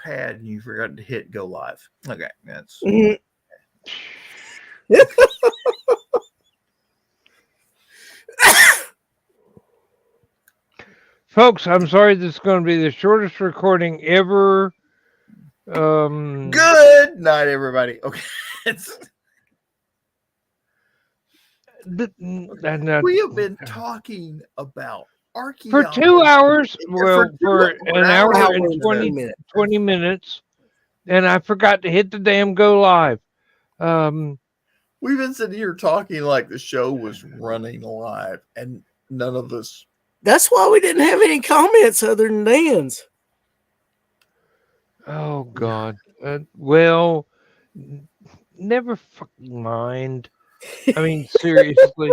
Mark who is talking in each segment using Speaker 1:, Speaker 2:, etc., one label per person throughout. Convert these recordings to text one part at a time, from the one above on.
Speaker 1: had and you forgot to hit go live. Okay, that's
Speaker 2: Folks, I'm sorry this is going to be the shortest recording ever.
Speaker 1: Good night, everybody. Okay. We have been talking about archaeology
Speaker 2: for 2 hours. Well, for an hour and 20 minutes. And I forgot to hit the damn go live.
Speaker 1: We've been sitting here talking like the show was running live, and none of us.
Speaker 3: That's why we didn't have any comments other than Dan's.
Speaker 2: Oh, God. Well, never fucking mind. I mean, seriously.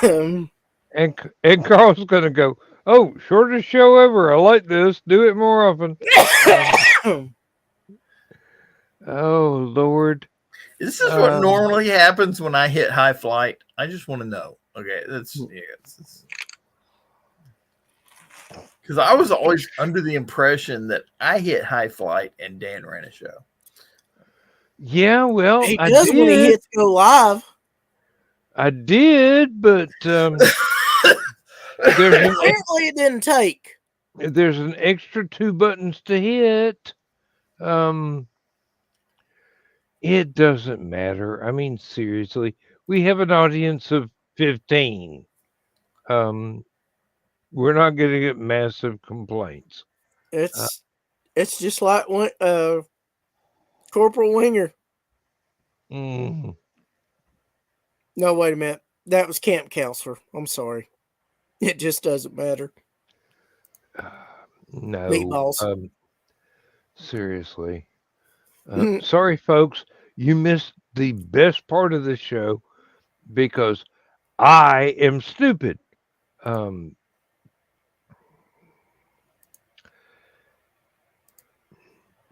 Speaker 2: And Carl's going to go, oh, shortest show ever. I like this. Do it more often. Oh, Lord.
Speaker 1: This is what normally happens when I hit high flight. I just want to know. Okay, that's because I was always under the impression that I hit high flight and Dan ran a show.
Speaker 2: Yeah, well,
Speaker 3: he does when he hits go live.
Speaker 2: I did, but
Speaker 3: apparently it didn't take.
Speaker 2: There's an extra 2 buttons to hit. It doesn't matter. I mean, seriously, we have an audience of 15. We're not going to get massive complaints.
Speaker 3: It's just like Corporal Winger.
Speaker 2: Mm.
Speaker 3: No, wait a minute. That was Camp Counselor. I'm sorry. It just doesn't matter.
Speaker 2: No.
Speaker 3: Meatballs.
Speaker 2: Seriously. Sorry, folks. You missed the best part of the show because I am stupid.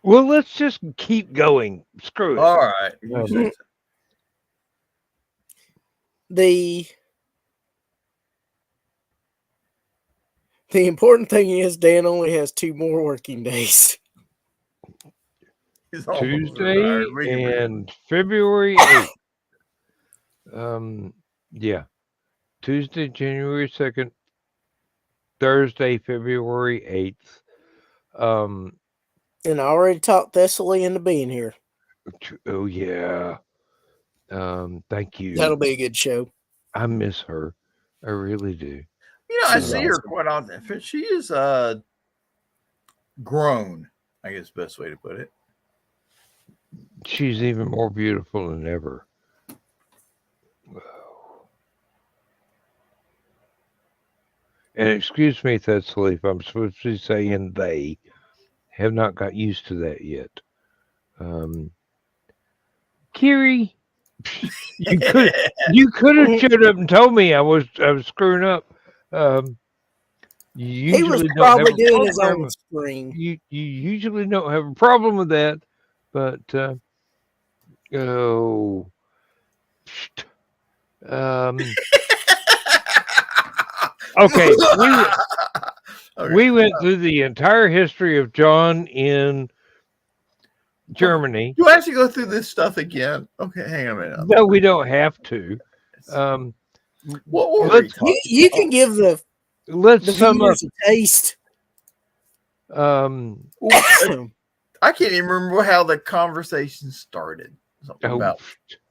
Speaker 2: Well, let's just keep going. Screw it.
Speaker 1: All right.
Speaker 3: The important thing is Dan only has 2 more working days.
Speaker 2: Tuesday and February 8th. Yeah. Tuesday, January 2nd. Thursday, February 8th.
Speaker 3: And I already talked Thessaly into being here.
Speaker 2: Oh, yeah. Thank you.
Speaker 3: That'll be a good show.
Speaker 2: I miss her. I really do.
Speaker 1: You know, I see her quite often. She is grown, I guess best way to put it.
Speaker 2: She's even more beautiful than ever. And excuse me, Thessaly, if I'm supposed to be saying they. Have not got used to that yet. Kiri, you could have showed up and told me I was screwing up.
Speaker 3: He was probably doing his own screen.
Speaker 2: You usually don't have a problem with that, but okay. We went through the entire history of John in Germany.
Speaker 1: You actually go through this stuff again? Okay, hang on a minute.
Speaker 2: No, we don't have to.
Speaker 3: You can give the
Speaker 2: sum up
Speaker 3: a taste.
Speaker 1: I can't even remember how the conversation started. About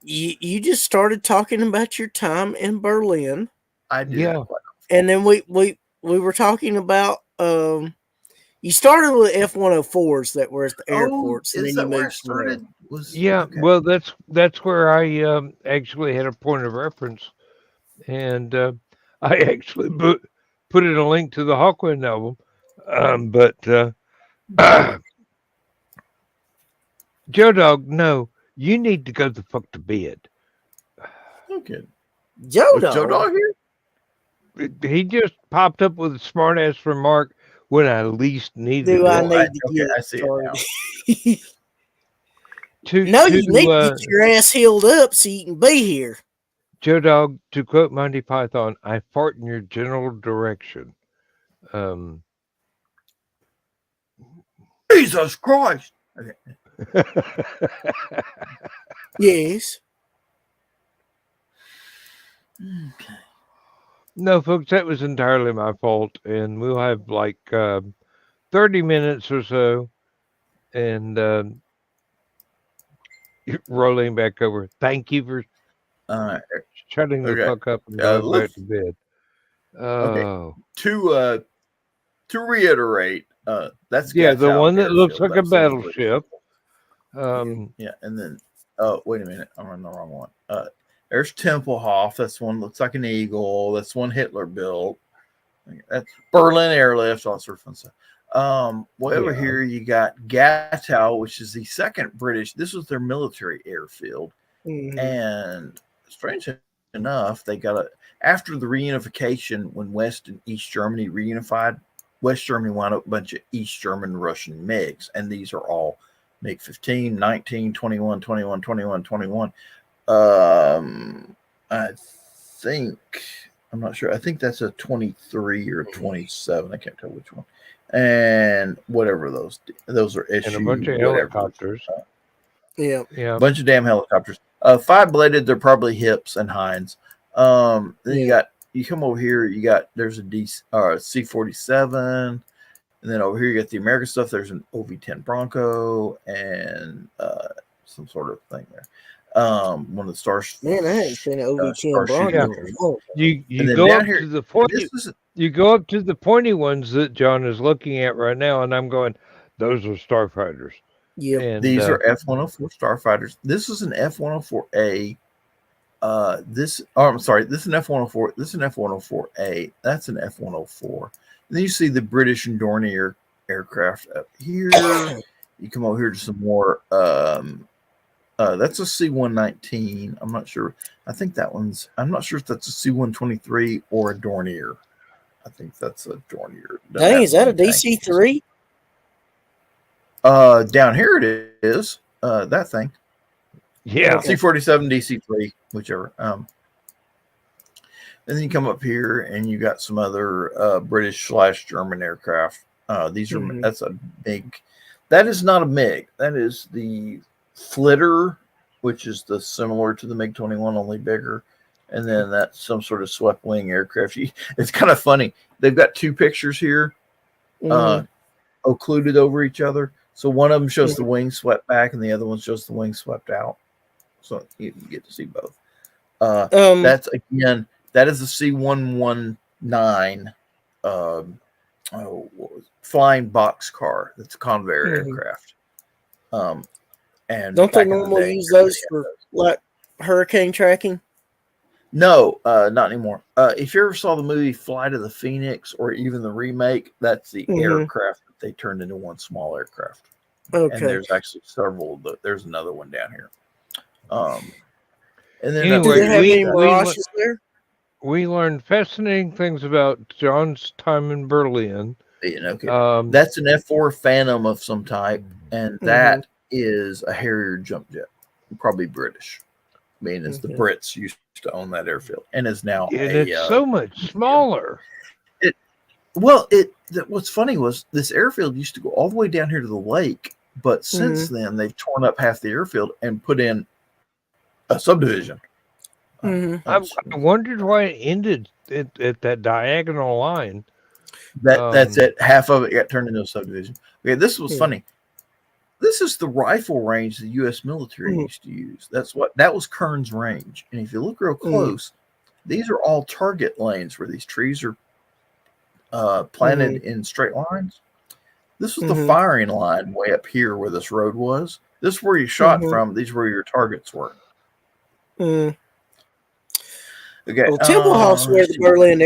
Speaker 3: you just started talking about your time in Berlin.
Speaker 1: I did.
Speaker 2: Yeah.
Speaker 3: And then we were talking about you started with F-104s that were at the airports, and then you moved
Speaker 1: started.
Speaker 2: Well, that's where I actually had a point of reference, and I actually put in a link to the Hawkwind album, but Joe Dog, no, you need to go the fuck to bed.
Speaker 1: Okay,
Speaker 3: Joe
Speaker 1: Dog here.
Speaker 2: He just popped up with a smart ass remark when I least needed it.
Speaker 3: I need to get
Speaker 1: I see it
Speaker 3: now. You need to get your ass healed up so you can be here.
Speaker 2: Joe Dog, to quote Monty Python, I fart in your general direction.
Speaker 1: Jesus Christ! Okay.
Speaker 3: Yes.
Speaker 1: Okay.
Speaker 2: No, folks, that was entirely my fault, and we'll have like 30 minutes or so, and rolling back over. Thank you for shutting the
Speaker 1: Okay.
Speaker 2: fuck up and going back
Speaker 1: let's
Speaker 2: to bed.
Speaker 1: Okay.
Speaker 2: Oh,
Speaker 1: To reiterate, that's
Speaker 2: yeah, the
Speaker 1: Gattow
Speaker 2: one that looks
Speaker 1: Airfield.
Speaker 2: like a
Speaker 1: That's in the British.
Speaker 2: battleship.
Speaker 1: Yeah, and then wait a minute, I'm on the wrong one. There's Tempelhof. That's one looks like an eagle. That's one Hitler built. That's Berlin Airlift, all sorts of fun stuff. Way over
Speaker 2: Yeah.
Speaker 1: here you got Gattow, which is the second British. This was their military airfield, and strange enough, they got after the reunification when West and East Germany reunified. West Germany wound up a bunch of East German Russian MiGs, and these are all MiG 15, 19, 21, 21, 21, 21. I think, I'm not sure. I think that's a 23 or 27. I can't tell which one. And whatever those are SU,
Speaker 2: And a bunch of
Speaker 1: whatever.
Speaker 2: helicopters.
Speaker 3: Yeah.
Speaker 2: Yeah.
Speaker 1: A bunch of damn helicopters. 5-bladed, they're probably Hips and Hinds. Then you come over here, there's a C-47, and then over here you got the American stuff. There's an OV-10 Bronco and some sort of thing there. One of the stars.
Speaker 3: Man, I haven't seen an OV-10 Bronco.
Speaker 2: You go up to the pointy. You go up to the pointy ones that John is looking at right now, and I'm going, those are starfighters.
Speaker 3: Yeah,
Speaker 1: these are F-104 starfighters. This is an F-104A. I'm sorry, this is an F-104. This is an F-104A. That's an F-104. And then you see the British and Dornier aircraft up here. You come over here to some more. That's a C-119. I'm not sure. I think that one's. I'm not sure if that's a C-123 or a Dornier. I think that's a Dornier.
Speaker 3: Dang, is that a DC-3?
Speaker 1: Down here it is. That thing.
Speaker 2: Yeah.
Speaker 1: C-47, DC-3, whichever. And then you come up here and you got some other British/German aircraft. These are that's a MiG. That is not a MiG. That is the Flitter, which is the similar to the MiG-21, only bigger. And then that's some sort of swept wing aircraft. It's kind of funny. They've got two pictures here, occluded over each other. So one of them shows the wing swept back, and the other one shows the wing swept out. So you get to see both. That's again. That is a C-119 flying boxcar. That's a Convair aircraft. And
Speaker 3: don't they normally use those for like hurricane tracking?
Speaker 1: No, not anymore. If you ever saw the movie Flight of the Phoenix or even the remake, that's the aircraft that they turned into one small aircraft. Okay. And there's actually several. There's another one down here. And then
Speaker 2: anyway,
Speaker 3: do they have any Mirages there?
Speaker 2: We learned fascinating things about John's time in Berlin.
Speaker 1: Okay. That's an F-4 Phantom of some type, and that is a Harrier jump jet, probably British. I mean, it's the Brits used to own that airfield, and is now.
Speaker 2: And it's so much smaller.
Speaker 1: What's funny was this airfield used to go all the way down here to the lake, but since then they've torn up half the airfield and put in a subdivision.
Speaker 2: I wondered why it ended at that diagonal line.
Speaker 1: That's it. Half of it got turned into a subdivision. Okay, this was funny. This is the rifle range the U.S. military used to use. That was Kern's range. And if you look real close, these are all target lanes where these trees are planted in straight lines. This was the firing line way up here where this road was. This is where you shot from. These were where your targets were. Okay.
Speaker 3: Well, Tempelhof's where the Berlin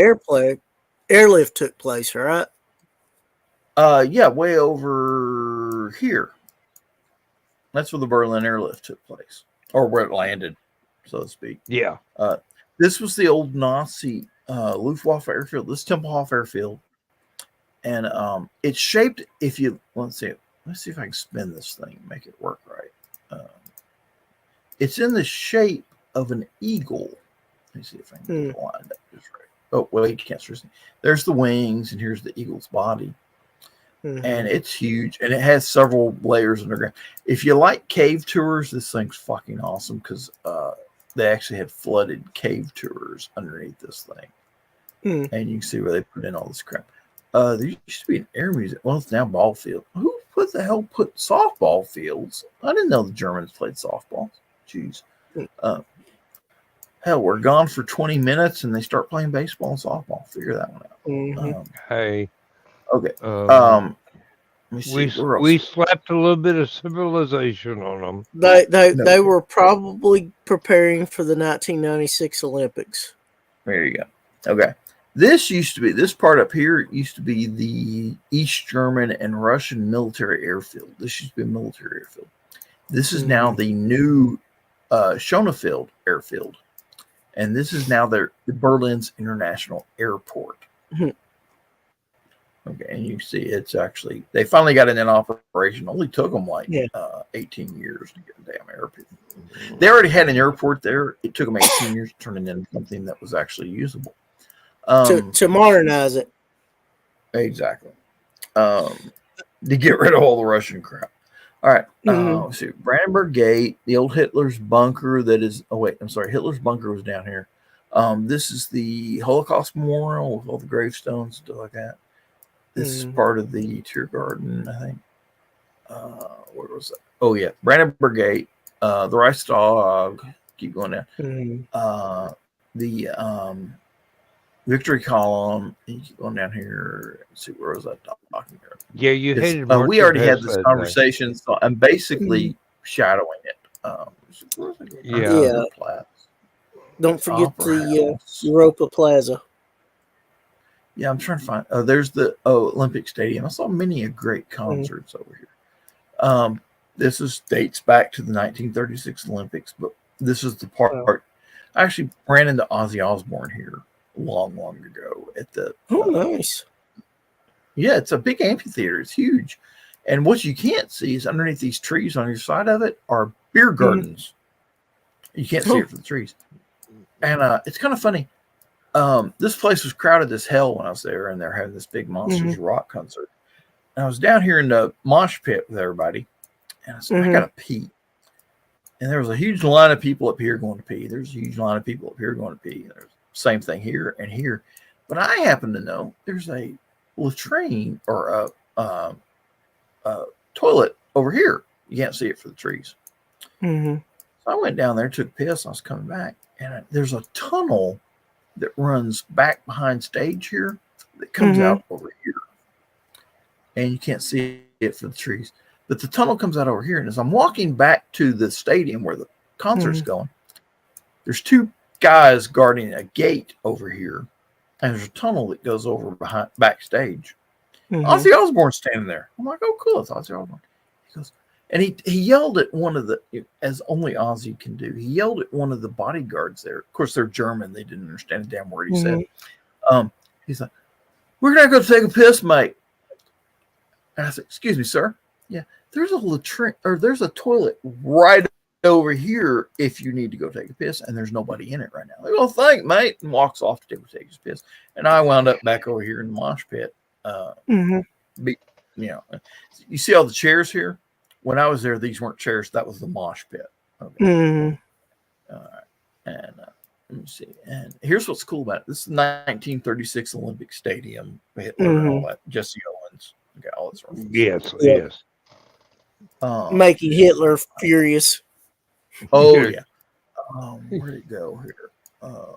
Speaker 3: airlift took place, right?
Speaker 1: Yeah, way over here. That's where the Berlin airlift took place, or where it landed, so to speak.
Speaker 2: Yeah.
Speaker 1: This was the old Nazi Luftwaffe airfield. This Tempelhof airfield, and it's shaped. Let's see if I can spin this thing and make it work right. It's in the shape of an eagle. Let me see if I can get it lined up just right. Oh wait, you can't see. There's the wings, and here's the eagle's body, and it's huge, and it has several layers underground. If you like cave tours, this thing's fucking awesome because they actually had flooded cave tours underneath this thing, and you can see where they put in all this crap. There used to be an air museum. Well, it's now ball field. Who put the hell put softball fields? I didn't know the Germans played softball. Jeez. Hell, we're gone for 20 minutes and they start playing baseball and softball. Figure that one out.
Speaker 2: Hey.
Speaker 1: Okay. Let me see.
Speaker 2: We slapped a little bit of civilization on them.
Speaker 3: They were probably preparing for the 1996 Olympics.
Speaker 1: There you go. Okay. This part up here used to be the East German and Russian military airfield. This used to be a military airfield. This is now the new Schonefield airfield. And this is now the Berlin's International Airport. Okay, and you see it's actually, they finally got it in operation. Only took them like 18 years to get the damn airport. They already had an airport there. It took them 18 years to turn it into something that was actually usable.
Speaker 3: To modernize it.
Speaker 1: Exactly. To get rid of all the Russian crap. All right. Let's see. Brandenburg Gate, the old Hitler's bunker that is, Hitler's bunker was down here. This is the Holocaust Memorial with all the gravestones, stuff like that. This is part of the Tiergarten, I think. Where was that? Oh, yeah. Brandenburg Gate, the Reichstag. Keep going down. The Victory Column. You keep going down here. Let's see, where was that document?
Speaker 2: Yeah, you hated
Speaker 1: we already had this conversation, so I'm basically shadowing it.
Speaker 3: Don't forget the Europa Plaza.
Speaker 1: Yeah, I'm trying to find. Oh, there's the Olympic Stadium. I saw many great concerts over here. This dates back to the 1936 Olympics, but this is the part. I actually ran into Ozzy Osbourne here long ago at the.
Speaker 3: Nice.
Speaker 1: Yeah, it's a big amphitheater. It's huge. And what you can't see is underneath these trees on your side of it are beer gardens. You can't see it from the trees. And it's kind of funny. This place was crowded as hell when I was there, and they're having this big Monsters Rock concert. And I was down here in the mosh pit with everybody, and I said, I got to pee. And there was a huge line of people up here going to pee. There's a huge line of people up here going to pee. There's the same thing here and here. But I happen to know there's a latrine or a toilet over here. You can't see it for the trees. So I went down there, took a piss, and I was coming back, and there's a tunnel that runs back behind stage here that comes out over here, and you can't see it for the trees. But the tunnel comes out over here, and as I'm walking back to the stadium where the concert's going, there's two guys guarding a gate over here. And there's a tunnel that goes over behind backstage. Ozzy Osbourne's standing there. I'm like, oh, cool, it's Ozzy Osbourne. He goes, and he yelled at one of the, as only Ozzy can do. He yelled at one of the bodyguards there. Of course, they're German. They didn't understand a damn word he said. He's like, "We're gonna go take a piss, mate." And I said, "Excuse me, sir. Yeah, there's a latrine or there's a toilet right over here if you need to go take a piss, and there's nobody in it right now." Like, "Well, thank you, mate," and walks off to take his piss. And I wound up back over here in the mosh pit. You see all the chairs here? When I was there, these weren't chairs. That was the mosh pit. Okay. All right. And let me see. And here's what's cool about it. This is the 1936 Olympic Stadium. Hitler and all that. Jesse Owens. Okay, all this.
Speaker 2: Yes.
Speaker 3: Making Hitler furious.
Speaker 1: Oh, yeah. Where'd it go here?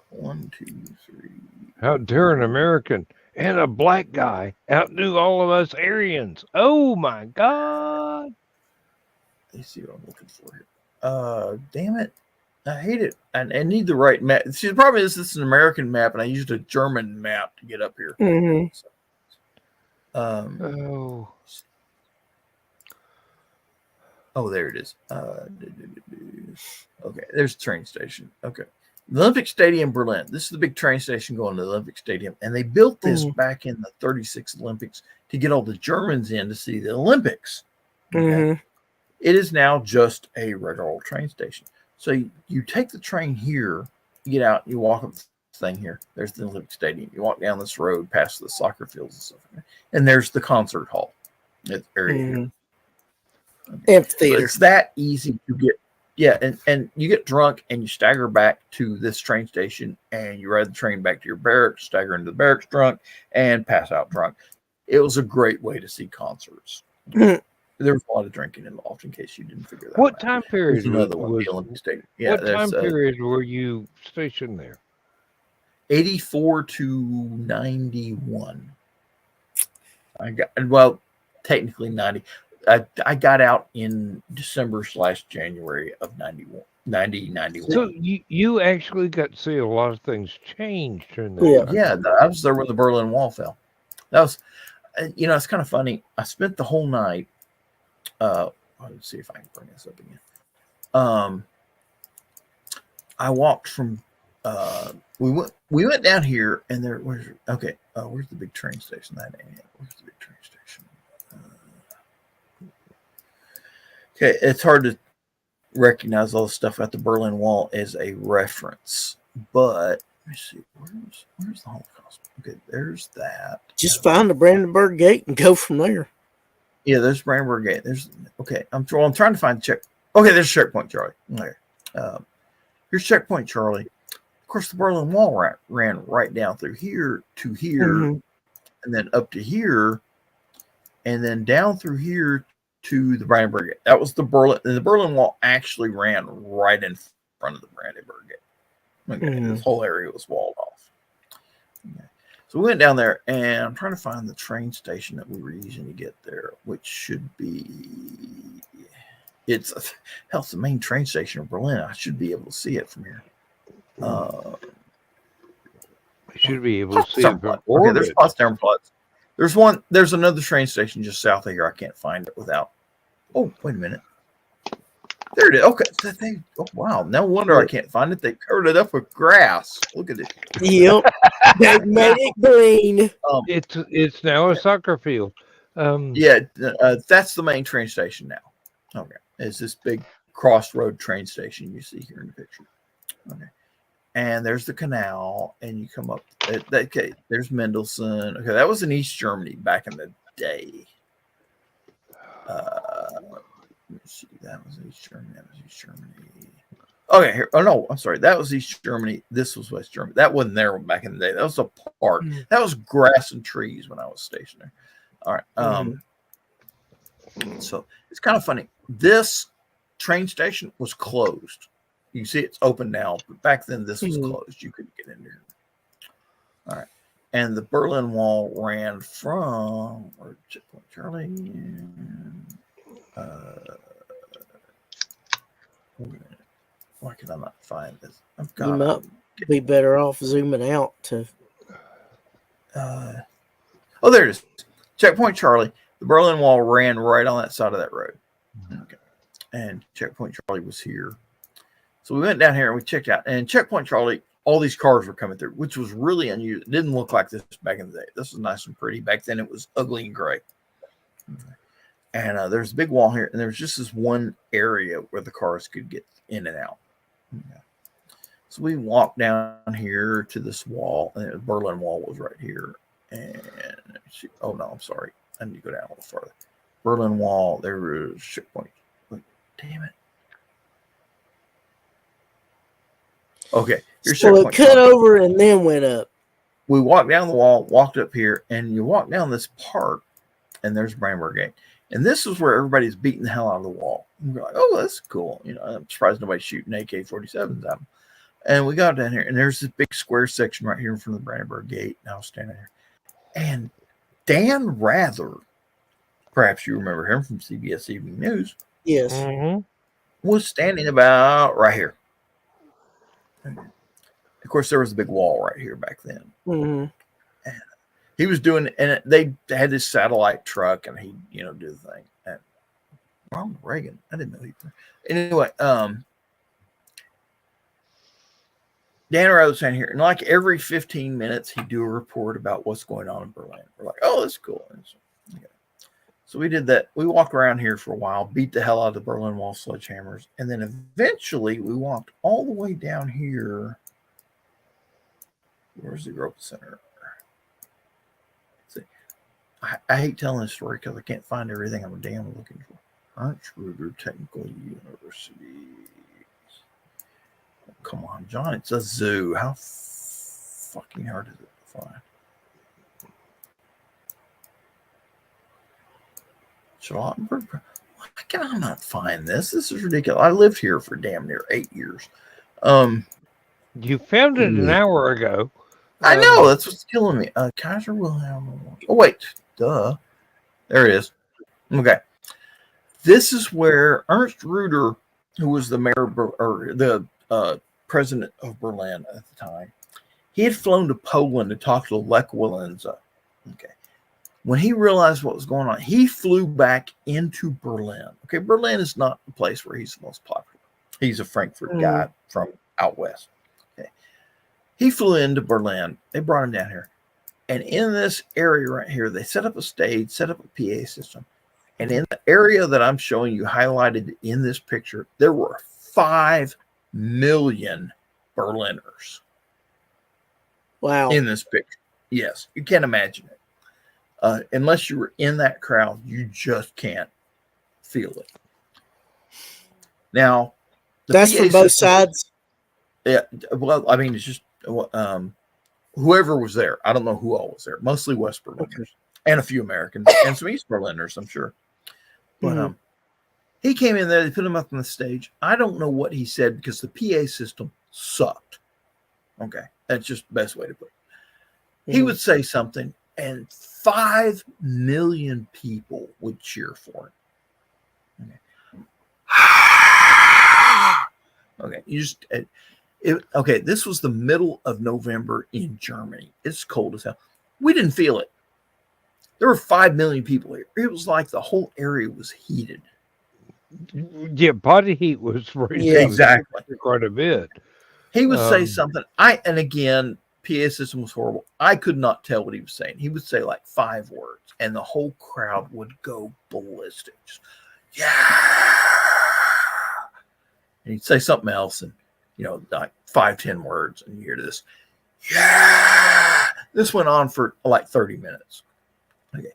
Speaker 1: 1, 2, 3.
Speaker 2: How dare an American and a black guy outdo all of us Aryans? Oh, my God.
Speaker 1: Let's see what I'm looking for here. Damn it. I hate it. I need the right map. See, the problem is this is an American map, and I used a German map to get up here. Oh, there it is. Okay, there's the train station. Okay. The Olympic Stadium, Berlin. This is the big train station going to the Olympic Stadium. And they built this back in the 36 Olympics to get all the Germans in to see the Olympics. Okay? It is now just a regular old train station. So you take the train here, you get out, you walk up the thing here. There's the Olympic Stadium. You walk down this road past the soccer fields and stuff, and there's the concert hall. Area here.
Speaker 3: Amphitheater.
Speaker 1: So it's that easy to get. Yeah, and you get drunk and you stagger back to this train station and you ride the train back to your barracks, stagger into the barracks drunk, and pass out drunk. It was a great way to see concerts. There was a lot of drinking involved, in case you didn't figure that out.
Speaker 2: What time period
Speaker 1: There's another one, the Olympic Stadium. Yeah,
Speaker 2: what time period were you stationed there?
Speaker 1: 84 to 91. Well, technically 90. I got out in December/January of 91.
Speaker 2: So you actually got to see a lot of things change during that time.
Speaker 1: Yeah, I was there when the Berlin Wall fell. That was, it's kind of funny. I spent the whole night. Let's see if I can bring this up again. I walked from. We went down here, and where's the big train station? That ain't it. Where's the big train station? Okay, it's hard to recognize all the stuff at the Berlin Wall as a reference, but let me see. Where's the Holocaust? Okay, there's that.
Speaker 3: Just find the Brandenburg Gate and go from there.
Speaker 1: Yeah, there's Brandenburg Gate. I'm trying to find check. Okay, there's Checkpoint Charlie. Okay. Here's Checkpoint Charlie. Of course, the Berlin Wall ran right down through here to here, and then up to here, and then down through here to the Brandenburg Gate. That was the Berlin Wall actually ran right in front of the Brandenburg Gate. Okay, this whole area was walled off. Okay. So we went down there, and I'm trying to find the train station that we were using to get there, which should be it's the main train station of Berlin. I should be able to see it from here.
Speaker 2: I should be able to see it from
Speaker 1: okay, there's Potsdam Platz. There's another train station just south of here. I can't find it without. Oh, wait a minute. There it is. Okay. Oh, wow. No wonder I can't find it. They covered it up with grass. Look at it.
Speaker 3: Yep. They made it green.
Speaker 2: It's now a soccer field.
Speaker 1: That's the main train station now. Okay. It's this big crossroad train station you see here in the picture. Okay. And there's the canal, and you come up. Okay, there's Mendelssohn. Okay, that was in East Germany back in the day. Let me see. That was East Germany. Okay, here. Oh no, I'm sorry. That was East Germany. This was West Germany. That wasn't there back in the day. That was a park. That was grass and trees when I was stationed there. All right. So it's kind of funny. This train station was closed. You see it's open now, but back then this was closed. You couldn't get in there. All right. And the Berlin Wall ran from Checkpoint Charlie. Why can I not find this?
Speaker 3: You might be better off zooming out to.
Speaker 1: There it is. Checkpoint Charlie. The Berlin Wall ran right on that side of that road. Okay. And Checkpoint Charlie was here. So we went down here and we checked out. And Checkpoint Charlie, all these cars were coming through, which was really unusual. It didn't look like this back in the day. This was nice and pretty. Back then it was ugly and gray. Okay. And there's a big wall here. And there was just this one area where the cars could get in and out. Okay. So we walked down here to this wall. And the Berlin Wall was right here. And oh, no, I'm sorry. I need to go down a little further. Berlin Wall. There was Checkpoint. Damn it. Okay.
Speaker 3: So it cut over and then went up.
Speaker 1: We walked down the wall, walked up here, and you walk down this park, and there's Brandenburg Gate. And this is where everybody's beating the hell out of the wall. And we're like, oh, that's cool. I'm surprised nobody's shooting AK-47s at them. And we got down here, and there's this big square section right here in front of the Brandenburg Gate. And I was standing there. And Dan Rather, perhaps you remember him from CBS Evening News.
Speaker 3: Yes.
Speaker 1: Was standing about right here. Of course, there was a big wall right here back then. And he was doing, and they had this satellite truck, and he, do the thing. And Ronald Reagan, I didn't know he. Anyway, Dan Rather was standing here, and like every 15 minutes, he'd do a report about what's going on in Berlin. We're like, oh, that's cool. So we did that. We walked around here for a while, beat the hell out of the Berlin Wall sledgehammers, and then eventually we walked all the way down here Where's the Europa Center? See, I hate telling this story because I can't find everything I'm damn looking for. Ernst Reuter Technical University. Oh, come on, John. It's a zoo. How fucking hard is it to find? Charlottenburg. Why can I not find this? This is ridiculous. I lived here for damn near 8 years.
Speaker 2: You found it an hour ago.
Speaker 1: I know, that's what's killing me. Kaiser Wilhelm. Oh wait, duh. There it is. Okay, this is where Ernst Reuter, who was the mayor or the president of Berlin at the time, he had flown to Poland to talk to Lech Walesa. Okay, when he realized what was going on, he flew back into Berlin. Okay, Berlin is not the place where he's the most popular. He's a Frankfurt guy from out west. He flew into Berlin. They brought him down here. And in this area right here, they set up a stage, set up a PA system. And in the area that I'm showing you highlighted in this picture, there were 5 million Berliners.
Speaker 3: Wow.
Speaker 1: In this picture. Yes, you can't imagine it. Unless you were in that crowd, you just can't feel it. Now,
Speaker 3: that's from both sides?
Speaker 1: Yeah, well, I mean, it's just whoever was there. I don't know who all was there. Mostly West Berliners and a few Americans and some East Berliners, I'm sure. But he came in there. They put him up on the stage. I don't know what he said because the PA system sucked. Okay, that's just the best way to put it. He would say something, and 5 million people would cheer for him. Okay, you just. Okay, this was the middle of November in Germany. It's cold as hell. We didn't feel it. There were 5 million people here. It was like the whole area was heated.
Speaker 2: Yeah, body heat was
Speaker 1: exactly
Speaker 2: quite a bit.
Speaker 1: He would say something. And again, PA system was horrible. I could not tell what he was saying. He would say like 5 words, and the whole crowd would go ballistic. Just, yeah. And he'd say something else, and like 5-10 words, and you hear this. Yeah. This went on for like 30 minutes. Okay.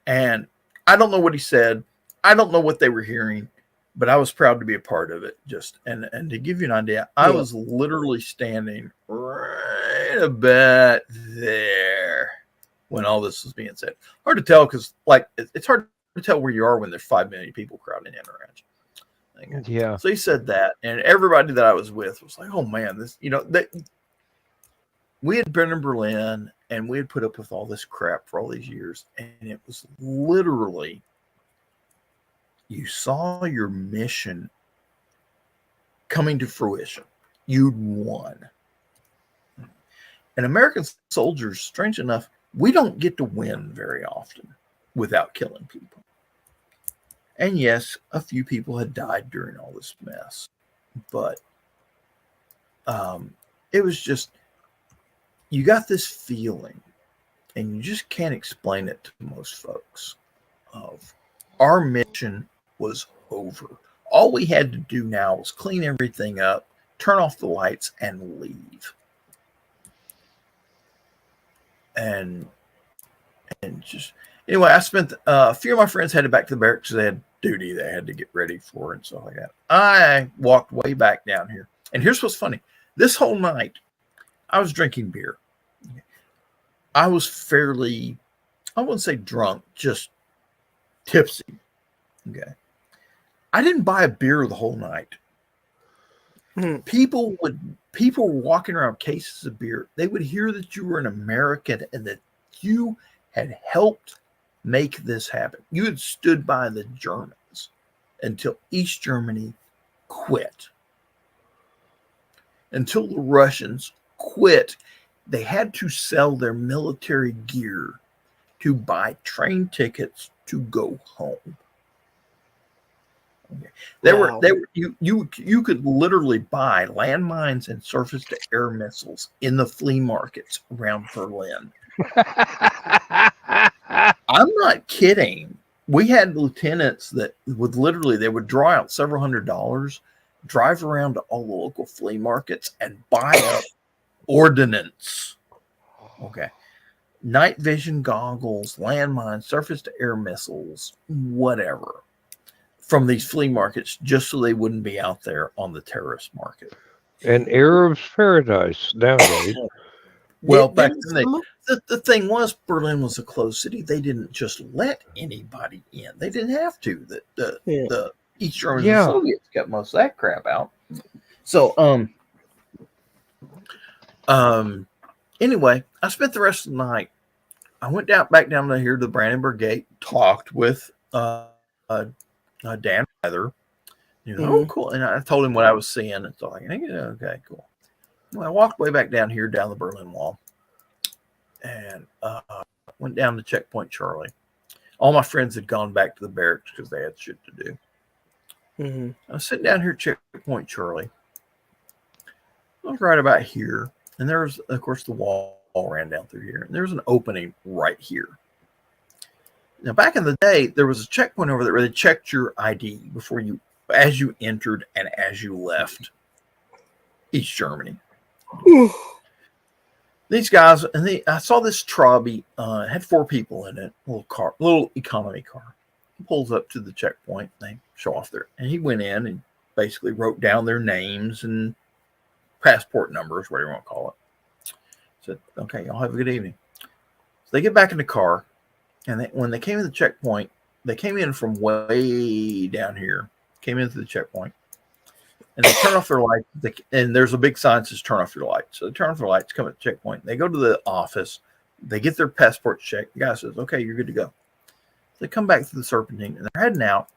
Speaker 1: And I don't know what he said. I don't know what they were hearing, but I was proud to be a part of it. And to give you an idea, I was literally standing right about there when all this was being said. Hard to tell because it's hard to tell where you are when there's 5 million people crowding in around you.
Speaker 2: Yeah.
Speaker 1: So he said that, and everybody that I was with was like, "Oh man, this." We had been in Berlin, and we had put up with all this crap for all these years, and it was literally, you saw your mission coming to fruition. You'd won. And American soldiers, strange enough, we don't get to win very often without killing people. And yes, a few people had died during all this mess, but it was just, you got this feeling, and you just can't explain it to most folks, of our mission was over. All we had to do now was clean everything up, turn off the lights, and leave. And just, anyway, I spent a few of my friends headed back to the barracks because they had duty they had to get ready for and stuff like that. I walked way back down here. And here's what's funny. This whole night, I was drinking beer. I was fairly, I wouldn't say drunk, just tipsy. Okay. I didn't buy a beer the whole night. People were walking around with cases of beer. They would hear that you were an American and that you had helped make this happen. You had stood by the Germans until East Germany quit. Until the Russians quit, they had to sell their military gear to buy train tickets to go home. Okay. You could literally buy landmines and surface-to-air missiles in the flea markets around Berlin. I'm not kidding. We had lieutenants that would literally, they would draw out several $100s, drive around to all the local flea markets and buy up ordnance Okay. Night vision goggles, landmines, surface to air missiles, whatever, from these flea markets, just so they wouldn't be out there on the terrorist market.
Speaker 2: And Arabs paradise nowadays.
Speaker 1: Well, back
Speaker 3: Didn't
Speaker 1: then,
Speaker 3: some-
Speaker 1: the thing was, Berlin was a closed city. They didn't just let anybody in. They didn't have to.
Speaker 3: Yeah.
Speaker 1: The East Germans
Speaker 2: Yeah.
Speaker 1: and Soviets got most of that crap out. So, anyway, I spent the rest of the night. I went back down to here to the Brandenburg Gate, talked with Dan Feather. Oh, cool. And I told him what I was seeing. And so like, okay, cool. Well, I walked way back down here, down the Berlin Wall, and went down to Checkpoint Charlie. All my friends had gone back to the barracks because they had shit to do. I was sitting down here at Checkpoint Charlie. I was right about here. And there was, of course, the wall ran down through here. And there was an opening right here. Now, back in the day, there was a checkpoint over there where they checked your ID before you, as you entered and as you left East Germany. These guys, and I saw this Trabi, had 4 people in it, little economy car. He pulls up to the checkpoint, they show off there, and he went in and basically wrote down their names and passport numbers, whatever you want to call it. Said, okay, y'all have a good evening. So they get back in the car, and when they came to the checkpoint, they came in from way down here, came into the checkpoint, and they turn off their lights. And there's a big sign that says turn off your lights. So they turn off their lights, come at the checkpoint. They go to the office. They get their passports checked. The guy says, okay, you're good to go. So they come back to the Serpentine, and they're heading out.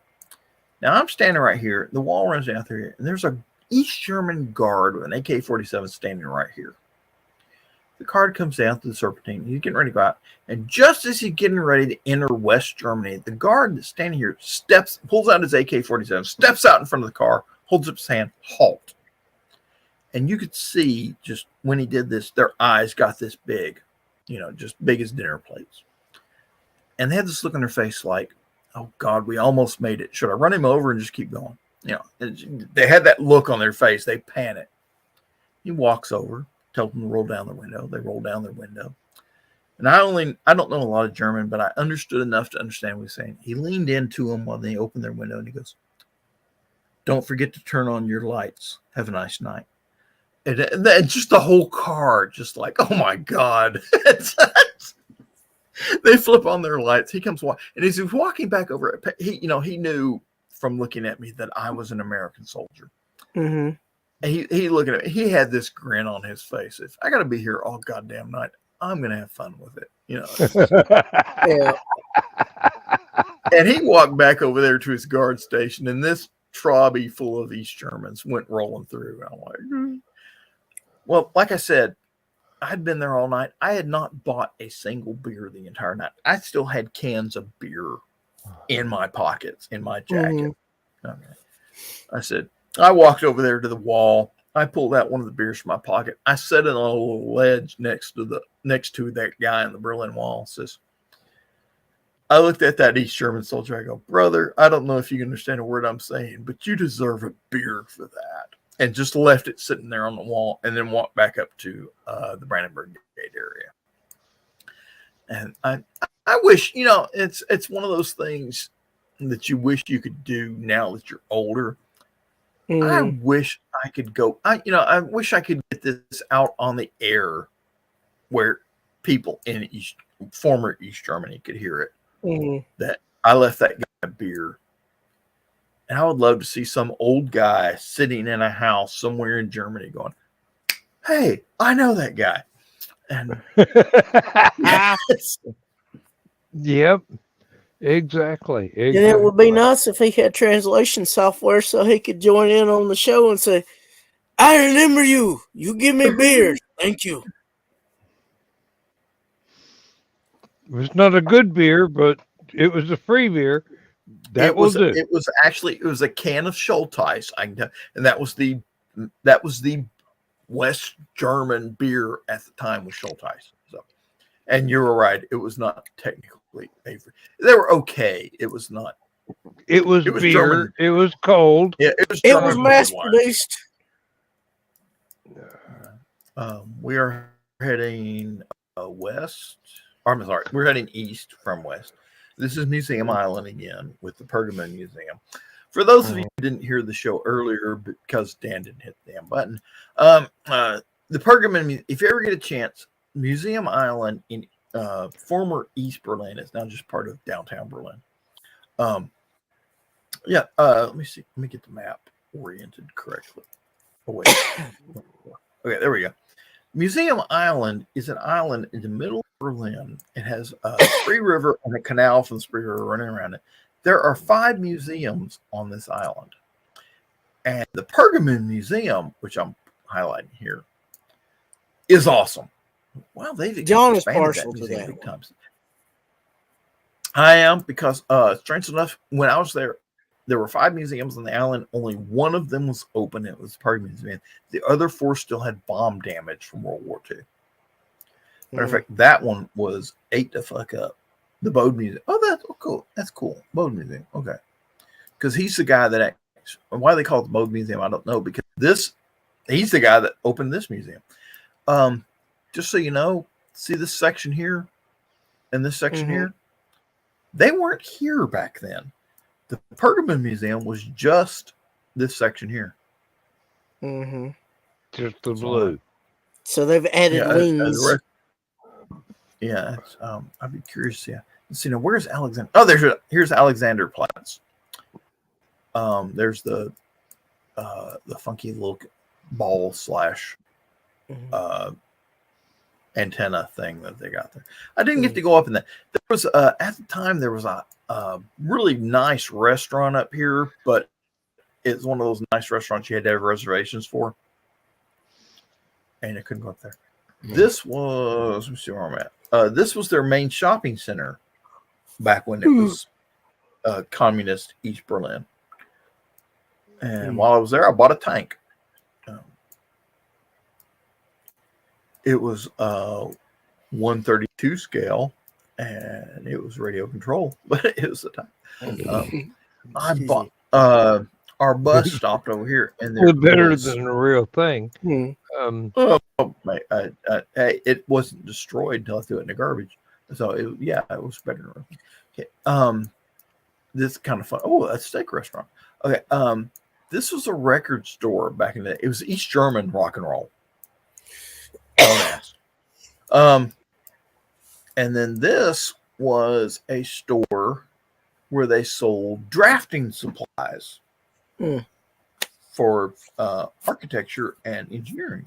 Speaker 1: Now, I'm standing right here. The wall runs down through here, and there's a East German guard with an AK-47 standing right here. The guard comes down to the Serpentine. He's getting ready to go out. And just as he's getting ready to enter West Germany, the guard that's standing here pulls out his AK-47, steps out in front of the car, holds up his hand, halt. And you could see just when he did this, their eyes got this big, just big as dinner plates. And they had this look on their face like, oh, God, we almost made it. Should I run him over and just keep going? They had that look on their face. They panicked. He walks over, tells them to roll down their window. They roll down their window. And I don't know a lot of German, but I understood enough to understand what he was saying. He leaned into them while they opened their window, and he goes, don't forget to turn on your lights. Have a nice night. And just the whole car, just like, oh my God. They flip on their lights. He comes walking, and as he's walking back over, he knew from looking at me that I was an American soldier. And he looking at me. He had this grin on his face. If I got to be here all goddamn night, I'm going to have fun with it.
Speaker 3: Yeah.
Speaker 1: And he walked back over there to his guard station, and this Trabi full of East Germans went rolling through. And I'm like, well, like I said, I'd been there all night. I had not bought a single beer the entire night. I still had cans of beer in my pockets, in my jacket. Okay. I walked over there to the wall. I pulled out one of the beers from my pocket. I set it on a little ledge next to that guy in the Berlin Wall. I looked at that East German soldier. I go, brother, I don't know if you can understand a word I'm saying, but you deserve a beer for that. And just left it sitting there on the wall, and then walked back up to the Brandenburg Gate area. And I wish, it's one of those things that you wish you could do now that you're older. I wish I could go. I wish I could get this out on the air where people in former East Germany could hear it. That I left that guy a beer. And I would love to see some old guy sitting in a house somewhere in Germany going, hey, I know that guy. And
Speaker 2: Yep, exactly.
Speaker 3: And it would be nice if he had translation software so he could join in on the show and say, I remember you. You give me beer. Thank you.
Speaker 2: It was not a good beer, but it was a free beer. It was a can of Schulteis, and that was the West German beer at the time was Schulteis. So, and you were right, it was not technically they were okay. It was not. It was beer.
Speaker 1: German.
Speaker 2: It was cold.
Speaker 1: Yeah, it was.
Speaker 3: It was mass produced.
Speaker 1: We are heading west. I'm sorry, we're heading east from west. This is Museum Island again with the Pergamon Museum. For those of you who didn't hear the show earlier because Dan didn't hit the damn button, the Pergamon, if you ever get a chance, Museum Island in former East Berlin is now just part of downtown Berlin. Let me see. Let me get the map oriented correctly. Oh, wait. Okay, there we go. Museum Island is an island in the middle of Berlin. It has a Spree River and a canal from the Spree River running around it. There are 5 museums on this island. And the Pergamon Museum, which I'm highlighting here, is awesome. Wow, they've
Speaker 3: John is
Speaker 1: expanded
Speaker 3: partial
Speaker 1: that
Speaker 3: to
Speaker 1: museum
Speaker 3: that
Speaker 1: big times. I am, because strange enough, when I was there were 5 museums on the island. Only one of them was open. It was the Pergamon Museum. The other 4 still had bomb damage from World War II. Matter of fact, that one was ate the fuck up. The Bode Museum. Oh, that's cool. That's cool. Bode Museum. Okay. Because he's the guy that why they call it the Bode Museum, I don't know. Because he's the guy that opened this museum. Just so you know, see this section here and this section here? They weren't here back then. The Pergamon Museum was just this section here.
Speaker 2: Just the blue.
Speaker 3: So they've added wings.
Speaker 1: I'd be curious to see. Let's see now. Where's Alexander? Oh, here's Alexanderplatz. There's the funky little ball / antenna thing that they got there. I didn't get to go up in that. There was at the time there was a really nice restaurant up here, but it's one of those nice restaurants you had to have reservations for, and I couldn't go up there. This was, let me see where I'm at. This was their main shopping center back when it was communist East Berlin. And while I was there, I bought a tank. It was 132 scale, and it was radio control, but it was the time. I bought our bus stopped over here, and
Speaker 2: they're better than a real thing.
Speaker 1: It wasn't destroyed until I threw it in the garbage, so it was better. Okay, this is kind of fun. Oh, a steak restaurant. Okay, this was a record store back in the day. It was East German rock and roll. And then this was a store where they sold drafting supplies for architecture and engineering.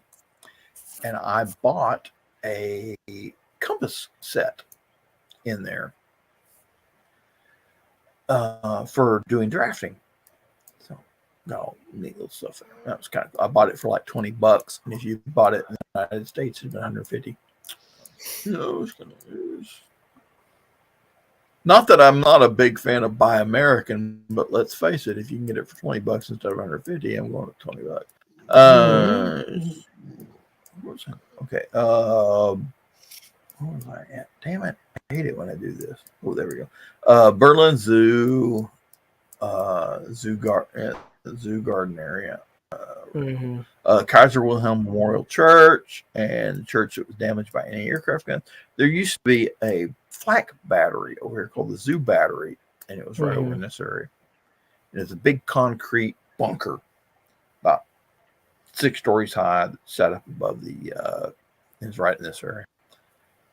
Speaker 1: And I bought a compass set in there for doing drafting. No, neat little stuff. That was I bought it for like $20, and if you bought it in the United States, it'd been $150. Not that I'm not a big fan of Buy American, but let's face it, if you can get it for $20 instead of $150, I'm going to $20. Okay. Where was I at? Damn it! I hate it when I do this. Oh, there we go. Berlin Zoo, Zoo Garden area, Kaiser Wilhelm Memorial Church, and the church that was damaged by anti-aircraft guns. There used to be a flak battery over here called the Zoo Battery, and it was right over in this area. And it's a big concrete bunker, about 6 stories high, that sat up above it was right in this area,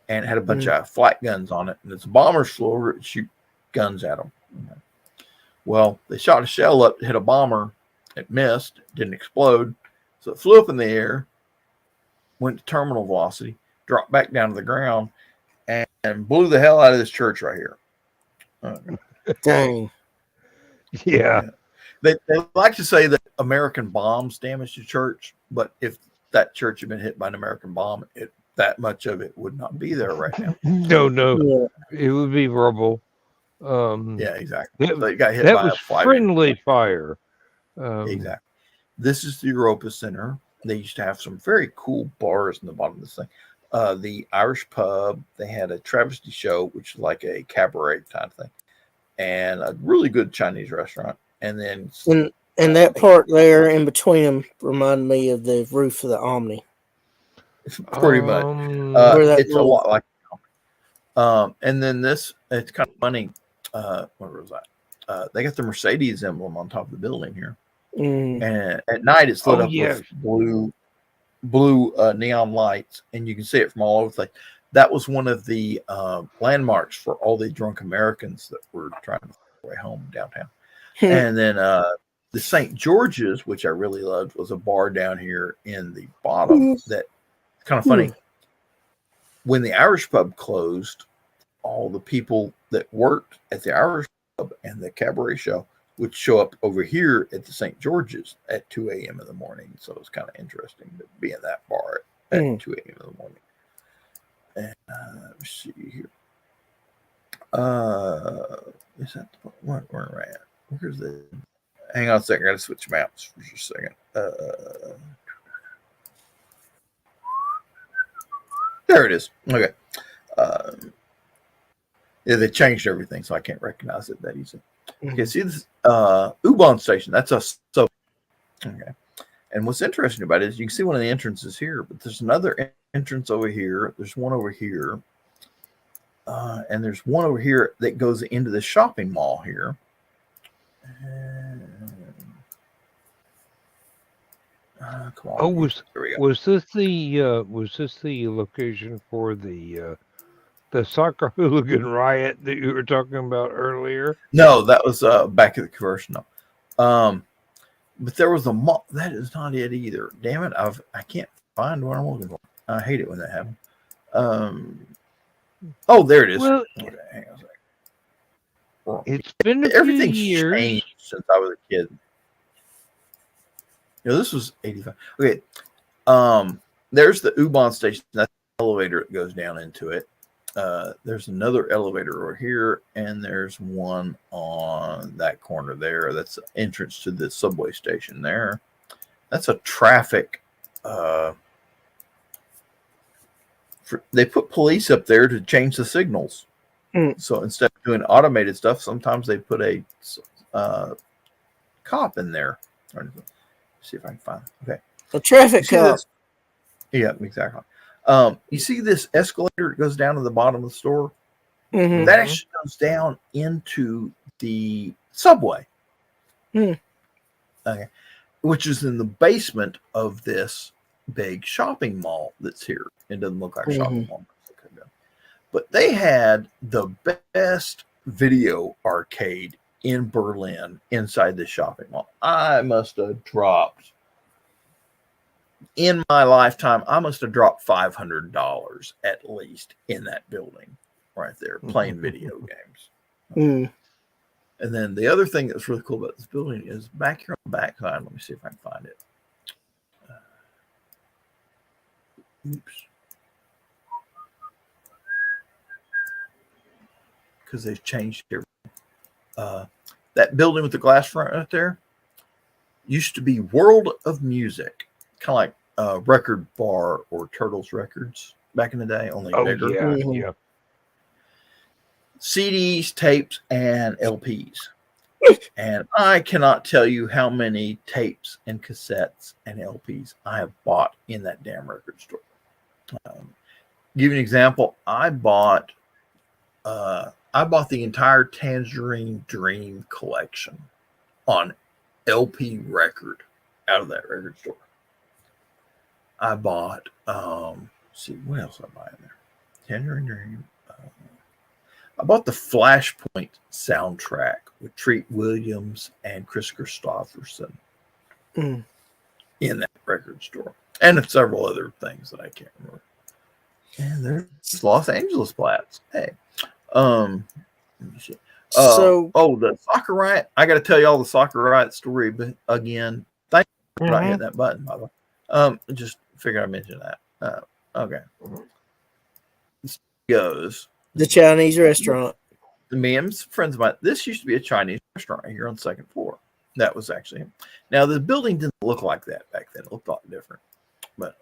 Speaker 1: and it had a bunch of flak guns on it. And as the bombers flew over it, shoot guns at them. Well, they shot a shell up, hit a bomber. It missed, didn't explode. So it flew up in the air, went to terminal velocity, dropped back down to the ground, and blew the hell out of this church right here.
Speaker 3: Dang.
Speaker 2: Yeah.
Speaker 1: They like to say that American bombs damaged the church, but if that church had been hit by an American bomb, that much of it would not be there right now.
Speaker 2: No. Yeah. It would be rubble.
Speaker 1: Yeah, exactly. They got hit
Speaker 2: that
Speaker 1: by
Speaker 2: was
Speaker 1: a
Speaker 2: friendly fire.
Speaker 1: Exactly. This is the Europa Center. They used to have some very cool bars in the bottom of this thing. The Irish pub. They had a travesty show, which is like a cabaret type thing, and a really good Chinese restaurant. And then
Speaker 3: and that part there in between them reminded me of the roof of the Omni.
Speaker 1: pretty much.
Speaker 3: Where that
Speaker 1: It's a lot like. And then this, it's kind of funny. What was that? They got the Mercedes emblem on top of the building here, and at night it's lit up with blue neon lights, and you can see it from all over the place. That was one of the landmarks for all the drunk Americans that were trying to find their way home downtown. And then the St. George's, which I really loved, was a bar down here in the bottom. That kind of funny. When the Irish pub closed, all the people that worked at the Irish pub and the cabaret show would show up over here at the St. George's at 2 a.m. in the morning. So it was kind of interesting to be in that bar at 2 a.m. in the morning. And let me see here. Is that where am I at? Where's the? Hang on a second. I got to switch maps for just a second. There it is. Okay. Yeah, they changed everything, so I can't recognize it that easy. Okay, see this U-Bahn station. That's a sub. Okay. And what's interesting about it is you can see one of the entrances here, but there's another entrance over here. There's one over here. And there's one over here that goes into the shopping mall here. Come on.
Speaker 2: Oh, was this the location for the soccer hooligan riot that you were talking about earlier?
Speaker 1: No, that was back at the conversion. But there was a mall. That is not it either. Damn it! I can't find what I'm looking for. I hate it when that happens. Oh, there it is.
Speaker 2: Well,
Speaker 1: okay, hang on a second.
Speaker 2: It's been a
Speaker 1: Everything's
Speaker 2: few years
Speaker 1: changed since I was a kid. You know, this was 85. Okay. There's the U-Bahn station. That's the elevator that goes down into it. There's another elevator over here, and there's one on that corner there. That's the entrance to the subway station there. That's a traffic. They put police up there to change the signals. So instead of doing automated stuff, sometimes they put a cop in there. See if I can find it. Okay.
Speaker 3: A traffic cop.
Speaker 1: Yeah, exactly. You see this escalator that goes down to the bottom of the store?
Speaker 3: Mm-hmm.
Speaker 1: That actually goes down into the subway. Okay. Which is in the basement of this big shopping mall that's here. It doesn't look like a shopping mall. But they had the best video arcade in Berlin inside the shopping mall. I must have dropped, in my lifetime, I must have dropped $500 at least in that building right there, playing video games. And then the other thing that's really cool about this building is back here on the back side. Let me see if I can find it. Oops. Because they've changed everything. That building with the glass front right there used to be World of Music, kind of like Record Bar or Turtles Records back in the day, only bigger.
Speaker 2: Yeah.
Speaker 1: CDs, tapes, and LPs. And I cannot tell you how many tapes and cassettes and LPs I have bought in that damn record store. Give you an example. I bought the entire Tangerine Dream collection on LP record out of that record store. I bought, see, what else did I buy in there? Tangerine Dream. I bought the Flashpoint soundtrack with Treat Williams and Chris Christopherson in that record store. And several other things that I can't remember. And there's Los Angeles Flats. Hey. Let me see. The soccer riot. I got to tell you all the soccer riot story, but again, thank you for not hitting that button, by the way. Just figured I'd mention that. Okay. This goes.
Speaker 3: The Chinese restaurant.
Speaker 1: Me and some friends of mine. This used to be a Chinese restaurant here on the second floor. That was actually. Now, the building didn't look like that back then. It looked a lot different. But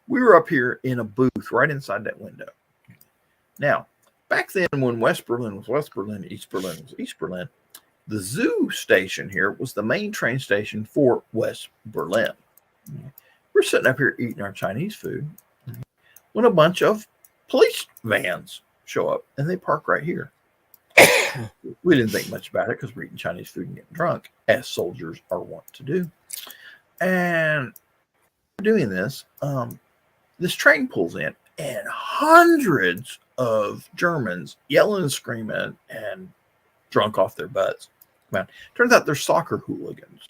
Speaker 1: we were up here in a booth right inside that window. Now, back then, when West Berlin was West Berlin, East Berlin was East Berlin, the zoo station here was the main train station for West Berlin. We're sitting up here eating our Chinese food, when a bunch of police vans show up and they park right here. We didn't think much about it because we're eating Chinese food and getting drunk, as soldiers are wont to do. And doing this, this train pulls in, and hundreds of Germans yelling and screaming and drunk off their butts. Man, turns out they're soccer hooligans.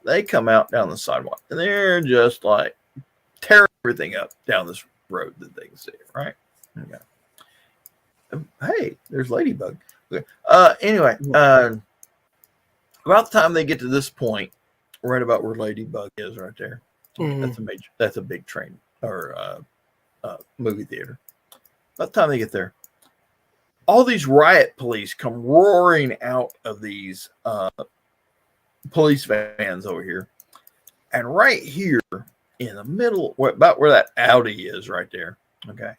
Speaker 1: They come out down the sidewalk, and they're just like tearing everything up down this road that they can see, right? Okay. Hey, there's Ladybug. Okay. Anyway, about the time they get to this point, right about where Ladybug is, right there. That's a big train or movie theater. By the time they get there, all these riot police come roaring out of these police vans over here, and right here in the middle, about where that Audi is, right there. Okay,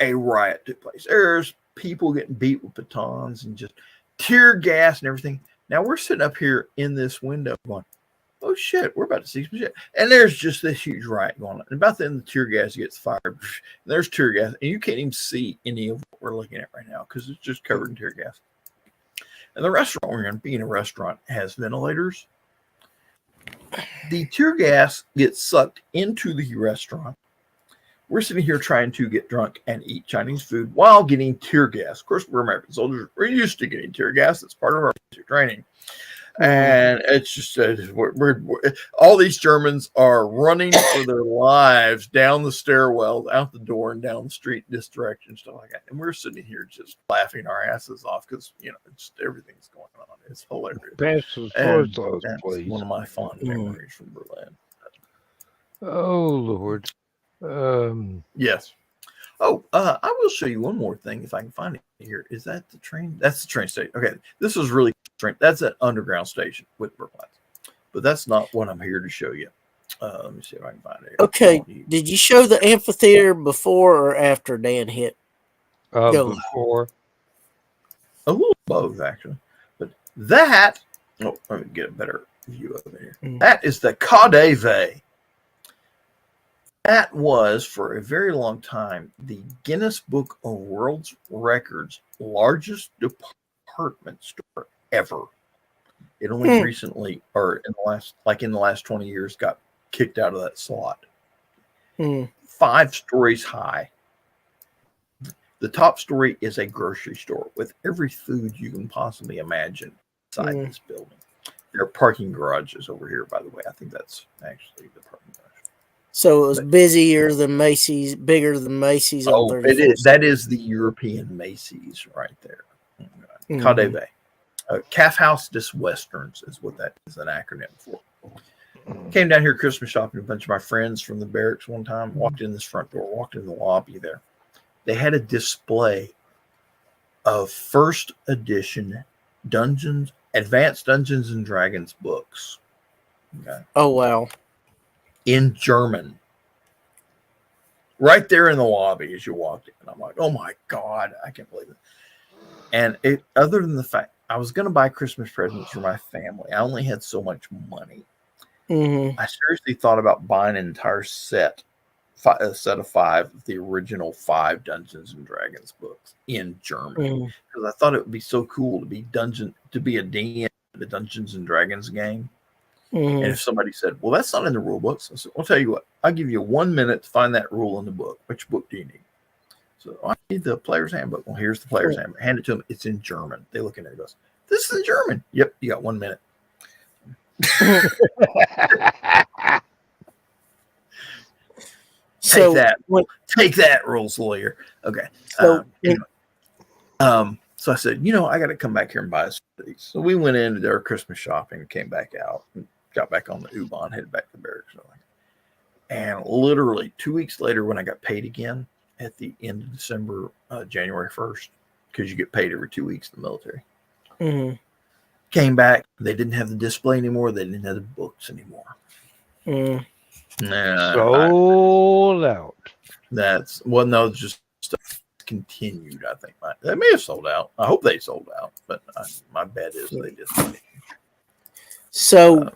Speaker 1: a riot took place. There's people getting beat with batons and just tear gas and everything. Now we're sitting up here in this window going, oh shit, we're about to see some shit. And there's just this huge riot going on. And about then the tear gas gets fired. And there's tear gas. And you can't even see any of what we're looking at right now because it's just covered in tear gas. And the restaurant we're in, being a restaurant, has ventilators. The tear gas gets sucked into the restaurant. We're sitting here trying to get drunk and eat Chinese food while getting tear gas. Of course, we're American soldiers. We're used to getting tear gas. That's part of our training. And it's just all these Germans are running for their lives down the stairwells, out the door, and down the street this direction, stuff like that. And we're sitting here just laughing our asses off because just everything's going on. It's hilarious.
Speaker 2: That's
Speaker 1: one of my fond memories from Berlin.
Speaker 2: Oh Lord.
Speaker 1: Yes. Oh, I will show you one more thing if I can find it here. Is that the train? That's the train station. Okay, this is really train. That's an underground station with Berlin, but that's not what I'm here to show you. Let me see if I can find it here.
Speaker 3: Okay, did you show the amphitheater before or after Dan hit?
Speaker 2: Before.
Speaker 1: A little both, actually. But that, let me get a better view of it here. That is the KaDeWe. That was, for a very long time, the Guinness Book of World Records largest department store ever. It only recently, or in the last 20 years, got kicked out of that slot. 5 stories high. The top story is a grocery store with every food you can possibly imagine inside this building. There are parking garages over here, by the way. I think that's actually the parking garage.
Speaker 3: So it was busier than Macy's, bigger than Macy's.
Speaker 1: That is the European Macy's right there. KaDeWe. Kaufhaus des Westerns is what that is an acronym for. Came down here Christmas shopping with a bunch of my friends from the barracks one time. Walked in this front door, walked in the lobby there. They had a display of first edition Advanced Dungeons and Dragons books. Okay.
Speaker 3: Oh, wow.
Speaker 1: In German. Right there in the lobby as you walked in. And I'm like, oh my God, I can't believe it. And other than the fact I was going to buy Christmas presents for my family, I only had so much money. I seriously thought about buying an entire set a set of 5, the original 5 Dungeons and Dragons books in German, because I thought it would be so cool to be a DM in the Dungeons and Dragons game. And if somebody said, well, that's not in the rule books, I said, I'll tell you what, I'll give you 1 minute to find that rule in the book. Which book do you need? So I need the player's handbook. Well, here's the player's handbook. Hand it to them. It's in German. They look at it and goes, this is in German. Yep, you got 1 minute. Take that, rules lawyer. Okay. So I said, I got to come back here and buy some of these. So we went into our Christmas shopping, came back out, and got back on the U-Bahn, headed back to the barracks. And literally 2 weeks later, when I got paid again at the end of December, January 1st, because you get paid every 2 weeks in the military, came back. They didn't have the display anymore. They didn't have the books anymore.
Speaker 2: Sold out.
Speaker 1: Just continued. I think they may have sold out. I hope they sold out, but my bet is they didn't.
Speaker 3: So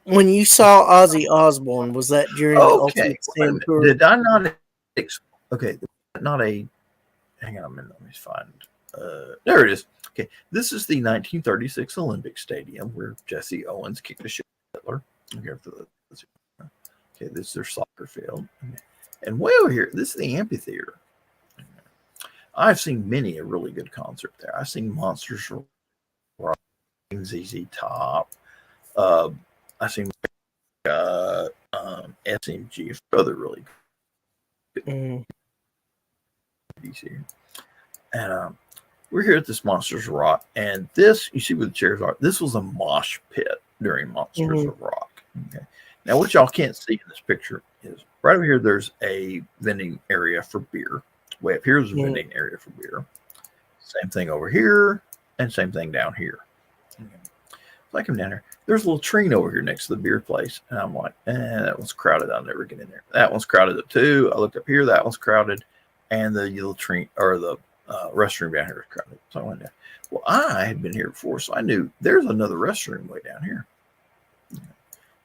Speaker 3: when you saw Ozzy Osbourne, was that during the
Speaker 1: Okay,
Speaker 3: Ultimate
Speaker 1: wait a
Speaker 3: Stand
Speaker 1: minute.
Speaker 3: tour?
Speaker 1: Did I not? Okay, not a. Hang on a minute. Let me find. There it is. Okay, this is the 1936 Olympic Stadium where Jesse Owens kicked the shit out of Hitler. Okay, this is their soccer field, and way over here, this is the amphitheater. I've seen many a really good concert there. I've seen Monsters Rock, ZZ Top. I've seen SMG, other really good DC. And we're here at this Monsters of Rock, and this, you see where the chairs are, this was a mosh pit during Monsters of Rock. Okay. Now, what y'all can't see in this picture is right over here, there's a vending area for beer. Way up here is a vending area for beer. Same thing over here, and same thing down here. Okay. So I come down here. There's a little tree over here next to the beer place. And I'm like, that one's crowded. I'll never get in there. That one's crowded up too. I looked up here. That one's crowded. And the little tree, or the restroom down here is crowded. So I went down. Well, I had been here before, so I knew there's another restroom way down here.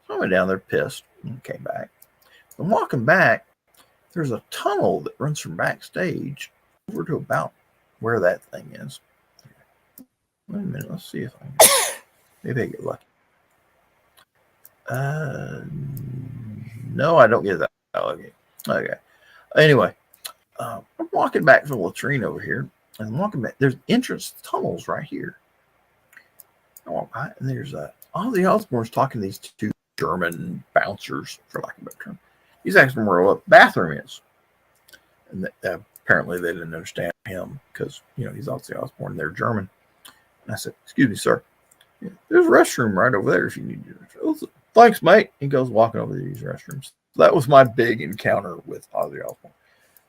Speaker 1: So I went down there pissed and came back. I'm walking back. There's a tunnel that runs from backstage over to about where that thing is. Wait a minute. Let's see if I can. Maybe I get lucky. No, I don't get that. Okay. Anyway, I'm walking back from the latrine over here, and I'm walking back. There's entrance tunnels right here. I walk by, and there's Ozzy Osbourne's talking to these two German bouncers, for lack of a better term. He's asking them where the bathroom is, and apparently they didn't understand him because he's Ozzy Osbourne. They're German. And I said, "Excuse me, sir. Yeah, there's a restroom right over there if you need to." "Thanks, mate." He goes walking over to these restrooms. So that was my big encounter with Ozzy Osbourne.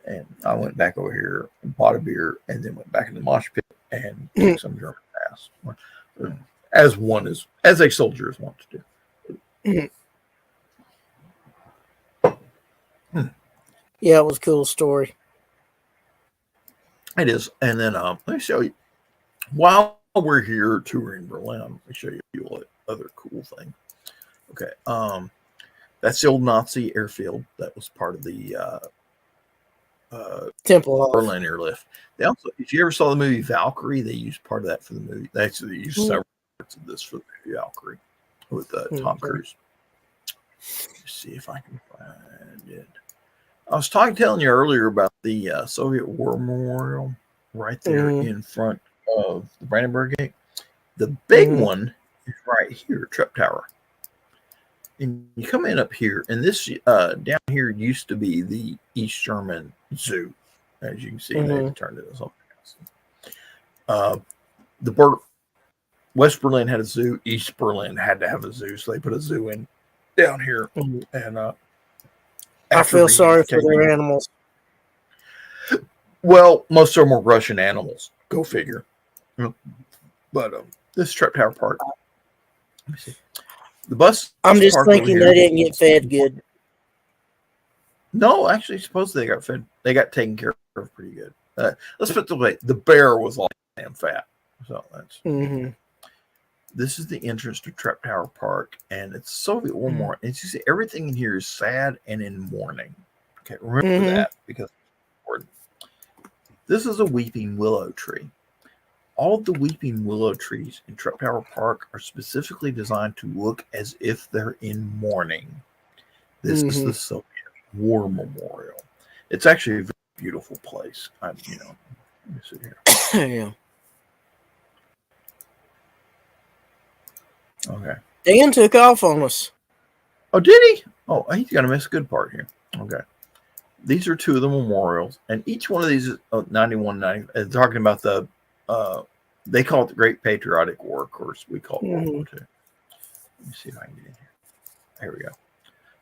Speaker 1: And I went back over here and bought a beer and then went back in the mosh pit and kicked some German ass. As a soldier is wont to do.
Speaker 3: Yeah, it was a cool story.
Speaker 1: It is. And then let me show you. While we're here touring Berlin, let me show you a other cool thing. Okay. That's the old Nazi airfield that was part of the
Speaker 3: Temple
Speaker 1: Berlin airlift. They also, if you ever saw the movie Valkyrie, they used part of that for the movie. They actually used several parts of this for the movie Valkyrie with Tom Cruise. Let's see if I can find it. I was telling you earlier about the Soviet War Memorial right there in front of the Brandenburg Gate. The big one is right here, Trip Tower. And you come in up here, and this down here used to be the East German Zoo. As you can see, they turned it into something else. West Berlin had a zoo. East Berlin had to have a zoo, so they put a zoo in down here. And
Speaker 3: I feel sorry for their animals.
Speaker 1: Well, most of them were Russian animals. Go figure. But this Trip Tower Park. Let me see. The bus.
Speaker 3: I'm just thinking they didn't get fed good.
Speaker 1: No, actually, supposedly they got fed. They got taken care of pretty good. Let's put it the way: the bear was all damn fat. So that's. This is the entrance to Trip Tower Park, and it's Soviet War Memorial. And you see, everything in here is sad and in mourning. Okay, remember that because it's important. This is a weeping willow tree. All of the weeping willow trees in Trip Tower Park are specifically designed to look as if they're in mourning. This is the Soviet War Memorial. It's actually a very beautiful place. Let me see here.
Speaker 3: Yeah.
Speaker 1: Okay.
Speaker 3: Dan took off on us.
Speaker 1: Oh, did he? Oh, he's going to miss a good part here. Okay. These are two of the memorials, and each one of these is 91, 90. Talking about the they call it the Great Patriotic War. Of course, we call it World War II. Let me see if I can get in here. There we go. All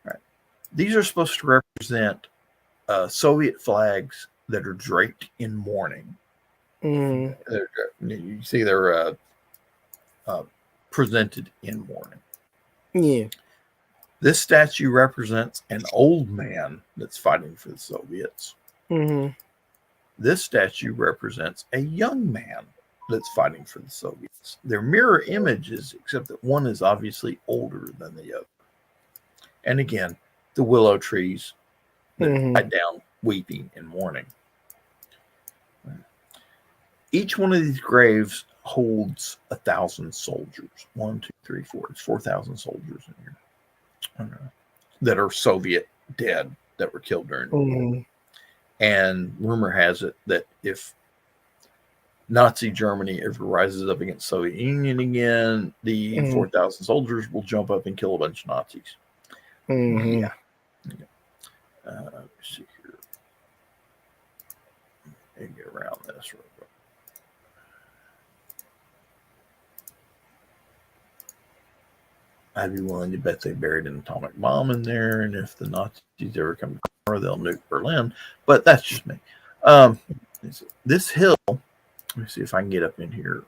Speaker 1: right. These are supposed to represent Soviet flags that are draped in mourning. You see they're presented in mourning.
Speaker 3: Yeah.
Speaker 1: This statue represents an old man that's fighting for the Soviets. This statue represents a young man that's fighting for the Soviets. They're mirror images, except that one is obviously older than the other. And again, the willow trees that
Speaker 3: Mhm.
Speaker 1: died down weeping and mourning. Each one of these graves holds 1,000 soldiers. 1, 2, 3, 4. It's 4,000 soldiers in here that are Soviet dead that were killed during the war.
Speaker 3: Mhm.
Speaker 1: And rumor has it that if Nazi Germany ever rises up against Soviet Union again, the
Speaker 3: Mhm.
Speaker 1: 4,000 soldiers will jump up and kill a bunch of Nazis.
Speaker 3: Mhm.
Speaker 1: Yeah. Let's see here. And get around this real quick. I'd be willing to bet they buried an atomic bomb in there, and if the Nazis ever come to power, they'll nuke Berlin. But that's just me. This hill. Let me see if I can get up in here.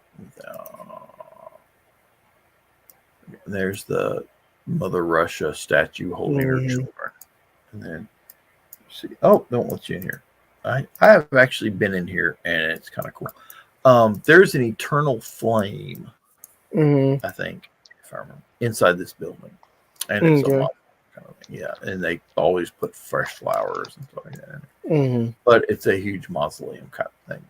Speaker 1: There's the Mother Russia statue holding her children, and then see. Oh, don't let you in here. I have actually been in here, and it's kind of cool. There's an eternal flame. I think, if I remember, inside this building, and it's a lot kind of thing. Yeah, and they always put fresh flowers and stuff like that in it. But it's a huge mausoleum kind of thing,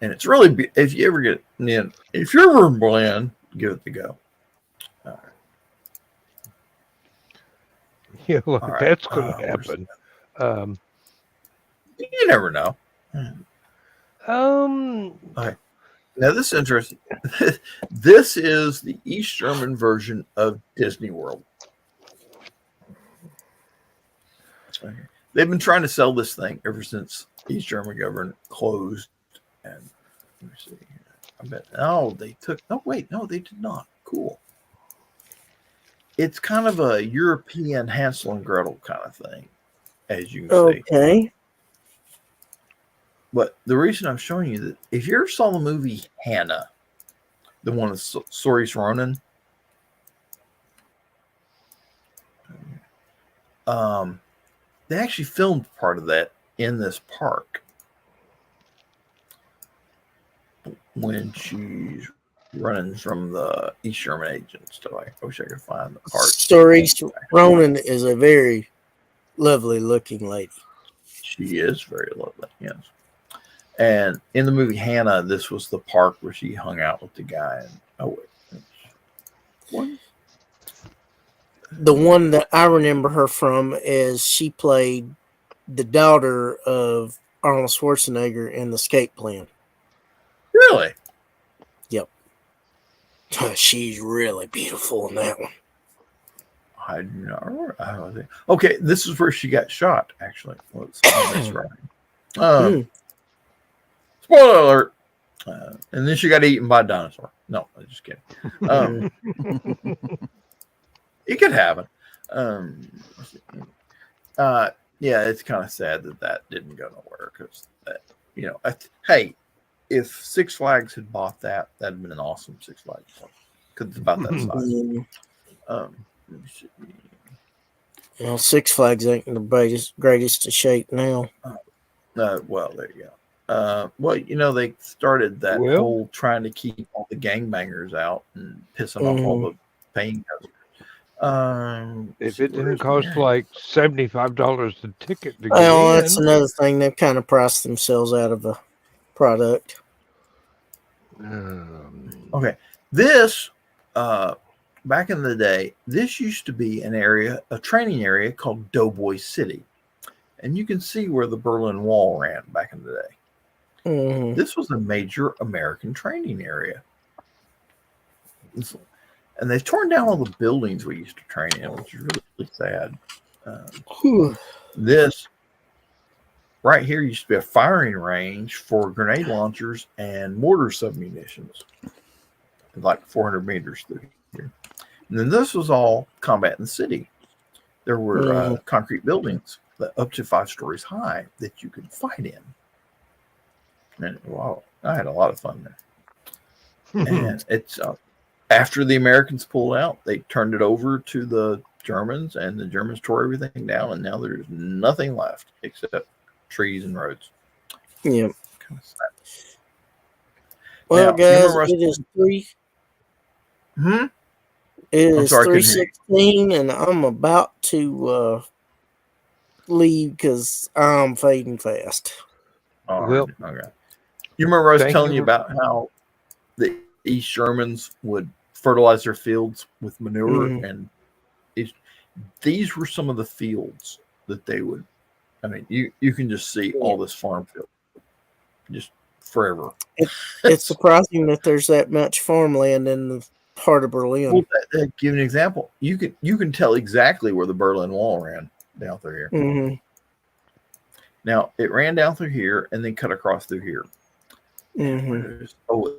Speaker 1: and it's really if you ever get in, if you're ever in Berlin, give it the go. All right.
Speaker 2: Yeah, look,
Speaker 1: All right.
Speaker 2: that's going to happen.
Speaker 1: You never know.
Speaker 2: Okay.
Speaker 1: Now this is interesting. This is the East German version of Disney World. Okay. They've been trying to sell this thing ever since East German government closed. And let me see here. I bet. Oh, they took. Oh, wait. No, they did not. Cool. It's kind of a European Hansel and Gretel kind of thing, as you can see.
Speaker 3: Okay.
Speaker 1: But the reason I'm showing you that, if you ever saw the movie Hannah, the one with Saoirse Ronan, they actually filmed part of that in this park when she's running from the East German agents. So I wish I could find the part.
Speaker 3: Saoirse Ronan is a very lovely looking lady.
Speaker 1: She is very lovely, yes. And in the movie Hannah, this was the park where she hung out with the guy. And oh wait, what?
Speaker 3: The one that I remember her from is she played the daughter of Arnold Schwarzenegger in The Escape Plan.
Speaker 1: Really?
Speaker 3: Yep. She's really beautiful in that one.
Speaker 1: I do not remember. Okay, this is where she got shot, actually. That's right. Spoiler alert. And then she got eaten by a dinosaur. No, I'm just kidding. It could happen. Yeah, it's kind of sad that didn't go nowhere because hey, if Six Flags had bought that, that'd been an awesome Six Flags because it's about that size.
Speaker 3: Six Flags ain't the greatest of shape now.
Speaker 1: Well, there you go. Well, they started that whole trying to keep all the gangbangers out and pissing off all the paying customers.
Speaker 2: If it didn't cost like $75 a ticket to get
Speaker 3: that's another thing. They've kind of priced themselves out of a product.
Speaker 1: Okay, this back in the day, this used to be a training area called Doughboy City, and you can see where the Berlin Wall ran back in the day. This was a major American training area. And they've torn down all the buildings we used to train in, which is really sad. This right here used to be a firing range for grenade launchers and mortar submunitions, like 400 meters through here. And then this was all combat in the city. There were concrete buildings up to 5 stories high that you could fight in. And wow, I had a lot of fun there. And it's after the Americans pulled out, they turned it over to the Germans, and the Germans tore everything down, and now there's nothing left except trees and roads.
Speaker 3: Yeah.
Speaker 1: Kind of sad.
Speaker 3: Well, now, guys, it is 3. It
Speaker 1: I'm
Speaker 3: is
Speaker 1: sorry, I couldn't hear you.
Speaker 3: 3:16, and I'm about to leave because I'm fading fast.
Speaker 1: All
Speaker 2: Well,
Speaker 1: right. Okay. You remember I was
Speaker 2: thank
Speaker 1: telling
Speaker 2: you
Speaker 1: you about how the East Shermans would fertilize their fields with manure,
Speaker 3: Mhm.
Speaker 1: and it, these were some of the fields that they would. I mean, you can just see
Speaker 3: Yeah.
Speaker 1: all this farm field just forever.
Speaker 3: It's surprising that there's that much farmland in the heart of Berlin.
Speaker 1: Well, give an example. You can tell exactly where the Berlin Wall ran down through here.
Speaker 3: Hmm.
Speaker 1: Now it ran down through here and then cut across through here.
Speaker 3: Hmm.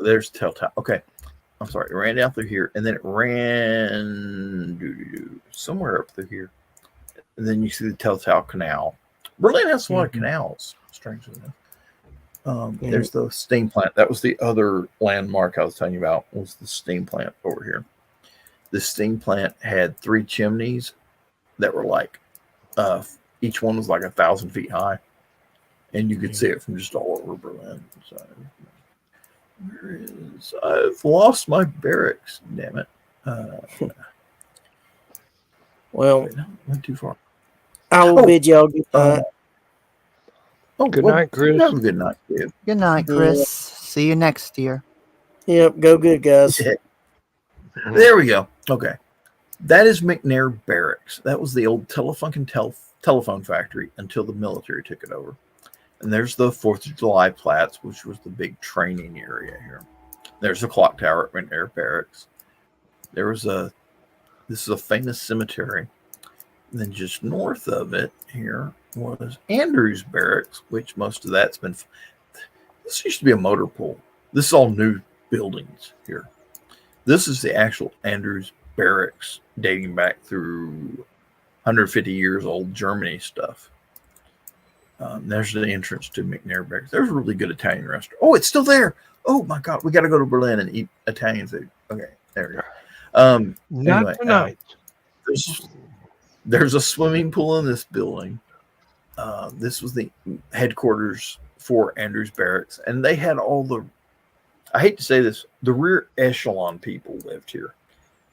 Speaker 1: There's Telltale. Okay, I'm sorry. It ran down through here and then it ran somewhere up through here, and then you see the Telltale Canal. Berlin has a lot of canals, strangely enough. There's the steam plant. That was the other landmark I was telling you about. Was the steam plant over here? The steam plant had 3 chimneys that were like, each one was like 1,000 feet high, and you could see it from just all over Berlin. So, where is? I've lost my barracks. Damn it!
Speaker 3: Well,
Speaker 1: Wait, no, went too far.
Speaker 3: I will bid y'all good night.
Speaker 2: Good night, Chris.
Speaker 1: Have a good night, Dave.
Speaker 4: Good night, Chris. See you next year.
Speaker 3: Yep, go good, guys.
Speaker 1: There we go. Okay. That is McNair Barracks. That was the old telephone factory until the military took it over. And there's the 4th of July Platz, which was the big training area here. There's a clock tower at McNair Barracks. This is a famous cemetery. And then just north of it here was Andrews Barracks, which most of that's been. This used to be a motor pool. This is all new buildings here. This is the actual Andrews Barracks dating back through 150 years old Germany stuff. There's the entrance to McNair Barracks. There's a really good Italian restaurant. Oh, it's still there. Oh my God, we got to go to Berlin and eat Italian food. Okay, there we go.
Speaker 2: Not tonight.
Speaker 1: There's a swimming pool in this building. This was the headquarters for Andrews Barracks, and they had all the. I hate to say this, the rear echelon people lived here.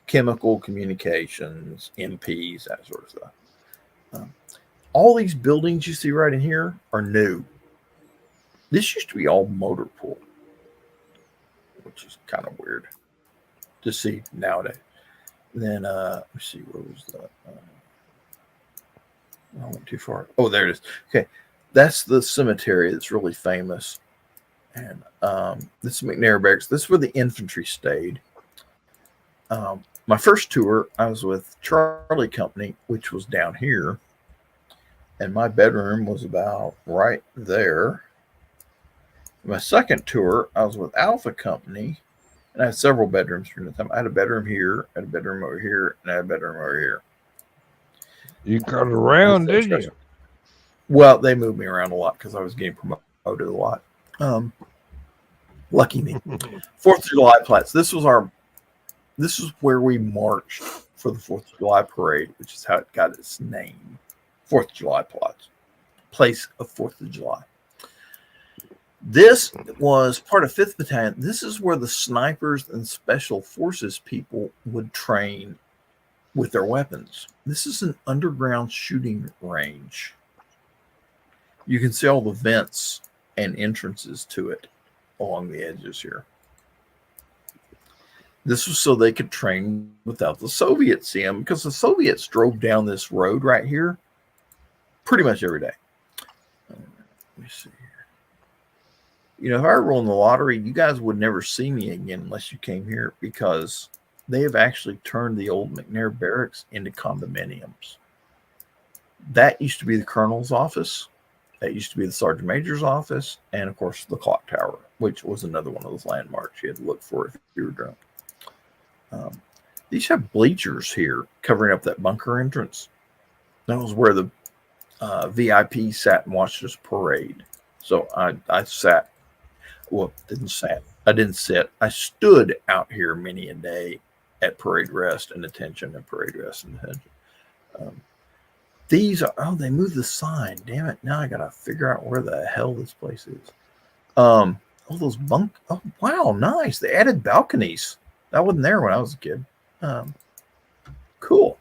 Speaker 1: Chemical, communications, MPs, that sort of stuff. All these buildings you see right in here are new. This used to be all motor pool, which is kind of weird to see nowadays. Then, let's see, where was that? I went too far. Oh, there it is. Okay, that's the cemetery that's really famous. And this is McNair Barracks. This is where the infantry stayed. My first tour, I was with Charlie Company, which was down here. And my bedroom was about right there. My second tour, I was with Alpha Company. And I had several bedrooms during the time. I had a bedroom here, I had a bedroom over here, and I had a bedroom over here.
Speaker 2: You got around, didn't you?
Speaker 1: Well, they moved me around a lot because I was getting promoted a lot. Lucky me. 4th of July Platz. This is where we marched for the 4th of July parade, which is how it got its name. 4th of July Platz. Place of 4th of July. This was part of 5th Battalion. This is where the snipers and special forces people would train with their weapons. This is an underground shooting range. You can see all the vents and entrances to it along the edges here. This was so they could train without the Soviets seeing them, because the Soviets drove down this road right here pretty much every day. Let me see here. You know, if I won the lottery, you guys would never see me again unless you came here, because they have actually turned the old McNair Barracks into condominiums. That used to be the colonel's office. That used to be the sergeant major's office. And, of course, the clock tower, which was another one of those landmarks you had to look for if you were drunk. These have bleachers here covering up that bunker entrance. That was where the VIP sat and watched this parade. So I sat. Well, I didn't sit. I stood out here many a day at parade rest and attention and parade rest and attention. These are, they moved the sign. Damn it. Now I got to figure out where the hell this place is. All those oh, wow, nice. They added balconies. That wasn't there when I was a kid. Cool.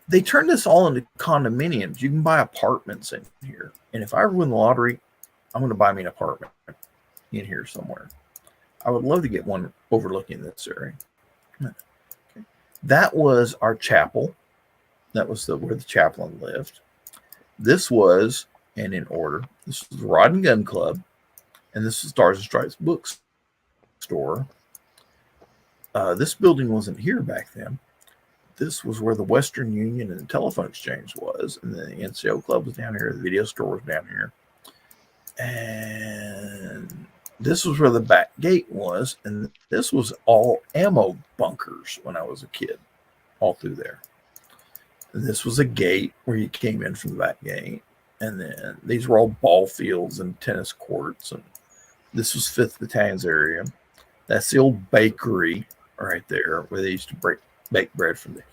Speaker 1: They turned this all into condominiums. You can buy apartments in here. And if I ever win the lottery, I'm going to buy me an apartment in here somewhere. I would love to get one overlooking this area. Okay. That was our chapel. That was where the chaplain lived. This was, and in order, this was the Rod and Gun Club. And this is Stars and Stripes bookstore. This building wasn't here back then. This was where the Western Union and the Telephone Exchange was. And then the NCO Club was down here. The video store was down here. And this was where the back gate was. And this was all ammo bunkers when I was a kid, all through there. And this was a gate where you came in from the back gate. And then these were all ball fields and tennis courts. And this was 5th Battalion's area. That's the old bakery right there where they used to bake bread from there.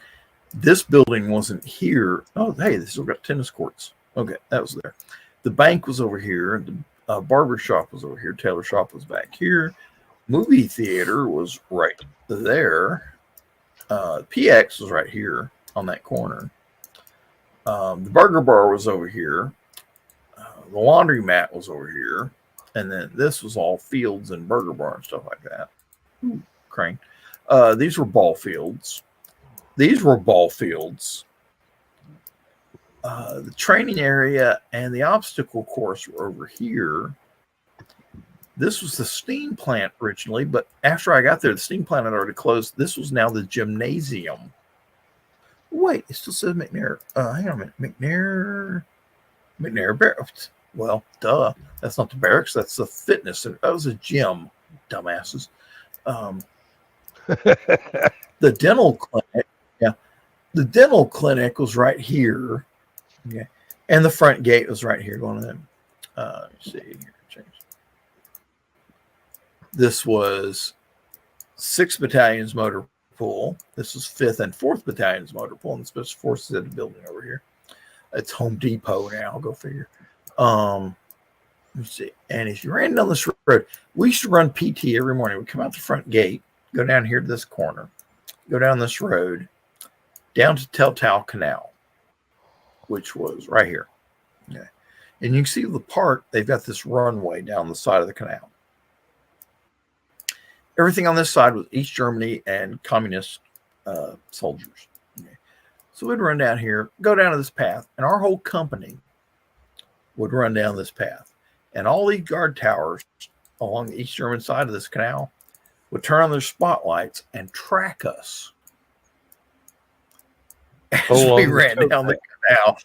Speaker 1: This building wasn't here. Oh, hey, they still got tennis courts. Okay, that was there. The bank was over here. The barber shop was over here. Tailor shop was back here. Movie theater was right there. PX was right here on that corner. The burger bar was over here. The laundromat was over here. And then this was all fields and burger bar and stuff like that. Ooh, crane. These were ball fields. These were ball fields. The training area and the obstacle course were over here. This was the steam plant originally, but after I got there, the steam plant had already closed. This was now the gymnasium. Wait, it still says McNair. Hang on a minute. McNair Barracks. Well, duh. That's not the barracks. That's the fitness. That was a gym, dumbasses. The dental clinic. Yeah. The dental clinic was right here. Okay. And the front gate was right here going in. Let's see here. Change. This was 6th Battalion's motor pool. This was 5th and 4th Battalion's motor pool. And the Special Forces had a building over here. It's Home Depot now. Go figure. Let's see. And if you ran down this road, we used to run PT every morning. We'd come out the front gate, go down here to this corner, go down this road, down to Telltale Canal, which was right here. Okay. And you can see the park, they've got this runway down the side of the canal. Everything on this side was East Germany and communist soldiers. Okay. So we'd run down here, go down to this path, and our whole company would run down this path. And all these guard towers along the East German side of this canal would turn on their spotlights and track us as we ran down the canal.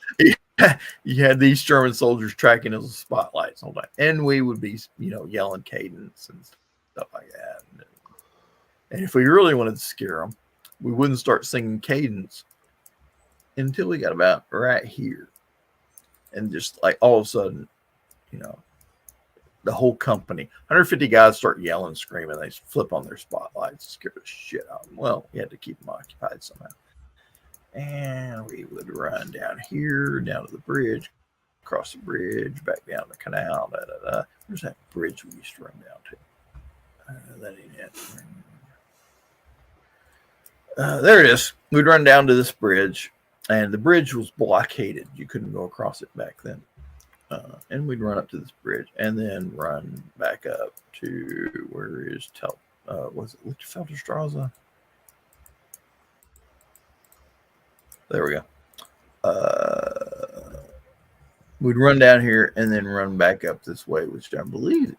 Speaker 1: You had these German soldiers tracking us with spotlights all day. And we would be, yelling cadence and stuff like that. And if we really wanted to scare them, we wouldn't start singing cadence until we got about right here. And just like all of a sudden, the whole company, 150 guys start yelling, screaming. They flip on their spotlights, scare the shit out of them. Well, you had to keep them occupied somehow. And we would run down here, down to the bridge, across the bridge, back down the canal. Where's that bridge we used to run down to? That ain't it. There it is. We'd run down to this bridge, and the bridge was blockaded. You couldn't go across it back then. And we'd run up to this bridge and then run back up to where is was it Lichtenfelderstrasse? There we go. We'd run down here and then run back up this way, which I believe.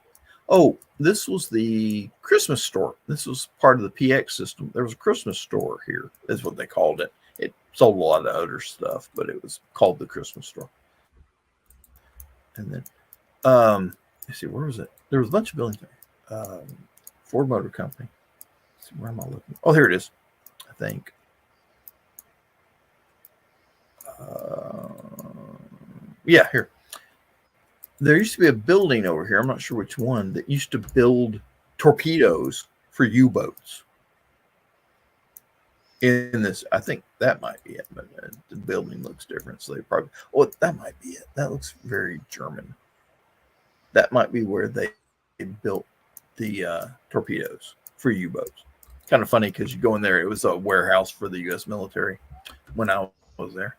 Speaker 1: Oh, this was the Christmas store. This was part of the PX system. There was a Christmas store here, is what they called it. It sold a lot of other stuff, but it was called the Christmas store. And then, let's see, where was it? There was a bunch of buildings there. Ford Motor Company. Let's see, where am I looking? Oh, here it is, I think. Yeah, here. There used to be a building over here, I'm not sure which one, that used to build torpedoes for U-boats. In this, I think that might be it, but the building looks different, so they probably, that might be it. That looks very German. That might be where they built the torpedoes for U-boats. kind of funny because you go in there. It was a warehouse for the U.S. military when I was there.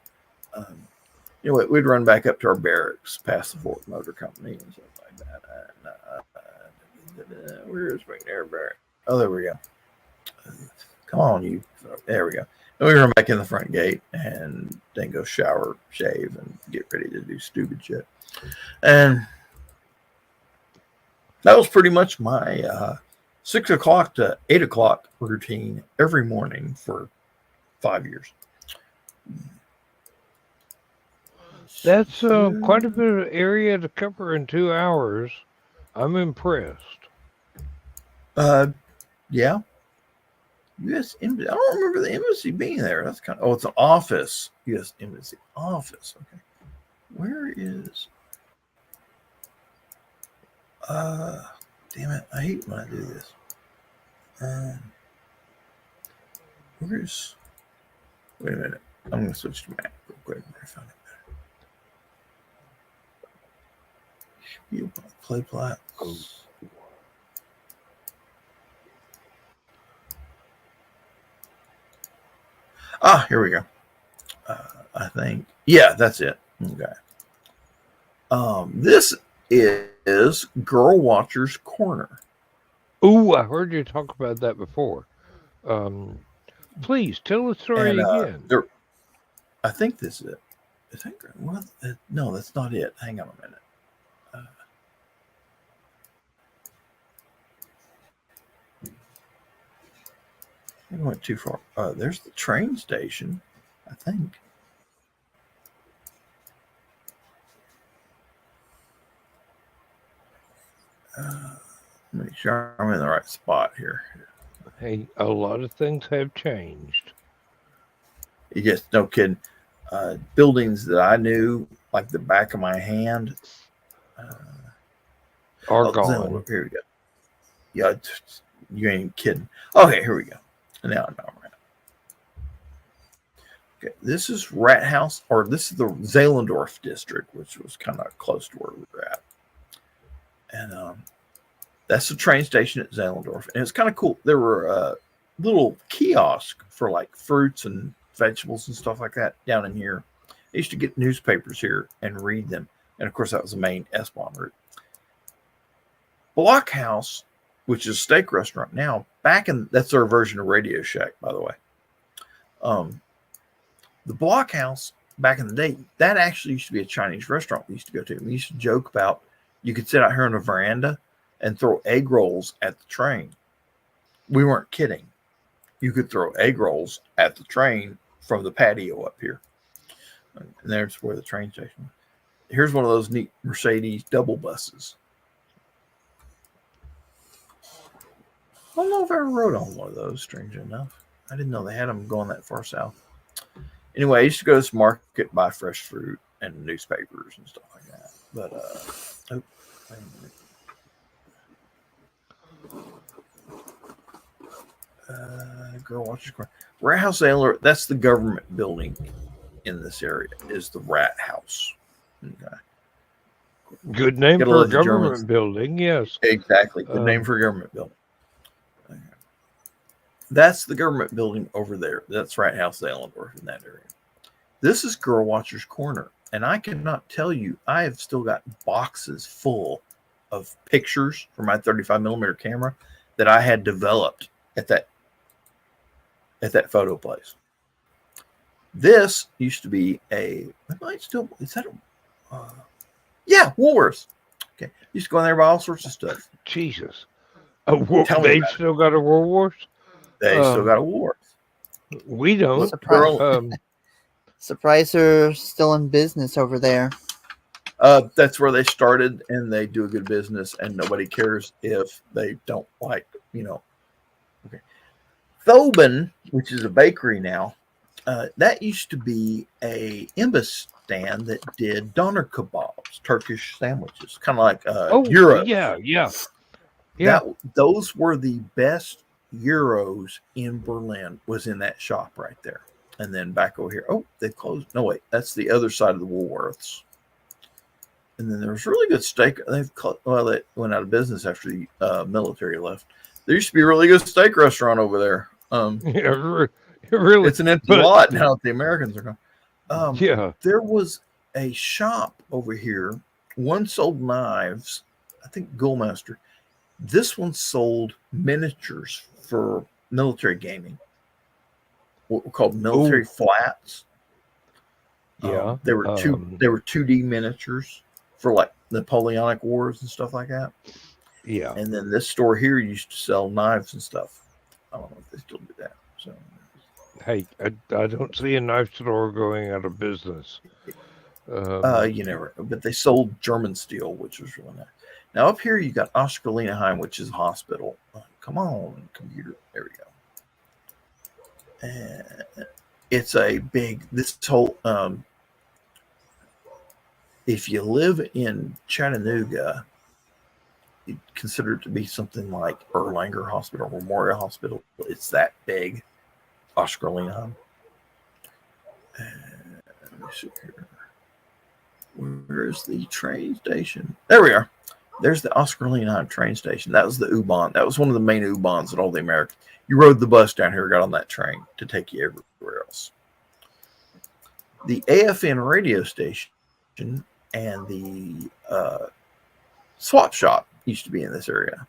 Speaker 1: Anyway, we'd run back up to our barracks past the Fort Motor Company and stuff like that. Where's McNair Barracks? Oh, there we go. Come on, you. There we go. And we run back in the front gate and then go shower, shave, and get ready to do stupid shit. And that was pretty much my 6 o'clock to 8 o'clock routine every morning for 5 years.
Speaker 2: That's quite a bit of area to cover in 2 hours. I'm impressed.
Speaker 1: Yeah. U.S. Embassy. I don't remember the embassy being there. That's kind of, oh, it's an office. U.S. Embassy office. Okay. Where is, damn it. I hate when I do this. Where's, wait a minute. I'm going to switch to map real quick. I found it better. Play plots. Ah, here we go. I think, yeah, that's it. Okay. This is Girl Watcher's Corner.
Speaker 2: Ooh, I heard you talk about that before. Please tell the story again.
Speaker 1: I think this is it. I think, well, no, that's not it. Hang on a minute. I went too far. There's the train station, I think. Make sure I'm in the right spot here.
Speaker 2: Hey, a lot of things have changed.
Speaker 1: You just no kidding. Buildings that I knew like the back of my hand
Speaker 2: Are gone.
Speaker 1: Here we go. Yeah, you ain't kidding. Okay, here we go. Now I know. Okay, this is Rat House, or this is the Zehlendorf district, which was kind of close to where we were at. And that's the train station at Zehlendorf. And it's kind of cool. There were little kiosks for like fruits and vegetables and stuff like that down in here. I used to get newspapers here and read them. And of course, that was the main S-Bahn route. Blockhouse, which is a steak restaurant now, that's their version of Radio Shack, by the way. The Blockhouse back in the day, that actually used to be a Chinese restaurant we used to go to. We used to joke about you could sit out here on a veranda and throw egg rolls at the train. We weren't kidding. You could throw egg rolls at the train from the patio up here. And there's where the train station was. Here's one of those neat Mercedes double buses. I don't know if I ever rode on one of those, strangely enough. I didn't know they had them going that far south. Anyway, I used to go to this market, buy fresh fruit and newspapers and stuff like that. But, wait a minute. Girl Watcher's Corner. Rat House Sailor, that's the government building in this area, is the Rat House. Okay.
Speaker 2: Good name for a government building, yes.
Speaker 1: Exactly. Good name for a government building. Okay. That's the government building over there. That's Rat House Zehlendorf in that area. This is Girl Watcher's Corner. And I cannot tell you, I have still got boxes full of pictures from my 35 millimeter camera that I had developed at that photo place. This used to be is that yeah, Woolworths. Okay. Used to go in there and buy all sorts of stuff.
Speaker 2: Jesus. They've still got a Woolworths?
Speaker 1: They still got a Woolworths.
Speaker 2: We don't.
Speaker 4: Surprise, they're still in business over there.
Speaker 1: That's where they started, and they do a good business, and nobody cares if they don't like, Okay. Thoben, which is a bakery now, that used to be a imbus stand that did doner kebabs, Turkish sandwiches, kind of like gyros.
Speaker 2: Yeah.
Speaker 1: Those were the best gyros in Berlin, was in that shop right there. And then back over here, they closed. No, wait, that's the other side of the Woolworths. And then there was really good steak. They went out of business after the military left. There used to be a really good steak restaurant over there.
Speaker 2: Yeah, really.
Speaker 1: It's an empty
Speaker 2: But
Speaker 1: lot now that the Americans are gone.
Speaker 2: yeah,
Speaker 1: There was a shop over here. One sold knives. I think Gullmaster. This one sold miniatures for military gaming. What were called military flats.
Speaker 2: yeah.
Speaker 1: They were 2D miniatures for like Napoleonic Wars and stuff like that.
Speaker 2: Yeah.
Speaker 1: And then this store here used to sell knives and stuff. I don't know if they still do that. So,
Speaker 2: Hey, I don't see a knife store going out of business.
Speaker 1: you never know. But they sold German steel, which was really nice. Now up here you got Oscar-Lena-Heim, which is a hospital. Come on, computer. There we go. And it's a big. This whole. If you live in Chattanooga, you consider it to be something like Erlanger Hospital, Memorial Hospital. It's that big. Oscar-Lena-Heim. Let me see here. Where's the train station? There we are. There's the Oscar-Lena-Heim train station. That was the U-Bahn. That was one of the main U-Bahns that all the Americans. You rode the bus down here, got on that train to take you everywhere else. The AFN radio station and the swap shop used to be in this area.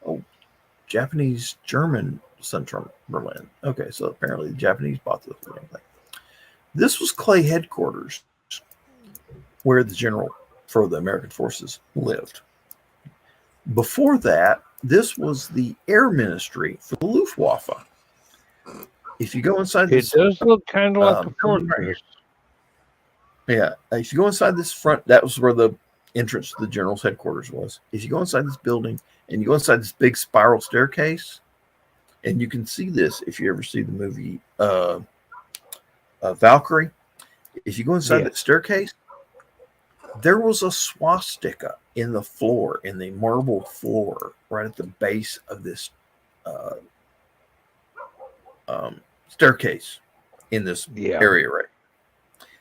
Speaker 1: Oh, Japanese German Central Berlin. Okay, so apparently the Japanese bought this thing. This was Clay headquarters, where the general for the American forces lived. Before that, this was the air ministry for the Luftwaffe. If you go inside this,
Speaker 2: it does look kind of like a
Speaker 1: building right
Speaker 2: fortress.
Speaker 1: yeah, if you go inside this front, that was where the entrance to the general's headquarters was. If you go inside this building and you go inside this big spiral staircase, and you can see this if you ever see the movie Valkyrie. If you go inside that staircase, there was a swastika in the floor, in the marble floor, right at the base of this staircase in this area, right?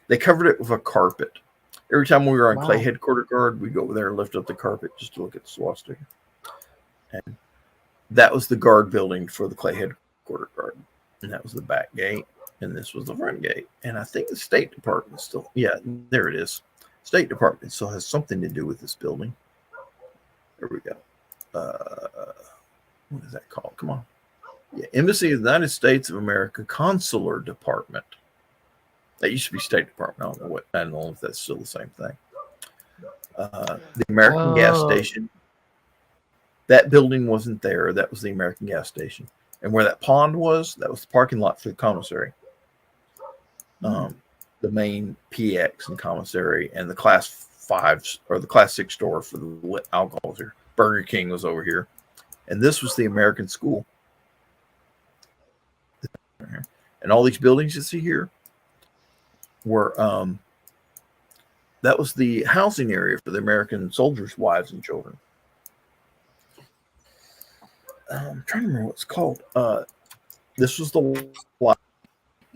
Speaker 1: They covered it with a carpet. Every time we were on Clay headquarter guard, we'd go over there and lift up the carpet just to look at the swastika. And that was the guard building for the Clay headquarter guard. And that was the back gate. And this was the front gate. And I think the State Department still, there it is. State Department still has something to do with this building. There we go. What is that called? Come on. Yeah, Embassy of the United States of America Consular Department. That used to be State Department. I don't know if that's still the same thing. The American gas station. That building wasn't there. That was the American gas station. And where that pond was, that was the parking lot for the commissary. The main PX and commissary, and the class 5s or the class 6 store for the alcohol here. Burger King was over here. And this was the American school. And all these buildings you see here were that was the housing area for the American soldiers' wives and children. I'm trying to remember what it's called. This was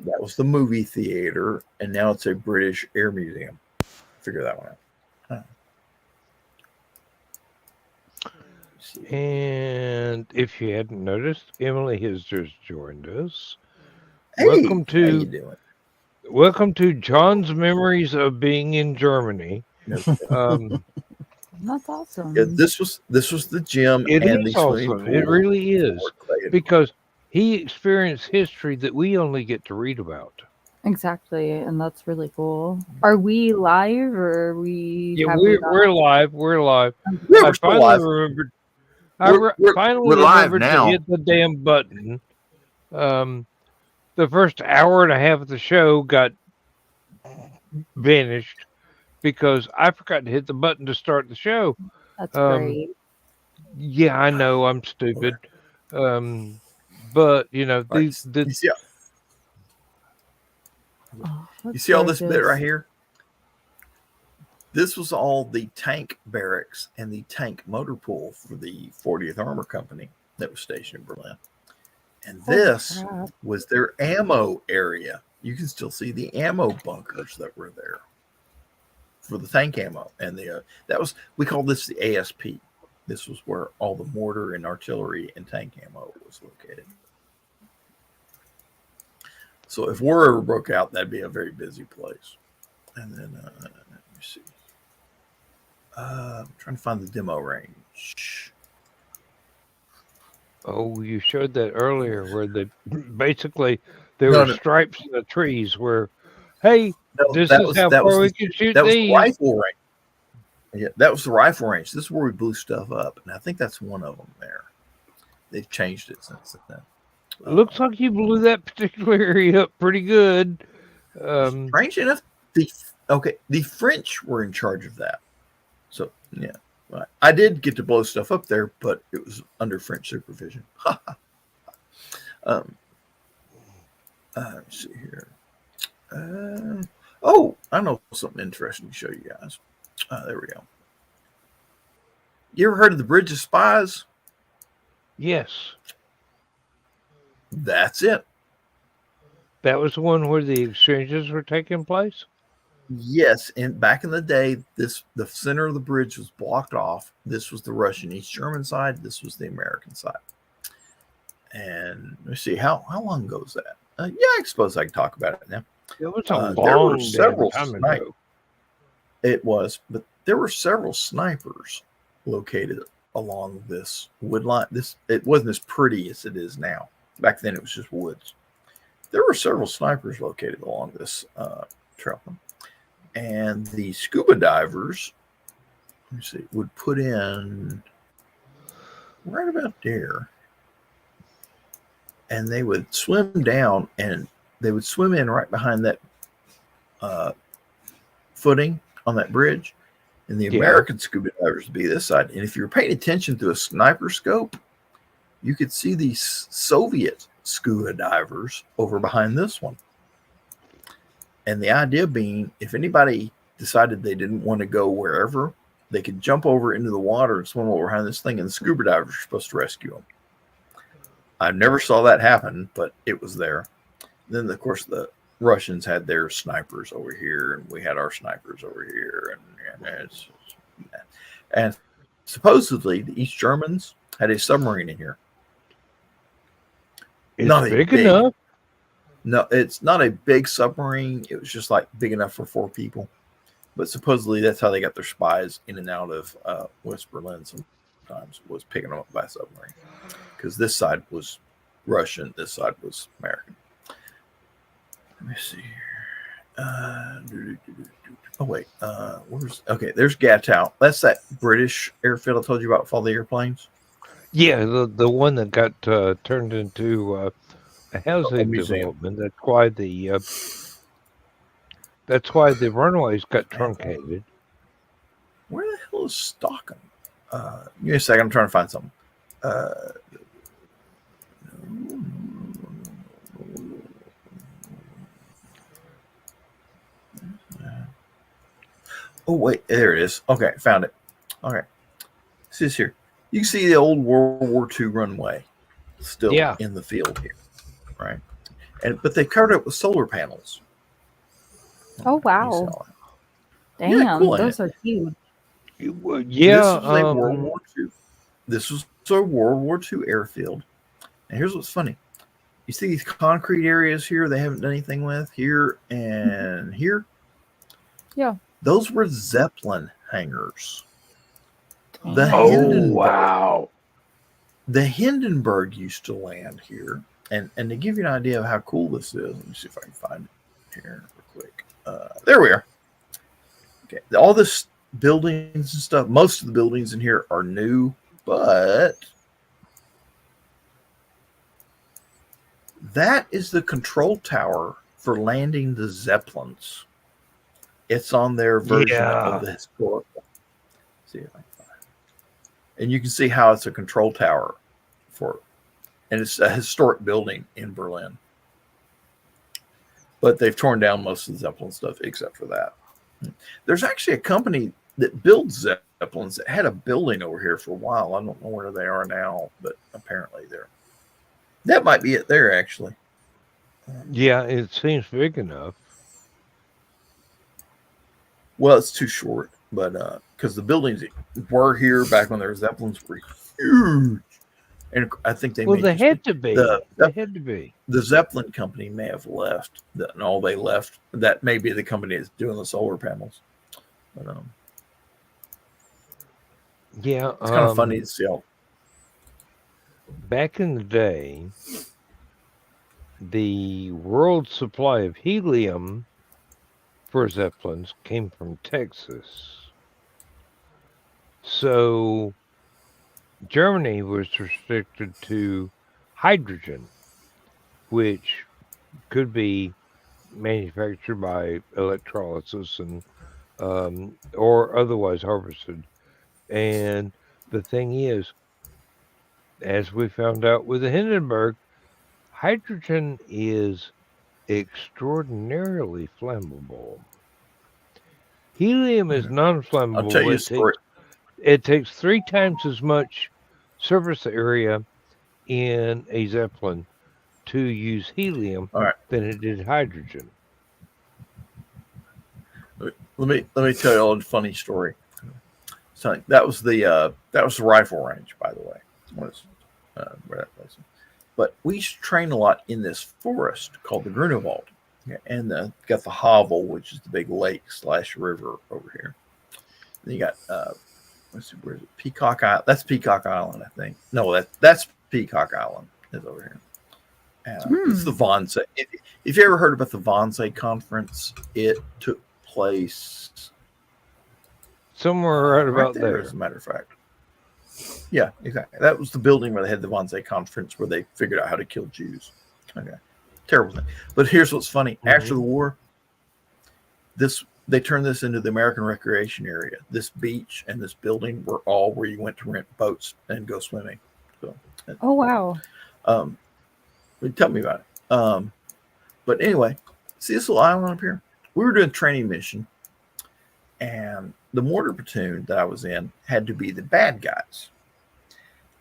Speaker 1: that was the movie theater, and now it's a British Air Museum. Figure that one out.
Speaker 2: And if you hadn't noticed, Emily has just joined us.
Speaker 1: Hey,
Speaker 2: welcome
Speaker 1: how you doing?
Speaker 2: Welcome to John's memories of being in Germany.
Speaker 5: That's awesome.
Speaker 1: Yeah, this was the gym.
Speaker 2: It
Speaker 1: and
Speaker 2: is
Speaker 1: the
Speaker 2: awesome. It really is, because he experienced history that we only get to read about.
Speaker 5: Exactly, and that's really cool. Are we live, or are we?
Speaker 2: Yeah, we're live. We're live.
Speaker 1: Yeah,
Speaker 2: I finally remembered.
Speaker 1: We're live
Speaker 2: remembered
Speaker 1: now.
Speaker 2: to hit the damn button. The first hour and a half of the show got vanished because I forgot to hit the button to start the show.
Speaker 5: That's great.
Speaker 2: Yeah, I know I'm stupid. But you know,
Speaker 1: you see all this bit right here? This was all the tank barracks and the tank motor pool for the 40th Armor Company that was stationed in Berlin. And this was their ammo area. You can still see the ammo bunkers that were there for the tank ammo. And that was, we call this the ASP, This was where all the mortar and artillery and tank ammo was located. So if war ever broke out, that'd be a very busy place. And then let me see. I'm trying to find the demo range.
Speaker 2: Oh, you showed that earlier where basically there
Speaker 1: No,
Speaker 2: were
Speaker 1: no.
Speaker 2: stripes in the trees where, hey,
Speaker 1: No,
Speaker 2: this
Speaker 1: that
Speaker 2: is
Speaker 1: was
Speaker 2: how
Speaker 1: that was
Speaker 2: far we
Speaker 1: the,
Speaker 2: can shoot
Speaker 1: that was the
Speaker 2: these.
Speaker 1: rifle range. Yeah, that was the rifle range. This is where we blew stuff up, and I think that's one of them there. They've changed it since then.
Speaker 2: Looks like you blew that particular area up pretty good.
Speaker 1: Strange enough, the French were in charge of that. So yeah, I did get to blow stuff up there, but it was under French supervision. Let's see here. Oh, I know something interesting to show you guys. There we go. You ever heard of the Bridge of Spies?
Speaker 2: Yes,
Speaker 1: That's it.
Speaker 2: that was the one where the exchanges were taking place.
Speaker 1: Yes, and back in the day, the center of the bridge was blocked off. This was the Russian East German side. This was the American side. And let's see, how long ago was that? Yeah, I suppose I can talk about it now.
Speaker 2: It was a
Speaker 1: There were
Speaker 2: long
Speaker 1: several
Speaker 2: time ago.
Speaker 1: It was, but there were several snipers located along this wood line. It wasn't as pretty as it is now. Back then, it was just woods. There were several snipers located along this trail, and the scuba divers, let me see, would put in right about there, and they would swim down, and they would swim in right behind that footing on that bridge, and the American scuba divers would be this side. And if you were paying attention through a sniper scope, you could see these Soviet scuba divers over behind this one. And the idea being, if anybody decided they didn't want to go wherever, they could jump over into the water and swim over behind this thing, and the scuba divers are supposed to rescue them. I never saw that happen, but it was there. Then, of course, the Russians had their snipers over here, and we had our snipers over here, and supposedly the East Germans had a submarine in here.
Speaker 2: It's
Speaker 1: Not
Speaker 2: big enough.
Speaker 1: No, it's not a big submarine. It was just like big enough for 4 people. But supposedly that's how they got their spies in and out of West Berlin sometimes, was picking them up by submarine. Because this side was Russian, this side was American. Let me see here. Oh, wait. There's Gatow. That's that British airfield I told you about with all the airplanes.
Speaker 2: Yeah, the one that got turned into a housing development. That's why the runways got truncated.
Speaker 1: Where the hell is Stockton? Give me a second. I'm trying to find something. Oh, wait. There it is. Okay, found it. Okay. See this here. You can see the old World War II runway still in the field here, right? But they covered it with solar panels.
Speaker 5: Oh, wow. Damn,
Speaker 1: yeah, cool,
Speaker 5: those are huge.
Speaker 1: This was a World War II. This was a World War II airfield. And here's what's funny. You see these concrete areas here they haven't done anything with, here and here?
Speaker 5: Yeah.
Speaker 1: Those were Zeppelin hangars.
Speaker 2: Wow.
Speaker 1: The Hindenburg used to land here. And to give you an idea of how cool this is, let me see if I can find it here real quick. There we are. Okay. All this buildings and stuff, most of the buildings in here are new, but that is the control tower for landing the Zeppelins. It's on their version of the historical. See if I can find it. And you can see how it's a control tower and it's a historic building in Berlin. But they've torn down most of the Zeppelin stuff except for that. There's actually a company that builds Zeppelins that had a building over here for a while. I don't know where they are now, but apparently they're. That might be it there, actually.
Speaker 2: Yeah, it seems big enough.
Speaker 1: Well, it's too short. but because the buildings were here back when their Zeppelins were huge, and I think they
Speaker 2: Well,
Speaker 1: may
Speaker 2: they
Speaker 1: just
Speaker 2: had to be.
Speaker 1: the
Speaker 2: They had to be.
Speaker 1: the Zeppelin company may have left. And all they left, that may be the company that's doing the solar panels. But
Speaker 2: Yeah.
Speaker 1: it's kind of funny to see how.
Speaker 2: Back in the day, the world supply of helium for Zeppelins came from Texas. So Germany was restricted to hydrogen, which could be manufactured by electrolysis and or otherwise harvested. And the thing is, as we found out with the Hindenburg, hydrogen is extraordinarily flammable. Helium is
Speaker 1: I'll
Speaker 2: non-flammable.
Speaker 1: tell you a story.
Speaker 2: It takes 3 times as much surface area in a Zeppelin to use helium
Speaker 1: All right.
Speaker 2: than it did hydrogen.
Speaker 1: Let me tell you a funny story. So that was the rifle range, by the way. Where that place. But we used to train a lot in this forest called the Grunewald, and got the Havel, which is the big lake / river over here. Then you got let's see, where is it? Peacock Island. That's Peacock Island, I think. No, that's Peacock Island is over here. It's the Wannsee. If you ever heard about the Wannsee conference, it took place
Speaker 2: somewhere right about
Speaker 1: there, as a matter of fact. Yeah, exactly. That was the building where they had the Wannsee conference where they figured out how to kill Jews. Okay, terrible thing. But here's what's funny: after the war, they turned this into the American recreation area. This beach and this building were all where you went to rent boats and go swimming. So,
Speaker 5: Oh wow.
Speaker 1: Tell me about it. But anyway, see this little island up here? We were doing a training mission, and the mortar platoon that I was in had to be the bad guys.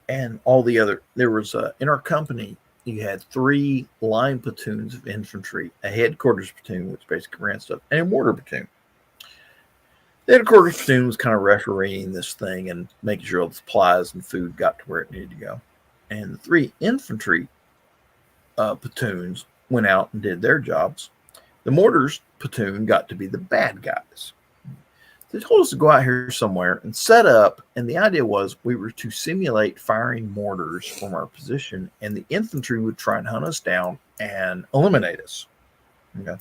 Speaker 1: And all the other, there was in our company, you had 3 line platoons of infantry, a headquarters platoon, which basically ran stuff, and a mortar platoon. The headquarters platoon was kind of refereeing this thing and making sure all the supplies and food got to where it needed to go. And the 3 infantry platoons went out and did their jobs. The mortars platoon got to be the bad guys. They told us to go out here somewhere and set up, and the idea was we were to simulate firing mortars from our position, and the infantry would try and hunt us down and eliminate us. Okay.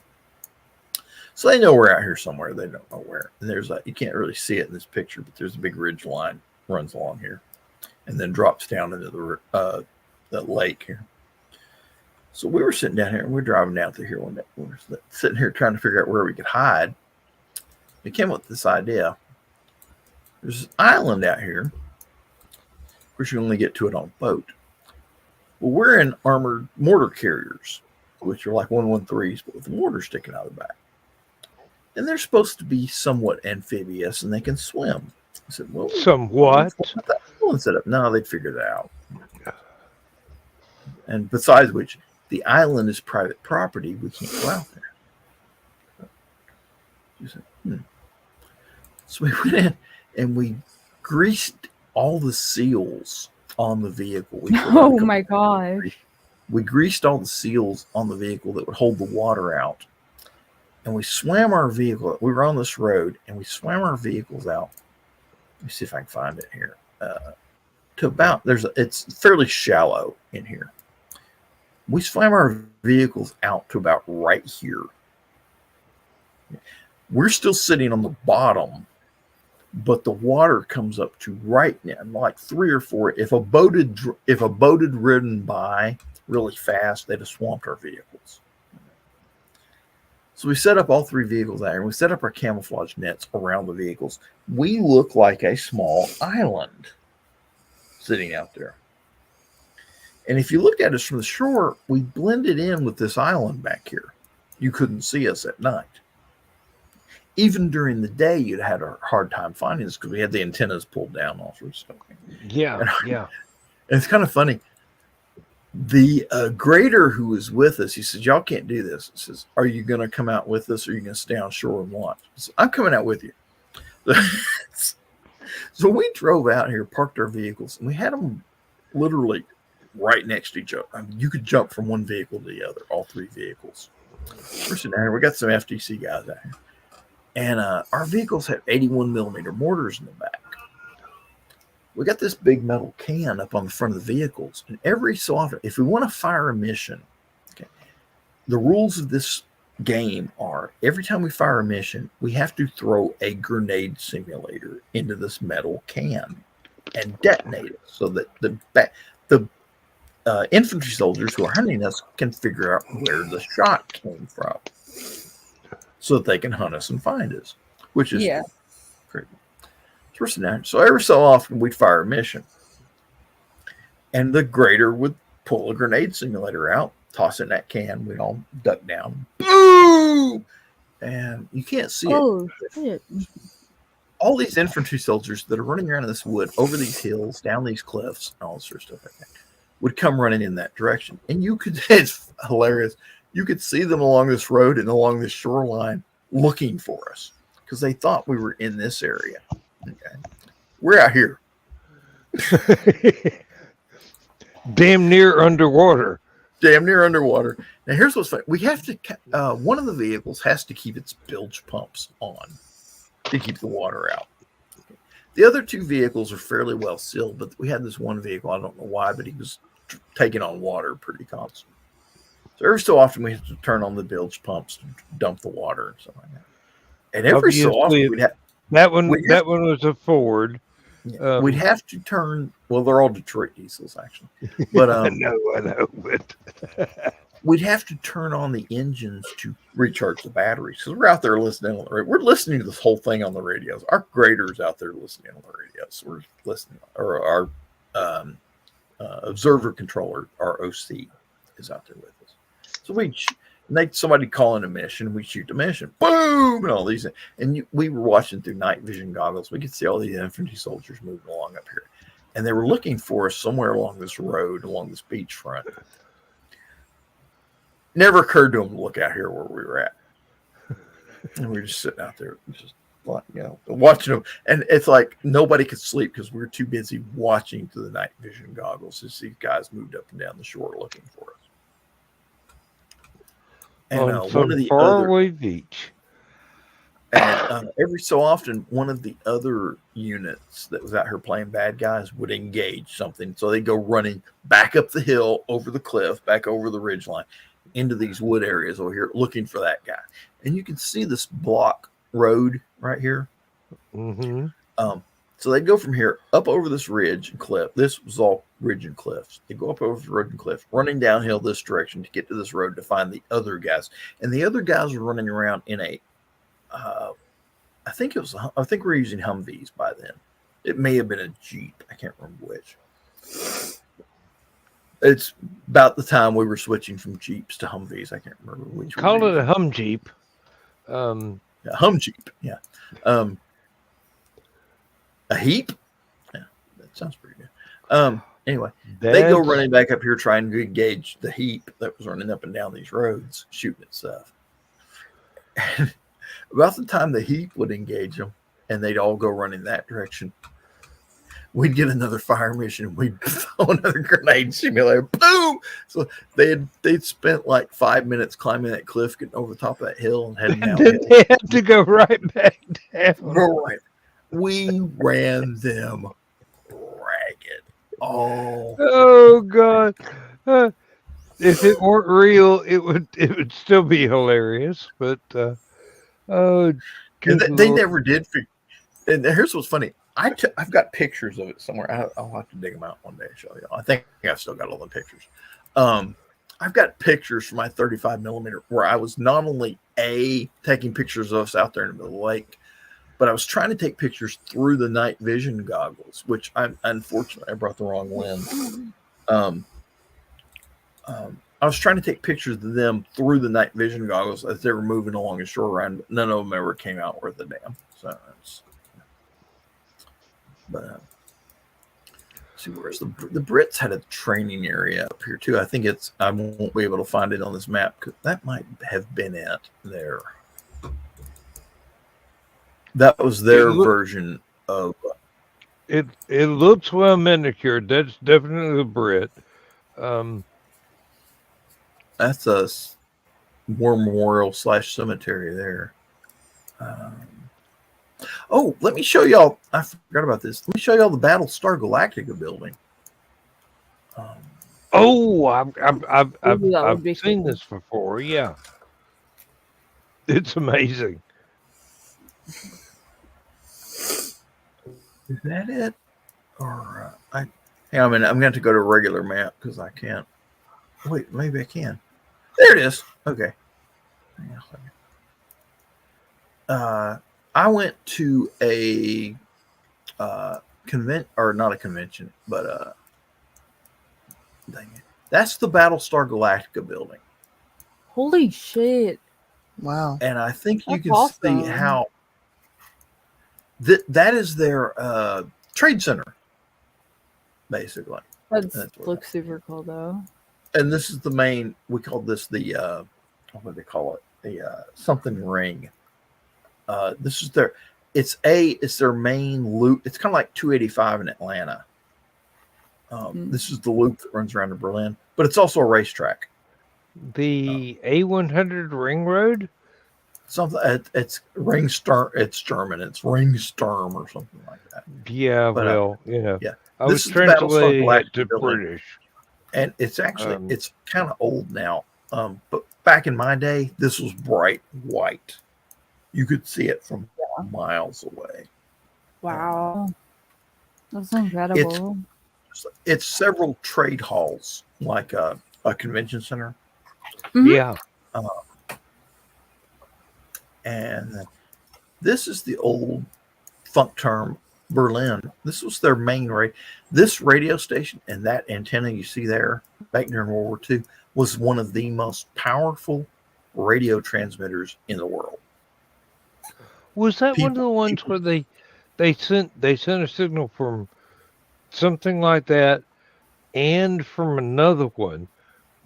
Speaker 1: So they know we're out here somewhere. They don't know where. And there's you can't really see it in this picture, but there's a big ridge line runs along here and then drops down into the lake here. So we were sitting down here, and we're driving down through here one day. We were sitting here trying to figure out where we could hide. We came up with this idea. There's this island out here. Of course, you only get to it on a boat. Well, we're in armored mortar carriers, which are like 113s, but with the mortar sticking out of the back. And they're supposed to be somewhat amphibious, and they can swim. I said, well,
Speaker 2: somewhat.
Speaker 1: Set up. No, they'd figure that out. And besides which, the island is private property. We can't go out there. She said, So we went in and we greased all the seals on the vehicle.
Speaker 5: Oh my gosh.
Speaker 1: We greased all the seals on the vehicle that would hold the water out. And we swam our vehicle. We were on this road and we swam our vehicles out. Let me see if I can find it here. To about, it's fairly shallow in here. We swam our vehicles out to about right here. We're still sitting on the bottom, but the water comes up to right now, like 3 or 4. If a boat had ridden by really fast, they'd have swamped our vehicles. So we set up all 3 vehicles out here, and we set up our camouflage nets around the vehicles. We look like a small island sitting out there. And if you looked at us from the shore, we blended in with this island back here. You couldn't see us at night. Even during the day, you'd had a hard time finding us because we had the antennas pulled down, all sorts of stuff.
Speaker 2: Yeah, yeah.
Speaker 1: And it's kind of funny. The grader who was with us, he says, y'all can't do this. He says, are you going to come out with us or are you going to stay on shore and watch? I said, I'm coming out with you. So we drove out here, parked our vehicles, and we had them literally right next to each other. I mean, you could jump from one vehicle to the other, all three vehicles. We're sitting down here. We got some FTC guys out here. And our vehicles have 81 millimeter mortars in the back. We got this big metal can up on the front of the vehicles. And every so often, if we want to fire a mission, okay, the rules of this game are every time we fire a mission, we have to throw a grenade simulator into this metal can and detonate it so that the infantry soldiers who are hunting us can figure out where the shot came from so that they can hunt us and find us, which is great. So every so often we'd fire a mission and the grader would pull a grenade simulator out, toss it in that can. We'd all duck down. Boom! And you can't see
Speaker 5: Oh,
Speaker 1: it.
Speaker 5: shit.
Speaker 1: All these infantry soldiers that are running around in this wood, over these hills, down these cliffs, and all this sort of stuff like that, would come running in that direction. And you could, it's hilarious, you could see them along this road and along this shoreline looking for us because they thought we were in this area. Okay. We're out here.
Speaker 2: Damn near underwater.
Speaker 1: Damn near underwater. Now, here's what's funny. We have to, one of the vehicles has to keep its bilge pumps on to keep the water out. The other two vehicles are fairly well sealed, but we had this one vehicle, I don't know why, but he was taking on water pretty constant. So every so often we have to turn on the bilge pumps to dump the water and stuff like that. And every so often we'd have
Speaker 2: that one was a Ford.
Speaker 1: we'd have to turn. Well, they're all Detroit diesels actually, but
Speaker 2: I know, but
Speaker 1: we'd have to turn on the engines to recharge the batteries because we're out there listening on the radio. We're listening to this whole thing on the radios. Our graders out there listening on the radios. We're listening, or our observer controller, our OC, is out there with us. So somebody call in a mission, we shoot the mission, boom, and all these. And we were watching through night vision goggles. We could see all these infantry soldiers moving along up here. And they were looking for us somewhere along this road, along this beachfront. Never occurred to them to look out here where we were at. And we were just sitting out there, just watching them. And it's like nobody could sleep because we were too busy watching through the night vision goggles as these guys moved up and down the shore looking for us. And
Speaker 2: on
Speaker 1: one of the
Speaker 2: faraway beach.
Speaker 1: And every so often, one of the other units that was out here playing bad guys would engage something. So they go running back up the hill, over the cliff, back over the ridgeline, into these wood areas over here, looking for that guy. And you can see this block road right here.
Speaker 2: Mm-hmm.
Speaker 1: So they go from here up over this ridge and cliff. This was all ridge and cliffs. They go up over the road and cliff, running downhill this direction to get to this road to find the other guys. And the other guys are running around in a, I think we're using Humvees by then. It may have been a Jeep. I can't remember which. It's about the time we were switching from Jeeps to Humvees. I can't remember which.
Speaker 2: Call it a Hum Jeep.
Speaker 1: Yeah, Hum Jeep. Yeah. A heap? Yeah, that sounds pretty good. Anyway, they go running back up here trying to engage the heap that was running up and down these roads, shooting at stuff. And about the time the heap would engage them and they'd all go running that direction, we'd get another fire mission. We'd throw another grenade simulator. Boom! So they'd spent like 5 minutes climbing that cliff, getting over the top of that hill and heading down.
Speaker 2: They had to go right back down.
Speaker 1: Go right. We ran them ragged.
Speaker 2: Oh God! If it weren't real, it would still be hilarious. But
Speaker 1: they never did. And here's what's funny. I've got pictures of it somewhere. I'll have to dig them out one day and show you. I think I've still got all the pictures. I've got pictures from my 35 millimeter where I was not only taking pictures of us out there in the middle of the lake, but I was trying to take pictures through the night vision goggles, which unfortunately I brought the wrong lens. I was trying to take pictures of them through the night vision goggles as they were moving along the shoreline, but none of them ever came out worth a damn. So, see, where's the Brits had a training area up here too. I think I won't be able to find it on this map because that might have been it there. That was their
Speaker 2: It loo-
Speaker 1: version of
Speaker 2: It looks well manicured. That's definitely a Brit.
Speaker 1: that's a war memorial / cemetery there. Oh, let me show y'all. I forgot about this. Let me show y'all the Battlestar Galactica building.
Speaker 2: Oh,
Speaker 5: Ooh, that
Speaker 2: I've
Speaker 5: would be
Speaker 2: seen
Speaker 5: cool.
Speaker 2: this before. Yeah, it's amazing.
Speaker 1: Is that it? Or hang on a minute. I'm going to have to go to a regular map because I can't. Wait, maybe I can. There it is. Okay. Hang on a second. I went to a or not a convention, but dang it. That's the Battlestar Galactica building.
Speaker 5: Holy shit.
Speaker 4: Wow.
Speaker 1: And I think you
Speaker 5: That's
Speaker 1: can see
Speaker 5: awesome.
Speaker 1: how that is their trade center, basically.
Speaker 5: That
Speaker 1: That's what
Speaker 5: looks super cool though.
Speaker 1: And this is the main, we call this the what do they call it, the something ring. This is their, it's their main loop. It's kind of like 285 in Atlanta. This is the loop that runs around to Berlin, but it's also a racetrack.
Speaker 2: The A100 Ring Road.
Speaker 1: Something it's Ringsturm. It's German. It's Ringsturm or something like that.
Speaker 2: Yeah,
Speaker 1: But,
Speaker 2: well, yeah.
Speaker 1: yeah.
Speaker 2: I
Speaker 1: This
Speaker 2: was
Speaker 1: is the Battlestar
Speaker 2: translating it to
Speaker 1: Galactica building.
Speaker 2: British.
Speaker 1: And it's actually it's kind of old now. But back in my day, this was bright white. You could see it from miles away.
Speaker 5: Wow. That's incredible.
Speaker 1: It's several trade halls, like a convention center.
Speaker 2: Yeah.
Speaker 1: And this is the old funk term Berlin. This was their main this radio station and that antenna you see there back during World War II was one of the most powerful radio transmitters in the world.
Speaker 2: Was that one of the ones where they sent a signal from something like that and from another one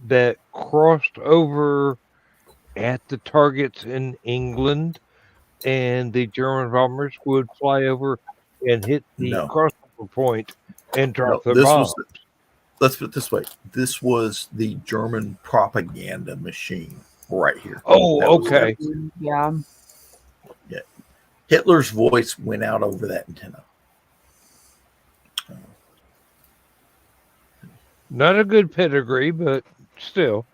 Speaker 2: that crossed over at the targets in England, and the German bombers would fly over and hit the crossover point and drop the bombs?
Speaker 1: Let's put it this way. This was the German propaganda machine right here.
Speaker 2: Oh, okay.
Speaker 5: Yeah.
Speaker 1: Yeah. Hitler's voice went out over that antenna.
Speaker 2: Not a good pedigree, but still.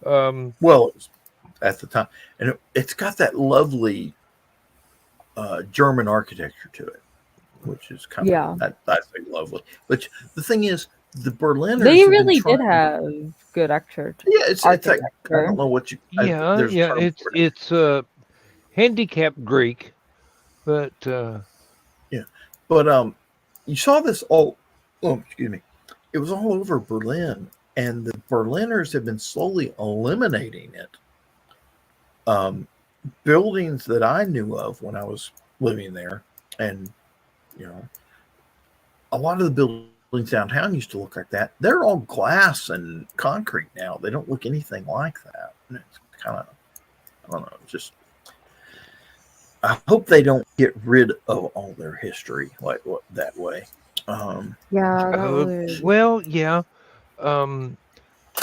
Speaker 1: Well, it was at the time. And it's got that lovely German architecture to it, which is kind of, I say lovely. But the thing is, the Berliners,
Speaker 5: they really did have good architecture.
Speaker 1: Yeah, it's like, I don't know what you.
Speaker 2: It's handicap Greek, but
Speaker 1: yeah, but you saw this all. Oh, excuse me. It was all over Berlin, and the Berliners have been slowly eliminating it. Buildings that I knew of when I was living there, and a lot of the buildings downtown used to look like that. They're all glass and concrete now. They don't look anything like that. And it's kind of, I don't know, just I hope they don't get rid of all their history that way.
Speaker 2: Well, yeah.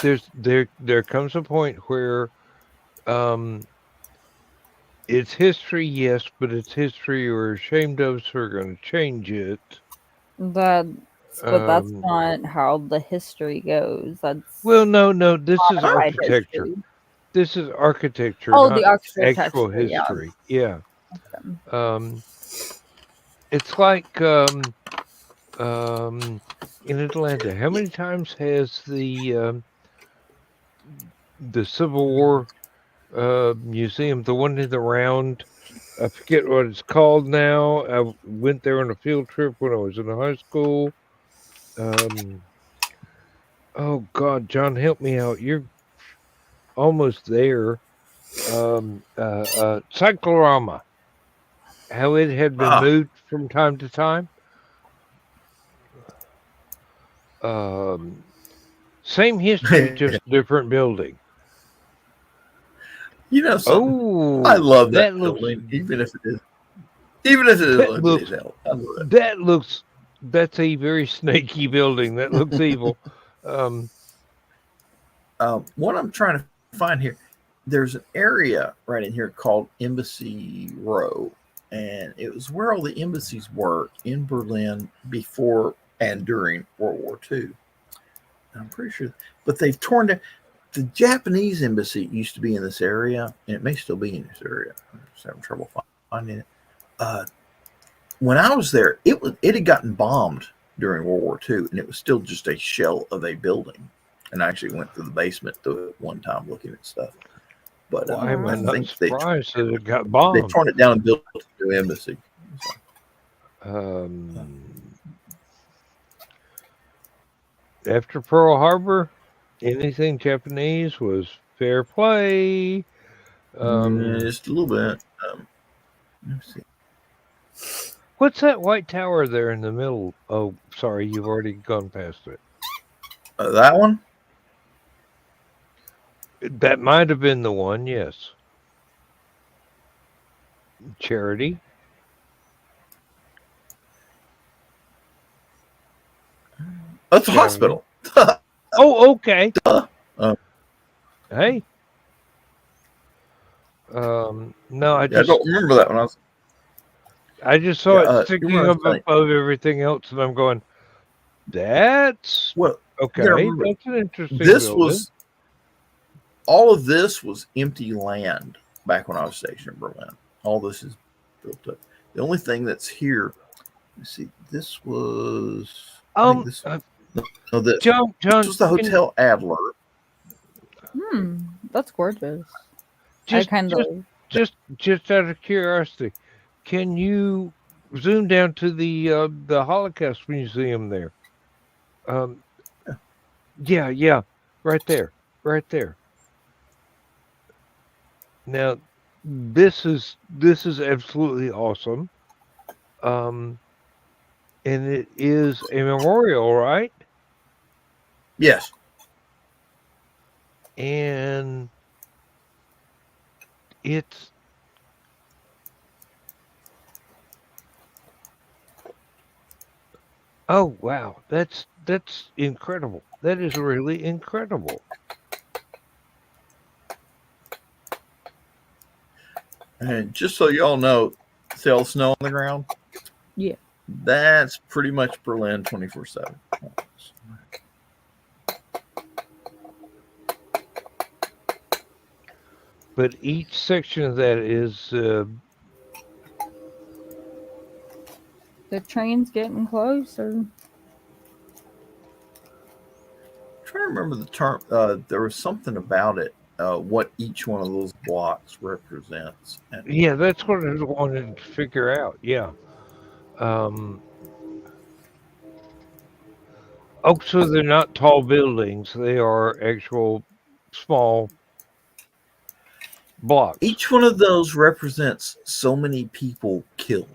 Speaker 2: There comes a point where it's history, yes, but it's history we're ashamed of, so we're going to change it.
Speaker 5: But that's not how the history goes. That's
Speaker 2: no. This is architecture.
Speaker 5: History.
Speaker 2: This is architecture.
Speaker 5: Oh,
Speaker 2: not
Speaker 5: the architecture.
Speaker 2: Actual history. Yeah.
Speaker 5: Okay.
Speaker 2: It's like in Atlanta. How many times has the Civil War museum, the one in the round, I forget what it's called now. I went there on a field trip when I was in high school. Oh God, John, help me out. You're almost there. Cyclorama. How it had been moved from time to time. Same history, just different building.
Speaker 1: I love that building, even if it is. Even if it
Speaker 2: That
Speaker 1: is
Speaker 2: looks
Speaker 1: hell, I love it.
Speaker 2: that's a very snaky building. That looks evil.
Speaker 1: What I'm trying to find here, there's an area right in here called Embassy Row, and it was where all the embassies were in Berlin before and during World War II. I'm pretty sure, but they've torn down. The Japanese embassy used to be in this area, and it may still be in this area. I'm just having trouble finding it. When I was there, it had gotten bombed during World War II, and it was still just a shell of a building. And I actually went to the basement one time looking at stuff. But
Speaker 2: Why am I
Speaker 1: I
Speaker 2: not
Speaker 1: think
Speaker 2: surprised that it got
Speaker 1: they
Speaker 2: bombed?
Speaker 1: torn it down and built a new embassy.
Speaker 2: After Pearl Harbor, anything Japanese was fair play.
Speaker 1: Just a little bit. Let's see.
Speaker 2: What's that white tower there in the middle? Oh, sorry, you've already gone past it.
Speaker 1: That one?
Speaker 2: That might have been the one, yes. Charity.
Speaker 1: That's a hospital.
Speaker 2: Oh, okay. Hey. No, I
Speaker 1: don't remember that one.
Speaker 2: I just saw it sticking up above everything else, and I'm going, that's okay. That's an interesting building.
Speaker 1: All of this was empty land back when I was stationed in Berlin. All this is built up. The only thing that's here, let's see, this was this
Speaker 2: John,
Speaker 1: this was the Hotel Adler.
Speaker 5: That's gorgeous.
Speaker 2: Just out of curiosity, can you zoom down to the Holocaust Museum there? Yeah, right there. Now, this is absolutely awesome. And it is a memorial, right?
Speaker 1: Yes.
Speaker 2: And it's oh wow, that's incredible. That is really incredible.
Speaker 1: And just so y'all know, see all the snow on the ground?
Speaker 5: Yeah.
Speaker 1: That's pretty much Berlin 24/7.
Speaker 2: But each section of that is
Speaker 5: the train's getting closer.
Speaker 1: I'm trying to remember the term. There was something about it. What each one of those blocks represents.
Speaker 2: Yeah, that's what I wanted to figure out. Yeah. So they're not tall buildings; they are actual small blocks.
Speaker 1: Each one of those represents so many people killed.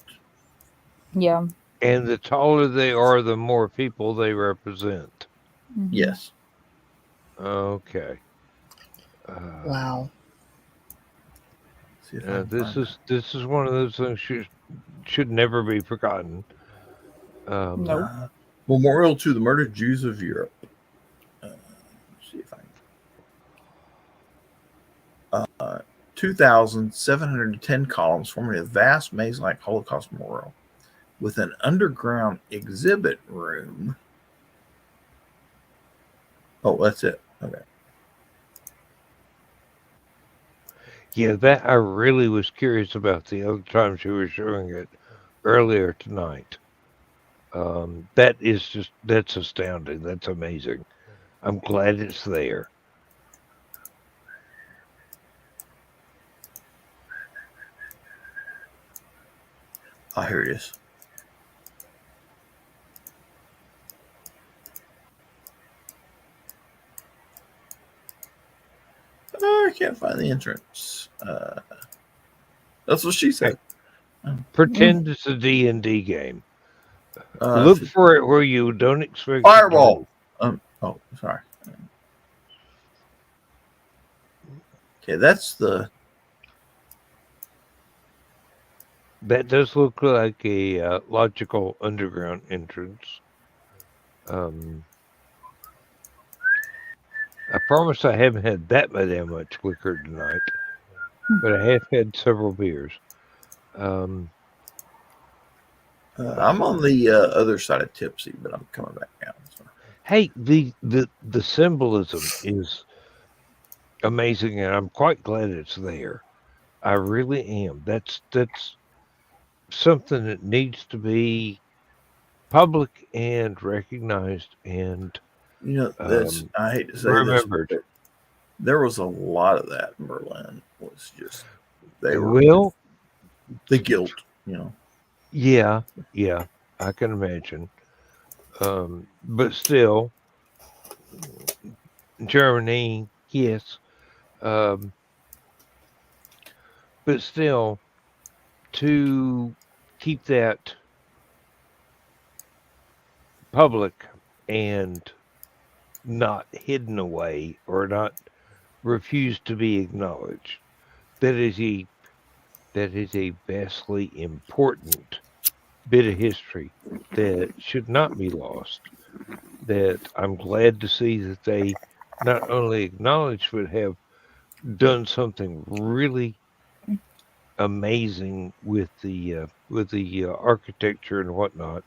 Speaker 5: Yeah.
Speaker 2: And the taller they are, the more people they represent.
Speaker 5: Mm-hmm.
Speaker 1: Yes.
Speaker 2: Okay.
Speaker 4: Wow.
Speaker 2: This is one of those things should never be forgotten.
Speaker 5: No.
Speaker 1: Memorial to the murdered Jews of Europe. Let's see if I can. 2,710 columns forming a vast maze-like Holocaust memorial with an underground exhibit room. Oh, that's it. Okay.
Speaker 2: Yeah, that I really was curious about the other times you were showing it earlier tonight. That's astounding. That's amazing. I'm glad it's there.
Speaker 1: Oh, here it is. Oh, I can't find the entrance. That's what she said.
Speaker 2: Pretend it's a D&D game. Look for it where you don't expect
Speaker 1: Fireball. Oh, sorry. Okay, that's the
Speaker 2: That does look like a logical underground entrance. I promise I haven't had that damn much liquor tonight, but I have had several beers.
Speaker 1: I'm on the other side of tipsy, but I'm coming back down. So.
Speaker 2: Hey, the symbolism is amazing, and I'm quite glad it's there. I really am. That's something that needs to be public and recognized and
Speaker 1: That's I hate to say
Speaker 2: remembered.
Speaker 1: this, but there was a lot of that in Berlin. It was just they were
Speaker 2: Well,
Speaker 1: the guilt,
Speaker 2: yeah, I can imagine. But still, Germany, yes. But still, to keep that public and not hidden away or not refused to be acknowledged, that is a vastly important bit of history that should not be lost. That I'm glad to see that they not only acknowledge but have done something really amazing with the architecture and whatnot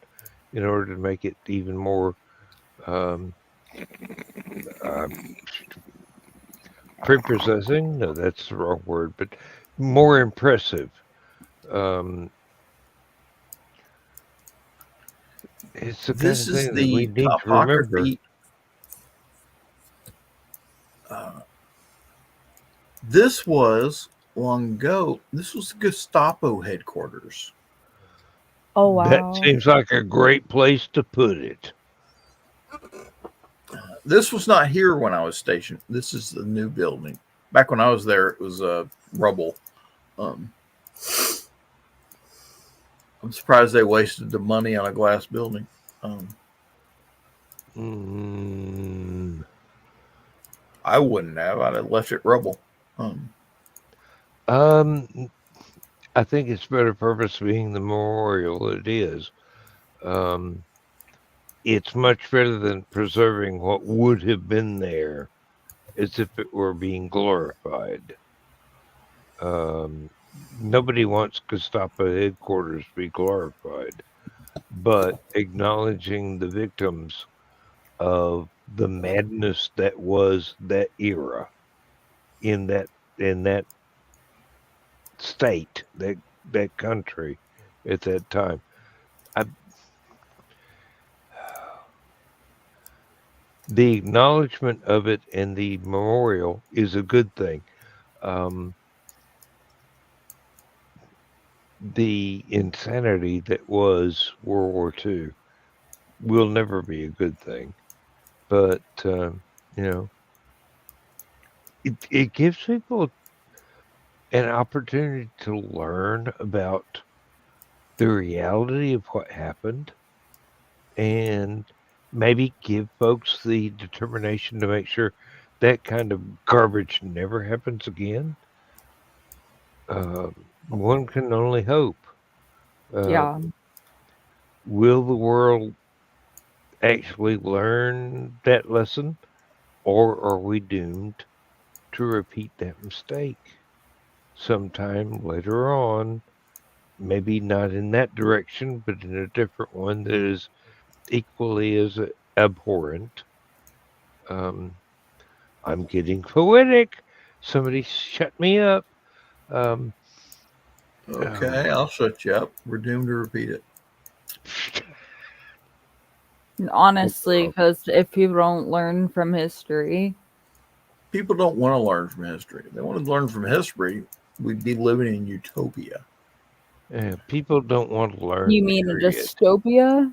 Speaker 2: in order to make it even more um, uh, prepossessing. No, that's the wrong word, but more impressive. Um, it's the kind
Speaker 1: This
Speaker 2: of
Speaker 1: is
Speaker 2: thing that we
Speaker 1: the
Speaker 2: need to remember.
Speaker 1: topography. This was long ago. This was the Gestapo headquarters.
Speaker 5: Oh wow.
Speaker 2: That seems like a great place to put it.
Speaker 1: This was not here when I was stationed. This is the new building. Back when I was there, it was rubble. I'm surprised they wasted the money on a glass building. I wouldn't have. I'd have left it rubble.
Speaker 2: I think its better purpose being the memorial it is. It's much better than preserving what would have been there as if it were being glorified. Nobody wants Gestapo headquarters to be glorified, but acknowledging the victims of the madness that was that era in that state, that country at that time. The acknowledgement of it and the memorial is a good thing. The insanity that was World War II will never be a good thing. But, it gives people an opportunity to learn about the reality of what happened and maybe give folks the determination to make sure that kind of garbage never happens again. One can only hope.
Speaker 5: Yeah.
Speaker 2: Will the world actually learn that lesson, or are we doomed to repeat that mistake sometime later on? Maybe not in that direction, but in a different one that is equally as abhorrent. I'm getting poetic. Somebody shut me up.
Speaker 1: Okay, I'll shut you up. We're doomed to repeat it.
Speaker 5: Honestly, because if people don't learn from history,
Speaker 1: people don't want to learn from history. If they want to learn from history, we'd be living in utopia.
Speaker 2: People don't want to learn.
Speaker 5: You mean
Speaker 2: period.
Speaker 5: a dystopia?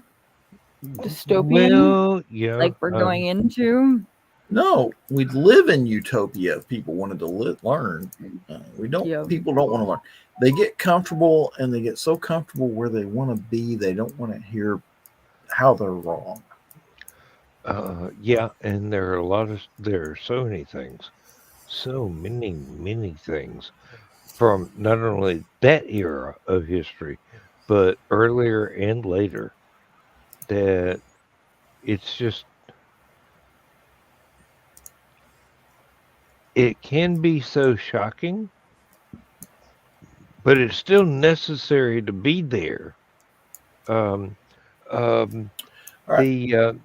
Speaker 5: Dystopian?
Speaker 2: Well, yeah.
Speaker 5: Like we're going into?
Speaker 1: No, we'd live in utopia if people wanted to learn. We don't.
Speaker 5: Yeah.
Speaker 1: People don't want to learn. They get comfortable, and they get so comfortable where they want to be. They don't want to hear how they're wrong.
Speaker 2: Yeah, and there are so many things, so many things from not only that era of history, but earlier and later, that it's just, it can be so shocking, but it's still necessary to be there. Um, um,
Speaker 1: All right.
Speaker 2: the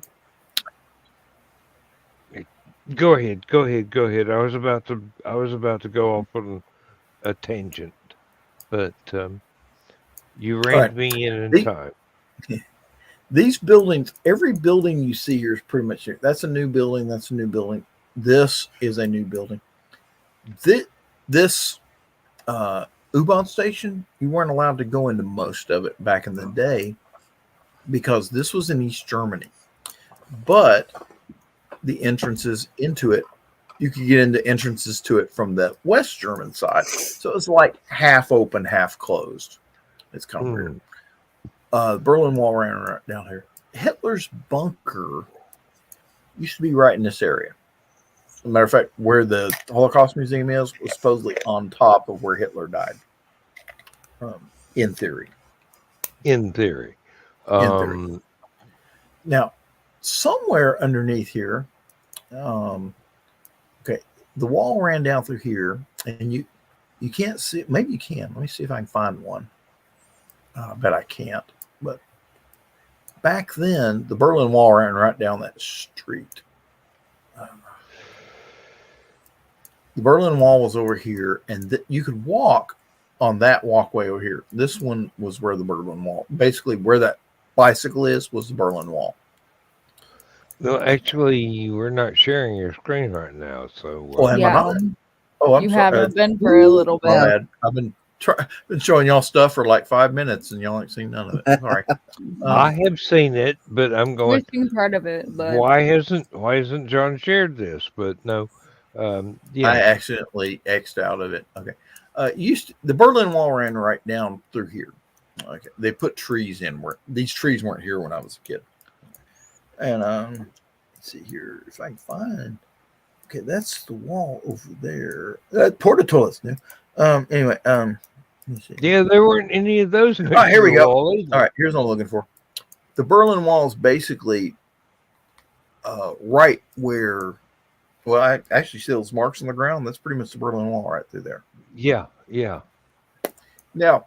Speaker 2: Go ahead, go ahead, go ahead. I was about to go off on a tangent, but you
Speaker 1: All
Speaker 2: reined
Speaker 1: right.
Speaker 2: me in
Speaker 1: The-
Speaker 2: time.
Speaker 1: These buildings, every building you see here is pretty much here. That's a new building. That's a new building. This is a new building. This U-Bahn station, you weren't allowed to go into most of it back in the day because this was in East Germany. But the entrances into it, you could get into entrances to it from the West German side. So it's like half open, half closed. It's kind of weird. The Berlin Wall ran right down here. Hitler's bunker used to be right in this area. As a matter of fact, where the Holocaust Museum is was supposedly on top of where Hitler died. In theory.
Speaker 2: In theory.
Speaker 1: Now, somewhere underneath here, okay, the wall ran down through here, and you can't see it. Maybe you can. Let me see if I can find one. I bet I can't. But back then, the Berlin Wall ran right down that street. The Berlin Wall was over here, and you could walk on that walkway over here. This one was where the Berlin Wall, basically where that bicycle is, was the Berlin Wall.
Speaker 2: No, actually, we're not sharing your screen right now, so
Speaker 1: Oh, am I not? Oh, I'm
Speaker 5: you
Speaker 1: sorry.
Speaker 5: haven't been for a little bit.
Speaker 1: My bad. I've been showing y'all stuff for like 5 minutes, and y'all ain't seen none of it. Sorry.
Speaker 2: I have seen it, but I'm going.
Speaker 5: We've seen part of it, but
Speaker 2: Why hasn't John shared this? But no, yeah.
Speaker 1: I accidentally X'd out of it. Okay. The Berlin Wall ran right down through here. Okay. They put trees in where these trees weren't here when I was a kid. And let's see here if I can find. Okay, that's the wall over there. Porta toilets new. Anyway, let me see.
Speaker 2: Yeah, there weren't any of those.
Speaker 1: Oh, here we go. All right, here's what I'm looking for. The Berlin Wall is basically right where. Well, I actually see those marks on the ground. That's pretty much the Berlin Wall right through there.
Speaker 2: Yeah, yeah.
Speaker 1: Now,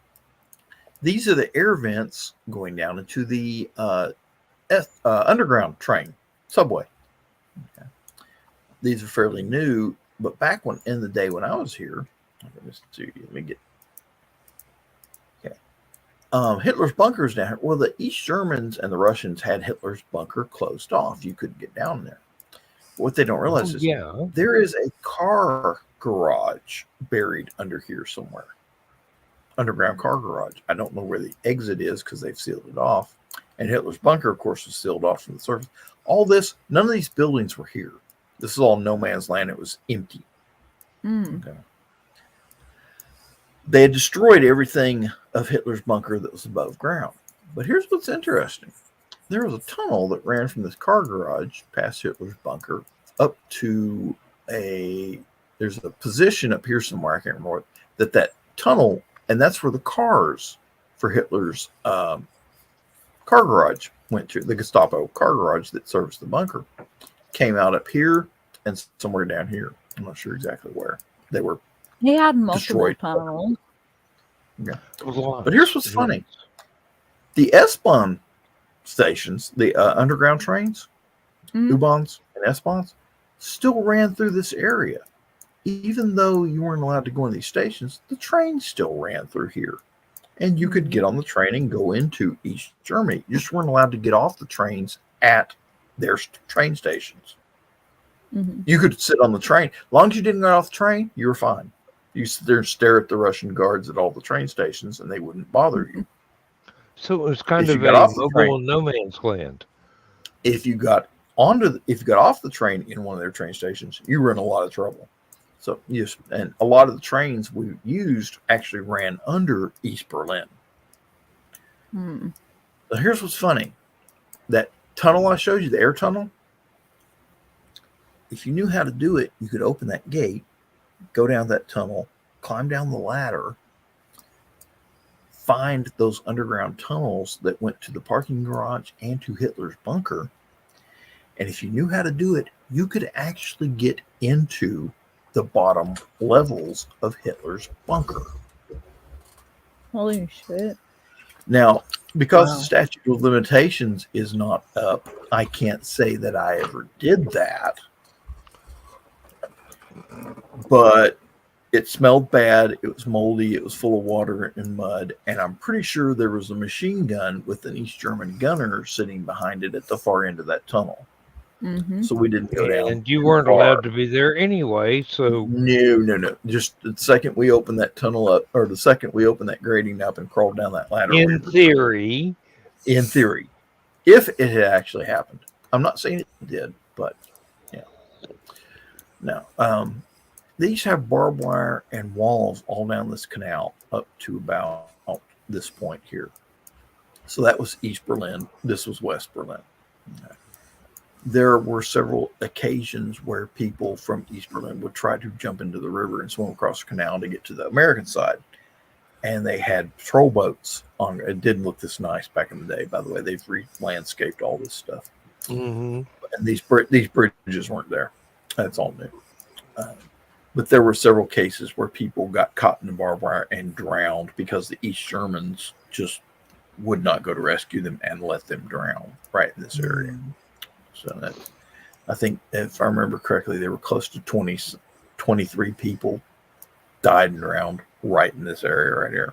Speaker 1: these are the air vents going down into the underground train subway. Okay. These are fairly new, but back in the day when I was here, let me get. Okay. Hitler's bunker's down here. Well, the East Germans and the Russians had Hitler's bunker closed off. You couldn't get down there. What they don't realize is there is a car garage buried under here somewhere. Underground car garage. I don't know where the exit is because they've sealed it off. And Hitler's bunker, of course, was sealed off from the surface. All this, none of these buildings were here. This is all no man's land. It was empty. Okay. They had destroyed everything of Hitler's bunker that was above ground. But here's what's interesting. There was a tunnel that ran from this car garage past Hitler's bunker up to there's a position up here somewhere, I can't remember what, that tunnel, and that's where the cars for Hitler's car garage went to. The Gestapo car garage that serves the bunker came out up here and somewhere down here. I'm not sure exactly where. They were
Speaker 5: had multiple
Speaker 1: destroyed.
Speaker 5: tunnels.
Speaker 1: Yeah. But here's what's funny. The S-Bahn stations, the underground trains, U-Bahns and S-Bahns, still ran through this area. Even though you weren't allowed to go in these stations, the trains still ran through here. And you could get on the train and go into East Germany. You just weren't allowed to get off the trains at their train stations. You could sit on the train. As long as you didn't get off the train, you were fine. You sit there and stare at the Russian guards at all the train stations, and they wouldn't bother you.
Speaker 2: So it was kind of a mobile no man's land.
Speaker 1: If you got off the train in one of their train stations, you were in a lot of trouble. So yes, and a lot of the trains we used actually ran under East Berlin. So here's what's funny: that tunnel I showed you, the air tunnel. If you knew how to do it, you could open that gate, go down that tunnel, climb down the ladder, find those underground tunnels that went to the parking garage and to Hitler's bunker. And if you knew how to do it, you could actually get into the bottom levels of Hitler's bunker.
Speaker 5: Holy shit.
Speaker 1: Now, because
Speaker 4: Wow.
Speaker 1: the statute of limitations is not up, I can't say that I ever did that. But it smelled bad. It was moldy. It was full of water and mud. And I'm pretty sure there was a machine gun with an East German gunner sitting behind it at the far end of that tunnel.
Speaker 5: Mm-hmm.
Speaker 1: So we didn't go down.
Speaker 2: And you
Speaker 1: too
Speaker 2: weren't
Speaker 1: far.
Speaker 2: allowed to be there anyway, so
Speaker 1: No. Just the second we opened that tunnel up, or the second we opened that grating up and crawled down that ladder.
Speaker 2: in theory,
Speaker 1: if it had actually happened. I'm not saying it did, but yeah. No. These have barbed wire and walls all down this canal up to about this point here. So that was East Berlin. This was West Berlin. Okay. There were several occasions where people from East Berlin would try to jump into the river and swim across the canal to get to the American side. And they had patrol boats on. It didn't look this nice back in the day, by the way. They've re-landscaped all this stuff.
Speaker 2: mhm.
Speaker 1: And these bridges weren't there. That's all new. But there were several cases where people got caught in the barbed wire and drowned because the East Germans just would not go to rescue them and let them drown right in this area. So that, I think, if I remember correctly, there were close to 23 people died and drowned right in this area right here,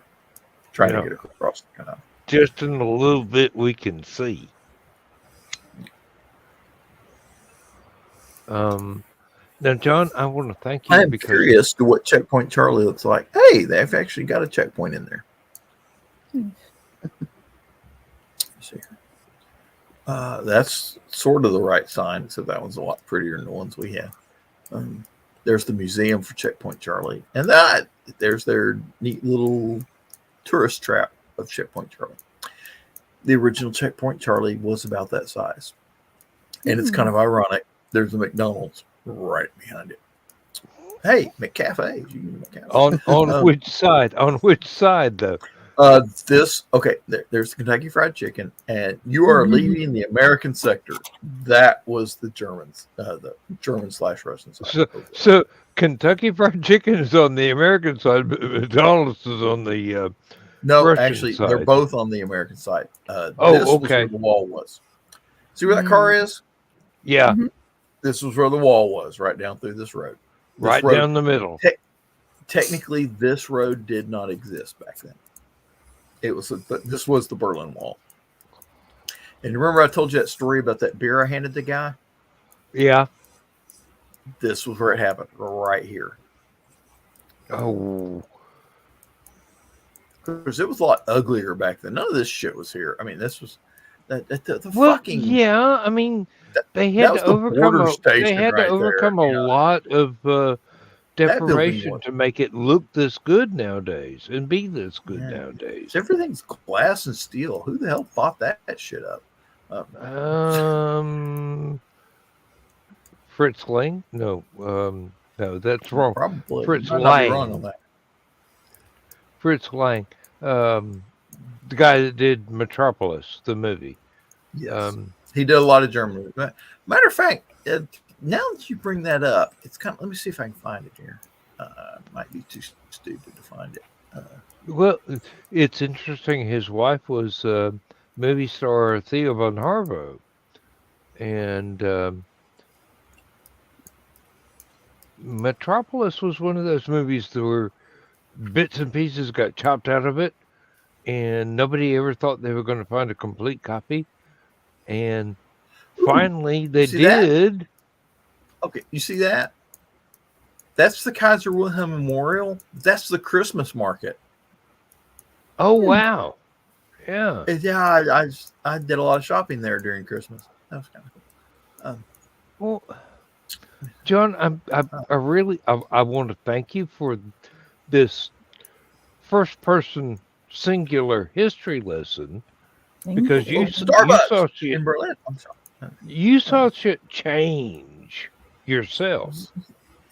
Speaker 1: trying to get across the canal.
Speaker 2: Just in a little bit we can see. Now, John, I want to thank you
Speaker 1: I'm
Speaker 2: because
Speaker 1: curious to what Checkpoint Charlie looks like. Hey, they've actually got a checkpoint in there. See here. That's sort of the right sign, except that one's a lot prettier than the ones we had. There's the museum for Checkpoint Charlie, and there's their neat little tourist trap of Checkpoint Charlie. The original Checkpoint Charlie was about that size, and it's kind of ironic. There's a McDonald's right behind it. Hey, McCafe. You can McCafe.
Speaker 2: on which side? On which side, though?
Speaker 1: There's the Kentucky Fried Chicken, and you are leaving the American sector. That was the Germans, the German/Russian side.
Speaker 2: So Kentucky Fried Chicken is on the American side, but McDonald's is on the
Speaker 1: no,
Speaker 2: Russian
Speaker 1: actually,
Speaker 2: side.
Speaker 1: they're both on the American side.
Speaker 2: Oh,
Speaker 1: this was
Speaker 2: okay.
Speaker 1: where the wall was. See where that car is?
Speaker 2: Yeah,
Speaker 1: This was where the wall was, right down through this road. This
Speaker 2: right
Speaker 1: road,
Speaker 2: down the middle.
Speaker 1: Technically, this road did not exist back then. But this was the Berlin Wall. And remember I told you that story about that beer I handed the guy?
Speaker 2: Yeah.
Speaker 1: This was where it happened, right here.
Speaker 2: Oh.
Speaker 1: Because it was a lot uglier back then. None of this shit was here. I mean, this was the
Speaker 2: Well,
Speaker 1: fucking...
Speaker 2: yeah. I mean, they had to overcome a lot of decoration to make it look this good nowadays and be this good nowadays.
Speaker 1: Everything's glass and steel. Who the hell thought that shit up?
Speaker 2: Fritz Lang? No, that's wrong.
Speaker 1: Probably.
Speaker 2: Fritz
Speaker 1: Lang.
Speaker 2: Lang.
Speaker 1: Wrong on that.
Speaker 2: Fritz Lang, the guy that did Metropolis, the movie.
Speaker 1: Yes, he did a lot of German movies. Matter of fact, now that you bring that up, it's kind of. Let me see if I can find it here. Might be too stupid to find it.
Speaker 2: Well, it's interesting. His wife was movie star Theo von Harvo, and Metropolis was one of those movies that were bits and pieces got chopped out of it, and nobody ever thought they were going to find a complete copy, and finally they did.
Speaker 1: That? Okay, you see that? That's the Kaiser Wilhelm Memorial. That's the Christmas market.
Speaker 2: Oh wow! Yeah,
Speaker 1: yeah. I did a lot of shopping there during Christmas. That was kind of cool.
Speaker 2: Well, John, I really want to thank you for this first-person singular history lesson because you saw shit
Speaker 1: in Berlin. I'm sorry.
Speaker 2: You saw shit change yourself.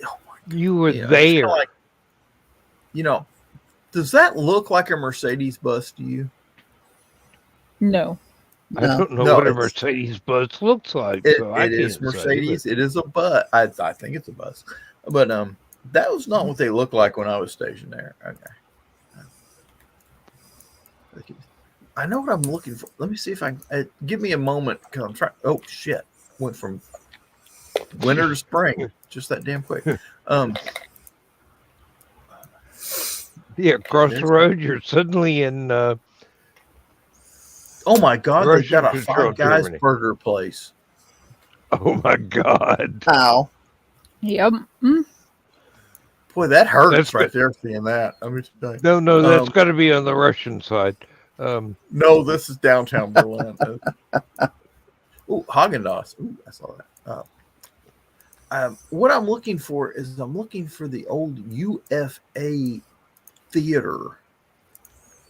Speaker 1: Oh
Speaker 2: you were there.
Speaker 1: You know, does that look like a Mercedes bus to you?
Speaker 5: No.
Speaker 2: I
Speaker 4: No.
Speaker 2: don't know
Speaker 1: No,
Speaker 2: what a
Speaker 1: it's-
Speaker 2: Mercedes bus looks like,
Speaker 1: It,
Speaker 2: so I
Speaker 1: it is
Speaker 2: can't say.
Speaker 1: Mercedes. It is a bus. I think it's a bus, but that was not what they looked like when I was stationed there. Okay. I know what I'm looking for. Let me see if I can. Give me a moment because I'm trying. Oh shit! Went from winter to spring just that damn quick.
Speaker 2: Yeah, across the
Speaker 1: There's-
Speaker 2: road, you're suddenly in
Speaker 1: oh my god! They've got
Speaker 2: Russian
Speaker 1: a
Speaker 2: control
Speaker 1: Five Guys
Speaker 2: Germany.
Speaker 1: burger place.
Speaker 2: Oh my God!
Speaker 4: How?
Speaker 5: Yep.
Speaker 1: Boy, that hurts
Speaker 2: That's
Speaker 1: right there seeing that. I mean,
Speaker 2: no, that's got to be on the Russian side.
Speaker 1: no, this is downtown Berlin. Oh, Haagen-Dazs. Ooh, I saw that. What I'm looking for is I'm looking for the old UFA theater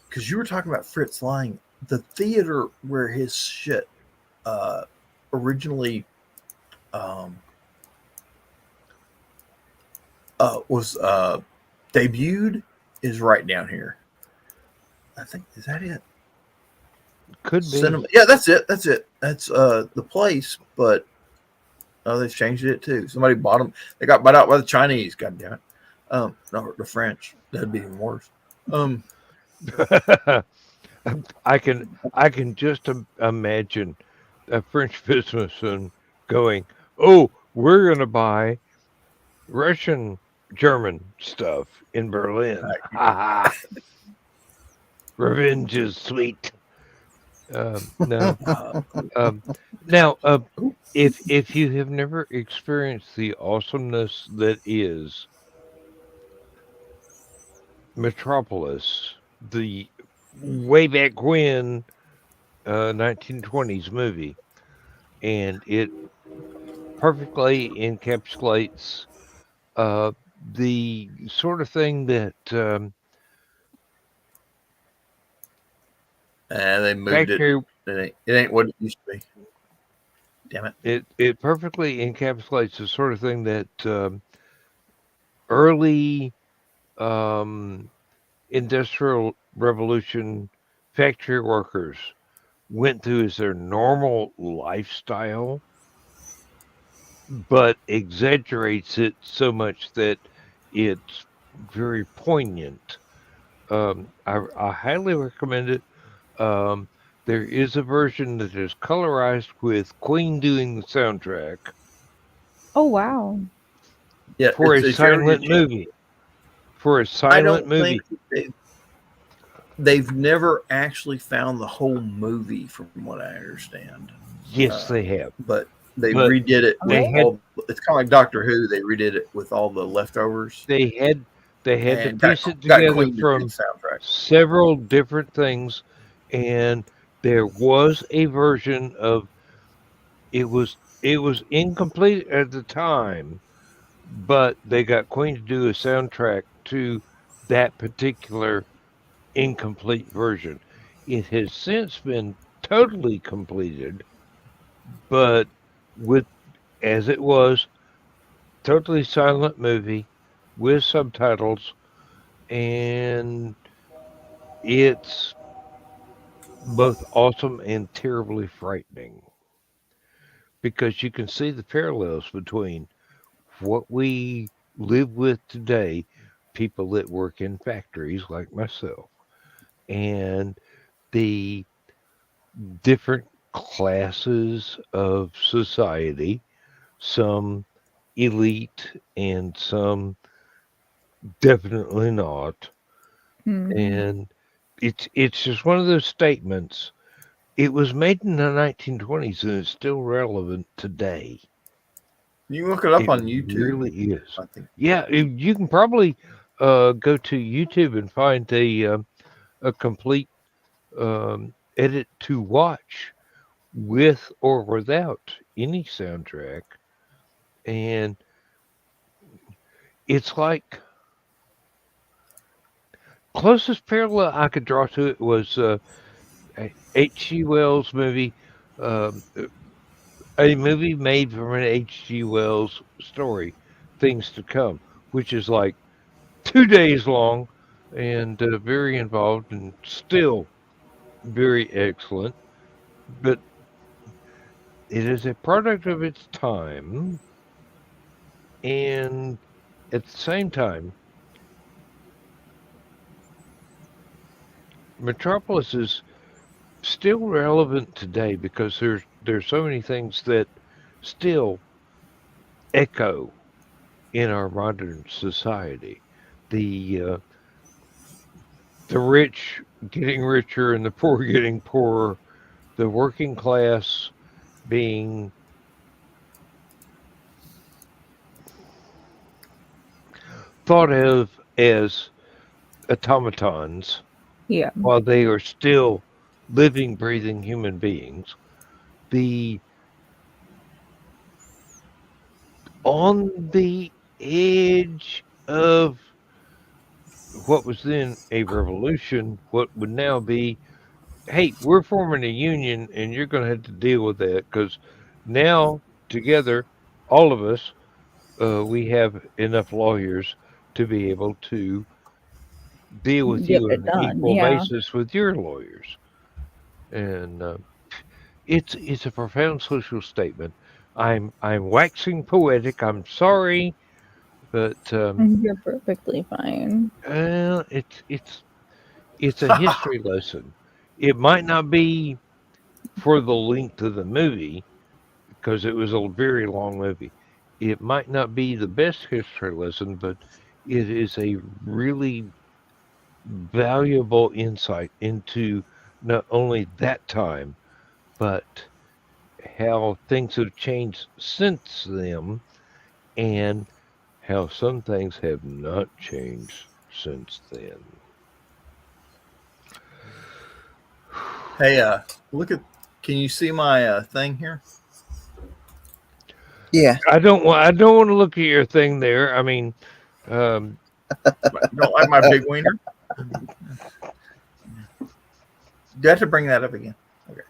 Speaker 1: because you were talking about Fritz Lang, the theater where his shit originally was debuted is right down here. I think is that it?
Speaker 2: Could be.
Speaker 1: Cinema. Yeah, that's it. That's it. That's the place, but they've changed it too. Somebody bought them. They got bought out by the Chinese. God damn it. No, the French. That'd be even worse.
Speaker 2: I can just imagine a French businessman going, "Oh, we're going to buy Russian German stuff in Berlin. Revenge is sweet." No. Now, if you have never experienced the awesomeness that is Metropolis, the way back when 1920s movie, and it perfectly encapsulates the sort of thing that
Speaker 1: They moved
Speaker 2: factory.
Speaker 1: It ain't what it used to be. Damn it.
Speaker 2: It perfectly encapsulates the sort of thing that early industrial revolution factory workers went through as their normal lifestyle, but exaggerates it so much that it's very poignant. I highly recommend it. There is a version that is colorized with Queen doing the soundtrack
Speaker 5: Oh wow.
Speaker 1: Yeah,
Speaker 2: for a
Speaker 1: if you're on
Speaker 2: silent
Speaker 1: YouTube,
Speaker 2: movie. For a
Speaker 1: I
Speaker 2: silent
Speaker 1: don't
Speaker 2: movie.
Speaker 1: think they've never actually found the whole movie, from what I understand.
Speaker 2: Yes, they have.
Speaker 1: But they
Speaker 2: But
Speaker 1: redid it.
Speaker 2: they
Speaker 1: With
Speaker 2: had-
Speaker 1: all, it's kind of like Doctor Who. They redid it with all the leftovers.
Speaker 2: They had to
Speaker 1: And
Speaker 2: piece it
Speaker 1: got
Speaker 2: together
Speaker 1: Queen to do
Speaker 2: from
Speaker 1: the soundtrack.
Speaker 2: several different things, and there was a version of it was incomplete at the time, but they got Queen to do a soundtrack to that particular incomplete version. It has since been totally completed, but with as it was totally silent movie with subtitles, and it's both awesome and terribly frightening because you can see the parallels between what we live with today, people that work in factories like myself, and the different classes of society, some elite and some definitely not. And it's just one of those statements. It was made in the 1920s and it's still relevant today.
Speaker 1: You can look it up
Speaker 2: It
Speaker 1: on YouTube.
Speaker 2: really is.
Speaker 1: I think.
Speaker 2: Yeah, you can probably go to YouTube and find a complete edit to watch with or without any soundtrack. And it's like closest parallel I could draw to it was H.G. Wells' movie, a movie made from an H.G. Wells story, Things to Come, which is like 2 days long, and very involved, and still very excellent. But it is a product of its time, and at the same time, Metropolis is still relevant today because there's so many things that still echo in our modern society. The the rich getting richer and the poor getting poorer, the working class being thought of as automatons
Speaker 5: Yeah.
Speaker 2: while they are still living, breathing human beings. The on the edge of what was then a revolution, what would now be, hey, we're forming a union and you're going to have to deal with that because now together, all of us, we have enough lawyers to be able to deal with
Speaker 5: Get
Speaker 2: you on
Speaker 5: it
Speaker 2: an
Speaker 5: done.
Speaker 2: equal
Speaker 5: Yeah.
Speaker 2: basis with your lawyers. And it's a profound social statement. I'm waxing poetic. I'm sorry, but
Speaker 5: You're perfectly fine.
Speaker 2: it's a history lesson. It might not be for the length of the movie because it was a very long movie. It might not be the best history lesson, but it is a really valuable insight into not only that time, but how things have changed since then and how some things have not changed since then.
Speaker 1: Hey, look at. Can you see my thing here?
Speaker 4: Yeah.
Speaker 2: I don't want to look at your thing there. I mean, um,
Speaker 1: You don't like my big wiener? Do I have to bring that up again? Okay.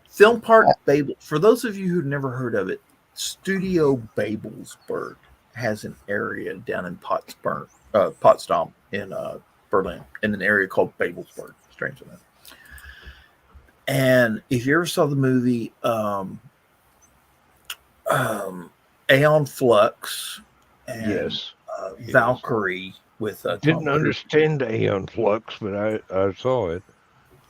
Speaker 1: Film Park Babel. For those of you who've never heard of it, Studio Babelsberg has an area down in Potsdam in Berlin, in an area called Babelsberg. Strange enough. And if you ever saw the movie Aeon Flux and
Speaker 2: yes.
Speaker 1: Valkyrie with
Speaker 2: Didn't
Speaker 1: Tom Cruise,
Speaker 2: understand Aeon Flux, but I saw it,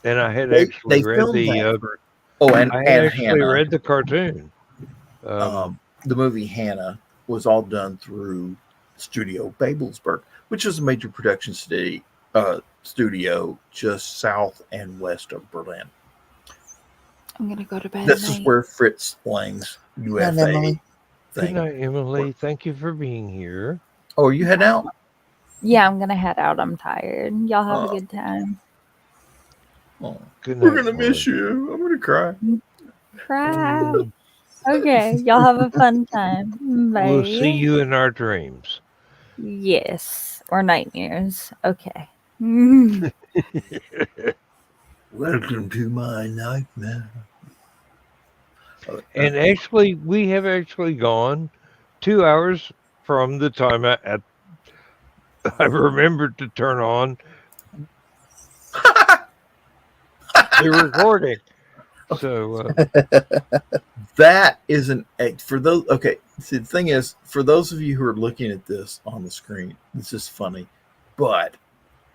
Speaker 2: and I had
Speaker 1: they
Speaker 2: actually read
Speaker 1: filmed
Speaker 2: the
Speaker 1: that. And
Speaker 2: I had actually
Speaker 1: Hannah.
Speaker 2: read the cartoon.
Speaker 1: The movie Hannah was all done through Studio Babelsberg, which is a major production studio just south and west of Berlin.
Speaker 5: I'm gonna go to bed.
Speaker 1: This is where Fritz Lang's
Speaker 4: Night,
Speaker 1: UFA
Speaker 4: Emily.
Speaker 2: Good
Speaker 1: thing.
Speaker 2: night, Emily. Thank you for being here.
Speaker 1: Oh, are you heading out?
Speaker 5: Yeah, I'm gonna head out. I'm tired. Y'all have a
Speaker 1: Oh.
Speaker 5: good time.
Speaker 1: Oh,
Speaker 2: Good night,
Speaker 1: we're gonna miss
Speaker 2: Emily.
Speaker 1: you. I'm gonna cry.
Speaker 5: Cry. Okay, y'all have a fun time. Bye.
Speaker 2: We'll see you in our dreams.
Speaker 5: Yes, or nightmares. Okay.
Speaker 1: Welcome to my nightmare.
Speaker 2: And actually, we have actually gone 2 hours from the time I remembered to turn on the recording. So
Speaker 1: that isn't for those. Okay, see, the thing is, for those of you who are looking at this on the screen, this is funny, but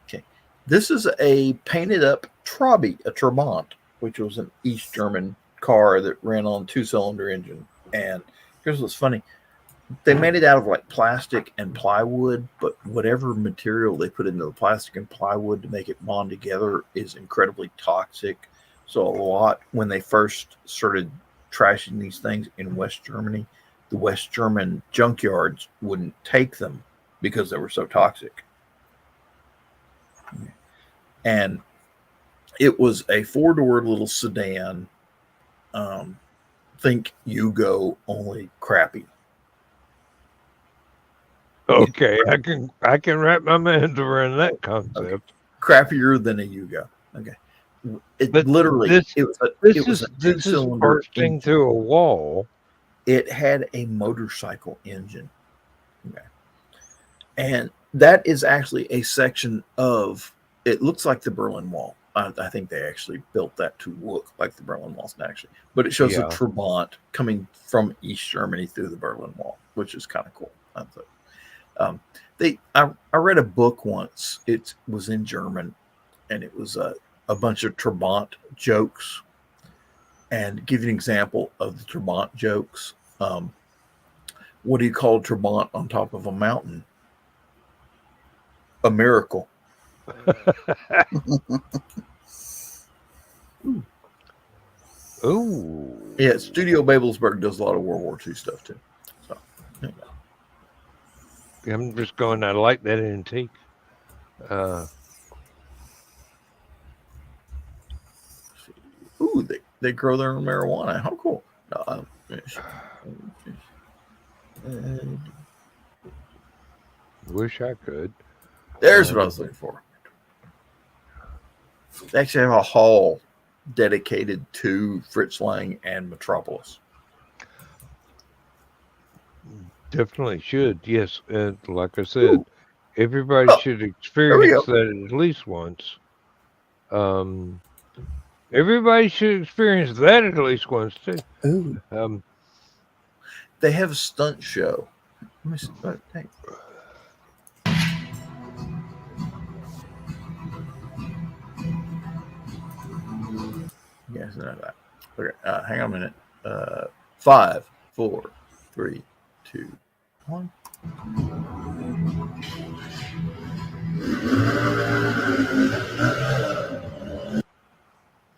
Speaker 1: okay, this is a painted up a Trabant, which was an East German car that ran on 2-cylinder engine. And here's what's funny: they made it out of like plastic and plywood, but whatever material they put into the plastic and plywood to make it bond together is incredibly toxic. So a lot, when they first started trashing these things in West Germany, the West German junkyards wouldn't take them because they were so toxic. And it was a 4-door little sedan. Think Yugo, only crappy.
Speaker 2: okay, I can wrap my mind around that concept.
Speaker 1: Okay. Crappier than a Yugo. Okay. It
Speaker 2: But
Speaker 1: literally
Speaker 2: this
Speaker 1: it was a
Speaker 2: is
Speaker 1: 2-cylinder
Speaker 2: bursting
Speaker 1: engine.
Speaker 2: through a wall.
Speaker 1: It had a motorcycle engine. Okay. And that is actually a section of, it looks like the Berlin Wall. I think they actually built that to look like the Berlin Wall, actually. But it shows a Trabant coming from East Germany through the Berlin Wall, which is kind of cool. I thought. I read a book once. It was in German, and it was a bunch of Trabant jokes. And to give you an example of the Trabant jokes, what do you call Trabant on top of a mountain? A miracle.
Speaker 2: Oh,
Speaker 1: yeah. Studio Babelsberg does a lot of World War II stuff too. So, anyway.
Speaker 2: I'm just going. I like that antique.
Speaker 1: Ooh, they grow their own marijuana. How cool!
Speaker 2: Wish I could.
Speaker 1: There's what I was looking for. They actually have a hall dedicated to Fritz Lang and Metropolis.
Speaker 2: Definitely should. Yes, and like I said, everybody should experience that at least once. Everybody should experience that at least once too.
Speaker 3: Ooh.
Speaker 1: They have a stunt show. Let me see. Hey. You guys know that. Okay, hang on a minute. 5, 4, 3, 2, 1.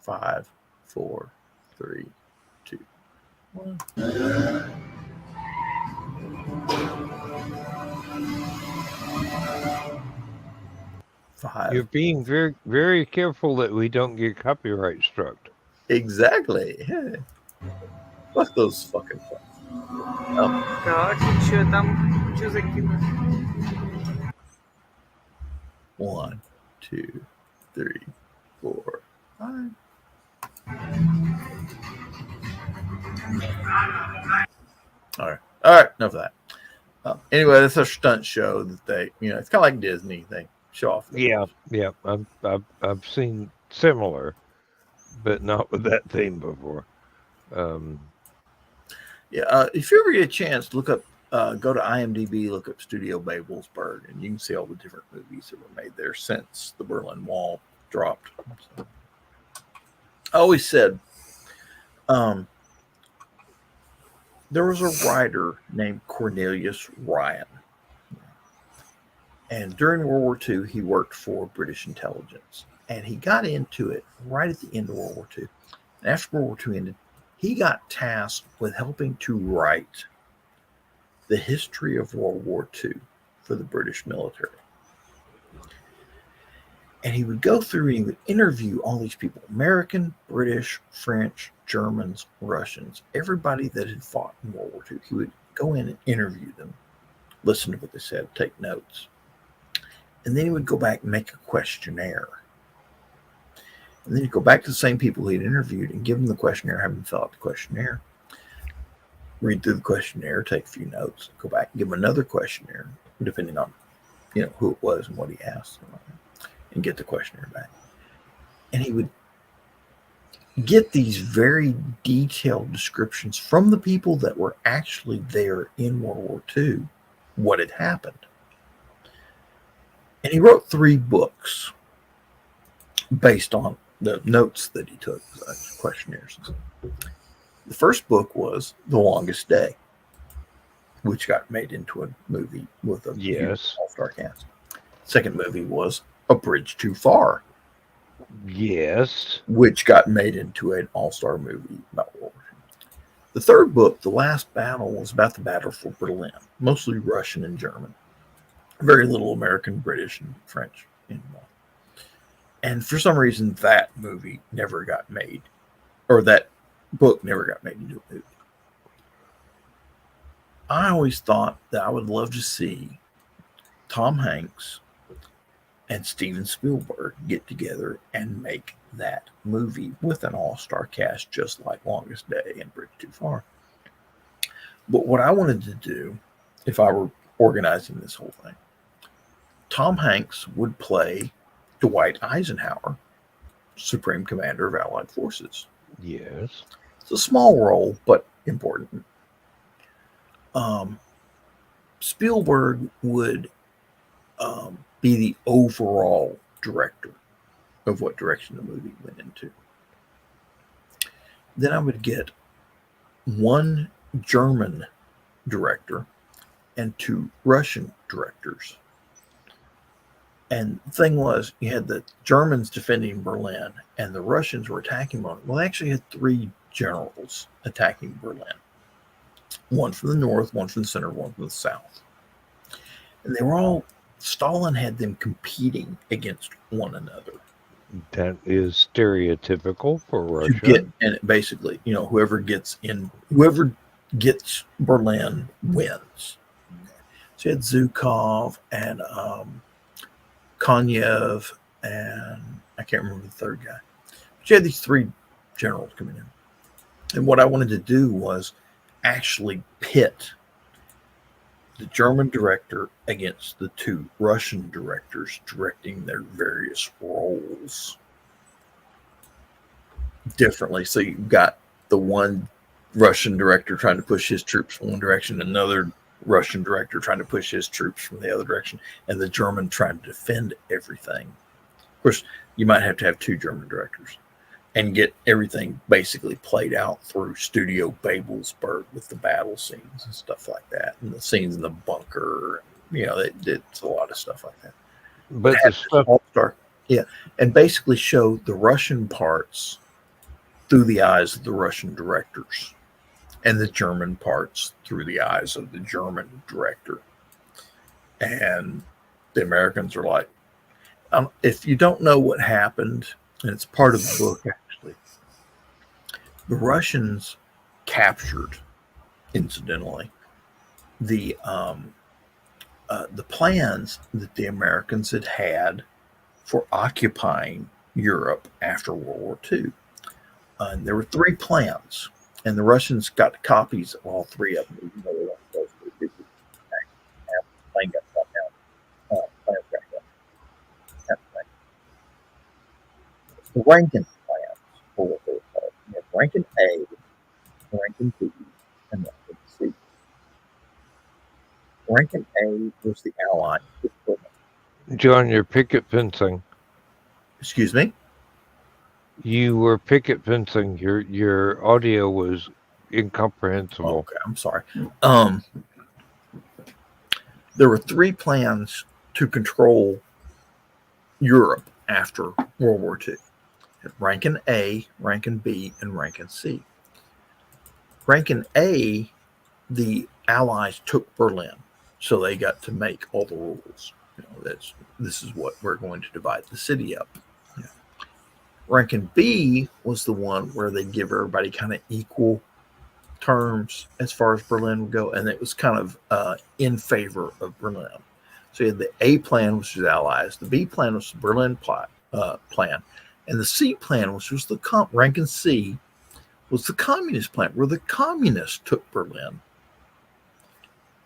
Speaker 1: Five, 4, 3, 2, 1. Five.
Speaker 2: You're being very, very careful that we don't get copyright struck.
Speaker 1: Exactly. Yeah. Fuck those fucking fucks. One, 2, 3, 4, 5. All right. Enough of that. Anyway, that's a stunt show that they, it's kind of like Disney. They show off.
Speaker 2: Yeah. I've seen similar, but not with that theme before.
Speaker 1: If you ever get a chance, look up, go to IMDb, look up Studio Babelsberg, and you can see all the different movies that were made there since the Berlin Wall dropped. So, I always said, there was a writer named Cornelius Ryan, and during World War II, he worked for British intelligence, and he got into it right at the end of World War II. And after World War II ended, he got tasked with helping to write the history of World War II for the British military. And he would go through and he would interview all these people, American, British, French, Germans, Russians, everybody that had fought in World War II. He would go in and interview them, listen to what they said, take notes. And then he would go back and make a questionnaire. And then he'd go back to the same people he'd interviewed and give them the questionnaire, have them fill out the questionnaire, read through the questionnaire, take a few notes, go back and give them another questionnaire, depending on who it was and what he asked, and get the questionnaire back. And he would get these very detailed descriptions from the people that were actually there in World War II, what had happened. And he wrote 3 books based on the notes that he took, questionnaires. The first book was The Longest Day, which got made into a movie with a all-star cast. Second movie was A Bridge Too Far.
Speaker 2: Yes.
Speaker 1: Which got made into an all-star movie about World War II. The third book, The Last Battle, was about the battle for Berlin, mostly Russian and German. Very little American, British, and French involved. And for some reason, that movie never got made, or that book never got made into a movie. I always thought that I would love to see Tom Hanks and Steven Spielberg get together and make that movie with an all-star cast, just like Longest Day and Bridge Too Far. But what I wanted to do, if I were organizing this whole thing, Tom Hanks would play Dwight Eisenhower, Supreme Commander of Allied Forces.
Speaker 2: Yes.
Speaker 1: It's a small role, but important. Spielberg would be the overall director of what direction the movie went into. Then I would get one German director and two Russian directors. And the thing was, you had the Germans defending Berlin and the Russians were attacking Berlin. Well, they actually had three generals attacking Berlin. One from the north, one from the center, one from the south. And they were all, Stalin had them competing against one another.
Speaker 2: That is stereotypical for Russia.
Speaker 1: To get, and basically, whoever gets Berlin wins. So you had Zhukov and Konyev, and I can't remember the third guy. But you had these three generals coming in. And what I wanted to do was actually pit the German director against the two Russian directors directing their various roles differently. So you've got the one Russian director trying to push his troops in one direction, another Russian director trying to push his troops from the other direction, and the German trying to defend everything. Of course, you might have to have two German directors and get everything basically played out through Studio Babelsberg with the battle scenes and stuff like that, and the scenes in the bunker. It's a lot of stuff like that.
Speaker 2: But the stuff,
Speaker 1: and basically show the Russian parts through the eyes of the Russian directors, and the German parts through the eyes of the German director. And the Americans are like, if you don't know what happened, and it's part of the book actually, the Russians captured, incidentally, the plans that the Americans had for occupying Europe after World War II. And there were three plans, and the Russians got copies of all three of them. The Rankin plans, or what they were called. You had Rankin A, Rankin B, and Rankin C. Rankin A was the Allied equivalent.
Speaker 2: John, you're picket fencing.
Speaker 1: Excuse me?
Speaker 2: You were picket fencing. Your audio was incomprehensible.
Speaker 1: Okay, I'm sorry. There were three plans to control Europe after World War II. Rankin A, Rankin B, and Rankin C. Rankin A, the Allies took Berlin, so they got to make all the rules. This is what we're going to divide the city up. Rankin B was the one where they give everybody kind of equal terms as far as Berlin would go, and it was kind of in favor of Berlin. So you had the A plan, which was Allies. The B plan was the Berlin plan, and the C plan, which was the Rankin C, was the communist plan, where the communists took Berlin,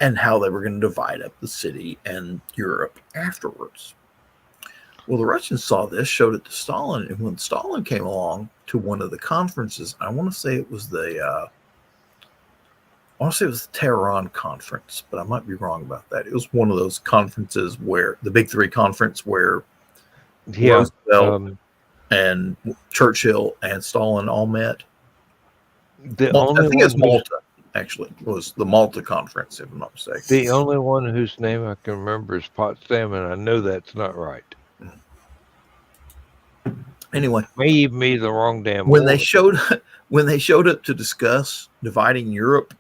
Speaker 1: and how they were going to divide up the city and Europe afterwards. Well, the Russians saw this, showed it to Stalin, and when Stalin came along to one of the conferences, I want to say it was the Tehran conference, but I might be wrong about that. It was one of those conferences where the Big Three conference where Roosevelt and Churchill and Stalin all met. I think it's Malta. Actually, it was the Malta conference, if I'm not mistaken.
Speaker 2: The only one whose name I can remember is Potsdam, and I know that's not right.
Speaker 1: Anyway,
Speaker 2: may even be the wrong damn.
Speaker 1: When they showed up to discuss dividing Europe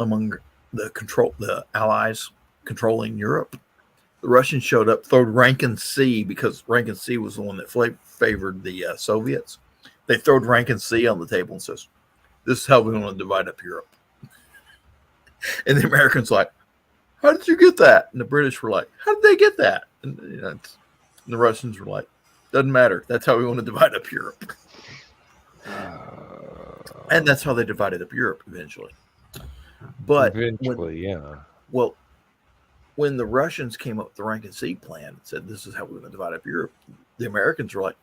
Speaker 1: among the Allies controlling Europe, the Russians showed up, throwed Rankin C, because Rankin C was the one that favored the Soviets. They throwed Rankin C on the table and says, "This is how we want to divide up Europe." And the Americans were like, "How did you get that?" And the British were like, "How did they get that?" And the Russians were like, "Doesn't matter. That's how we want to divide up Europe." And that's how they divided up Europe eventually. But
Speaker 2: eventually, yeah.
Speaker 1: Well, when the Russians came up with the rank and seed plan and said, this is how we're going to divide up Europe, the Americans were like,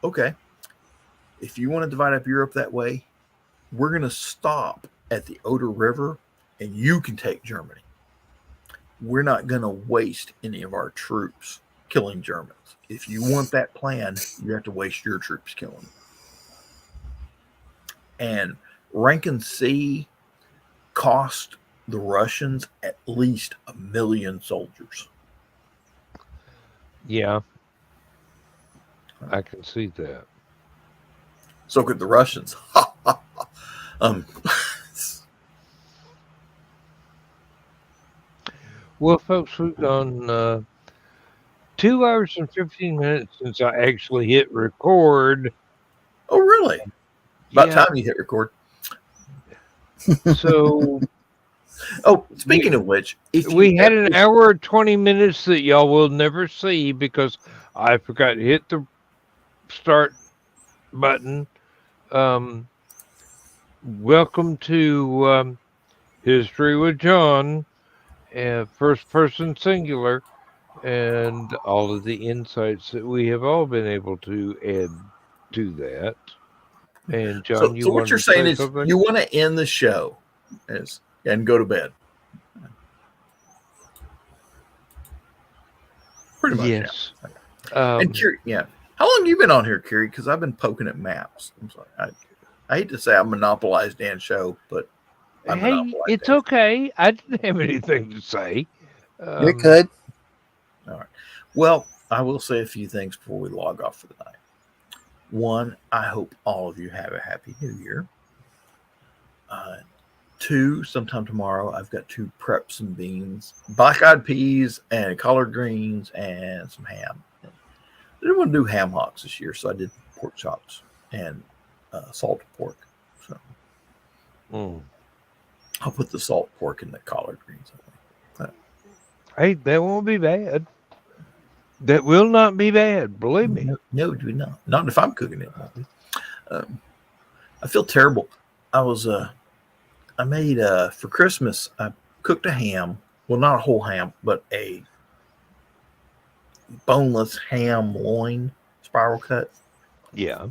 Speaker 1: okay, if you want to divide up Europe that way, we're going to stop at the Oder River and you can take Germany. We're not going to waste any of our troops killing Germans. If you want that plan, you have to waste your troops killing them. And rank and C cost the Russians at least 1 million soldiers.
Speaker 2: Yeah, I can see that.
Speaker 1: So could the Russians.
Speaker 2: Well, folks, we've gone 2 hours and 15 minutes since I actually hit record.
Speaker 1: Oh, really? About
Speaker 2: Yeah.
Speaker 1: time you hit record.
Speaker 2: So,
Speaker 1: oh, speaking of which, if
Speaker 2: we had an hour and 20 minutes that y'all will never see because I forgot to hit the start button. Welcome to History with John, first person singular, and all of the insights that we have all been able to add to that. And John,
Speaker 1: so what you're saying is
Speaker 2: something?
Speaker 1: You want to end the show and go to bed. Pretty much.
Speaker 2: Yes.
Speaker 1: Yeah. And Kerry, yeah. How long have you been on here, Kerry? Because I've been poking at maps. I'm sorry. I hate to say I monopolized Dan's show, but
Speaker 2: hey, it's okay. I didn't have anything to say.
Speaker 4: You're good.
Speaker 1: All right. Well, I will say a few things before we log off for the night. One, I hope all of you have a happy new year. Two, sometime tomorrow, I've got to prep some beans, black-eyed peas, and collard greens, and some ham. I didn't want to do ham hocks this year, so I did pork chops and salted pork. So I'll put the salt pork in the collard greens.
Speaker 2: Hey, that won't be bad. That will not be bad, believe me.
Speaker 1: No, do not. Not if I'm cooking it. I feel terrible. I made for Christmas. I cooked a ham. Well, not a whole ham, but a boneless ham loin, spiral cut.
Speaker 2: Yeah.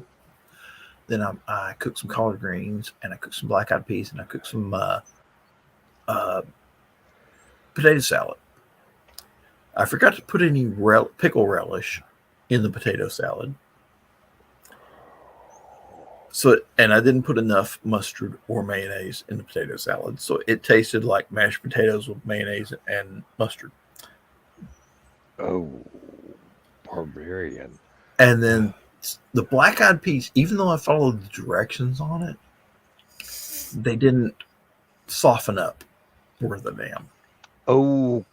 Speaker 1: Then I cooked some collard greens, and I cooked some black-eyed peas, and I cooked some potato salad. I forgot to put any pickle relish in the potato salad. So, and I didn't put enough mustard or mayonnaise in the potato salad. So it tasted like mashed potatoes with mayonnaise and mustard.
Speaker 2: Oh, barbarian.
Speaker 1: And then the black-eyed peas, even though I followed the directions on it, they didn't soften up worth a damn.
Speaker 2: Oh,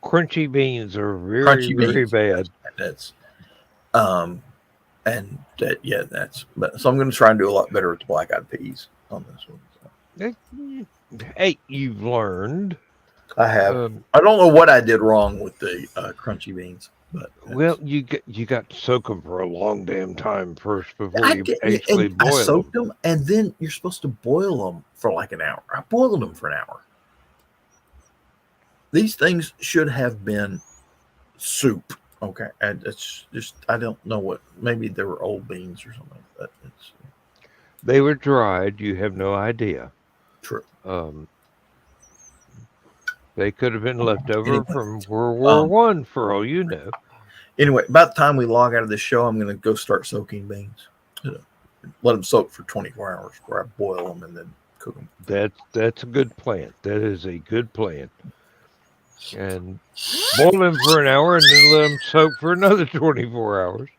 Speaker 2: crunchy beans are very bad.
Speaker 1: That's and that, yeah, so I'm going to try and do a lot better with the black-eyed peas on this one. So.
Speaker 2: Hey, you've learned.
Speaker 1: I have. I don't know what I did wrong with the crunchy beans, but
Speaker 2: well, you got to soak them for a long damn time first before you actually boil them. I soaked them,
Speaker 1: and then you're supposed to boil them for like an hour. I boiled them for an hour. These things should have been soup. Okay, and it's just I don't know what. Maybe they were old beans or something. But
Speaker 2: they were dried. You have no idea.
Speaker 1: True.
Speaker 2: They could have been left over from World War One, for all you know.
Speaker 1: Anyway, about the time we log out of this show, I'm going to go start soaking beans. Let them soak for 24 hours, where I boil them and then cook them.
Speaker 2: That's a good plan. That is a good plan. And boil them for an hour and then let them soak for another 24 hours.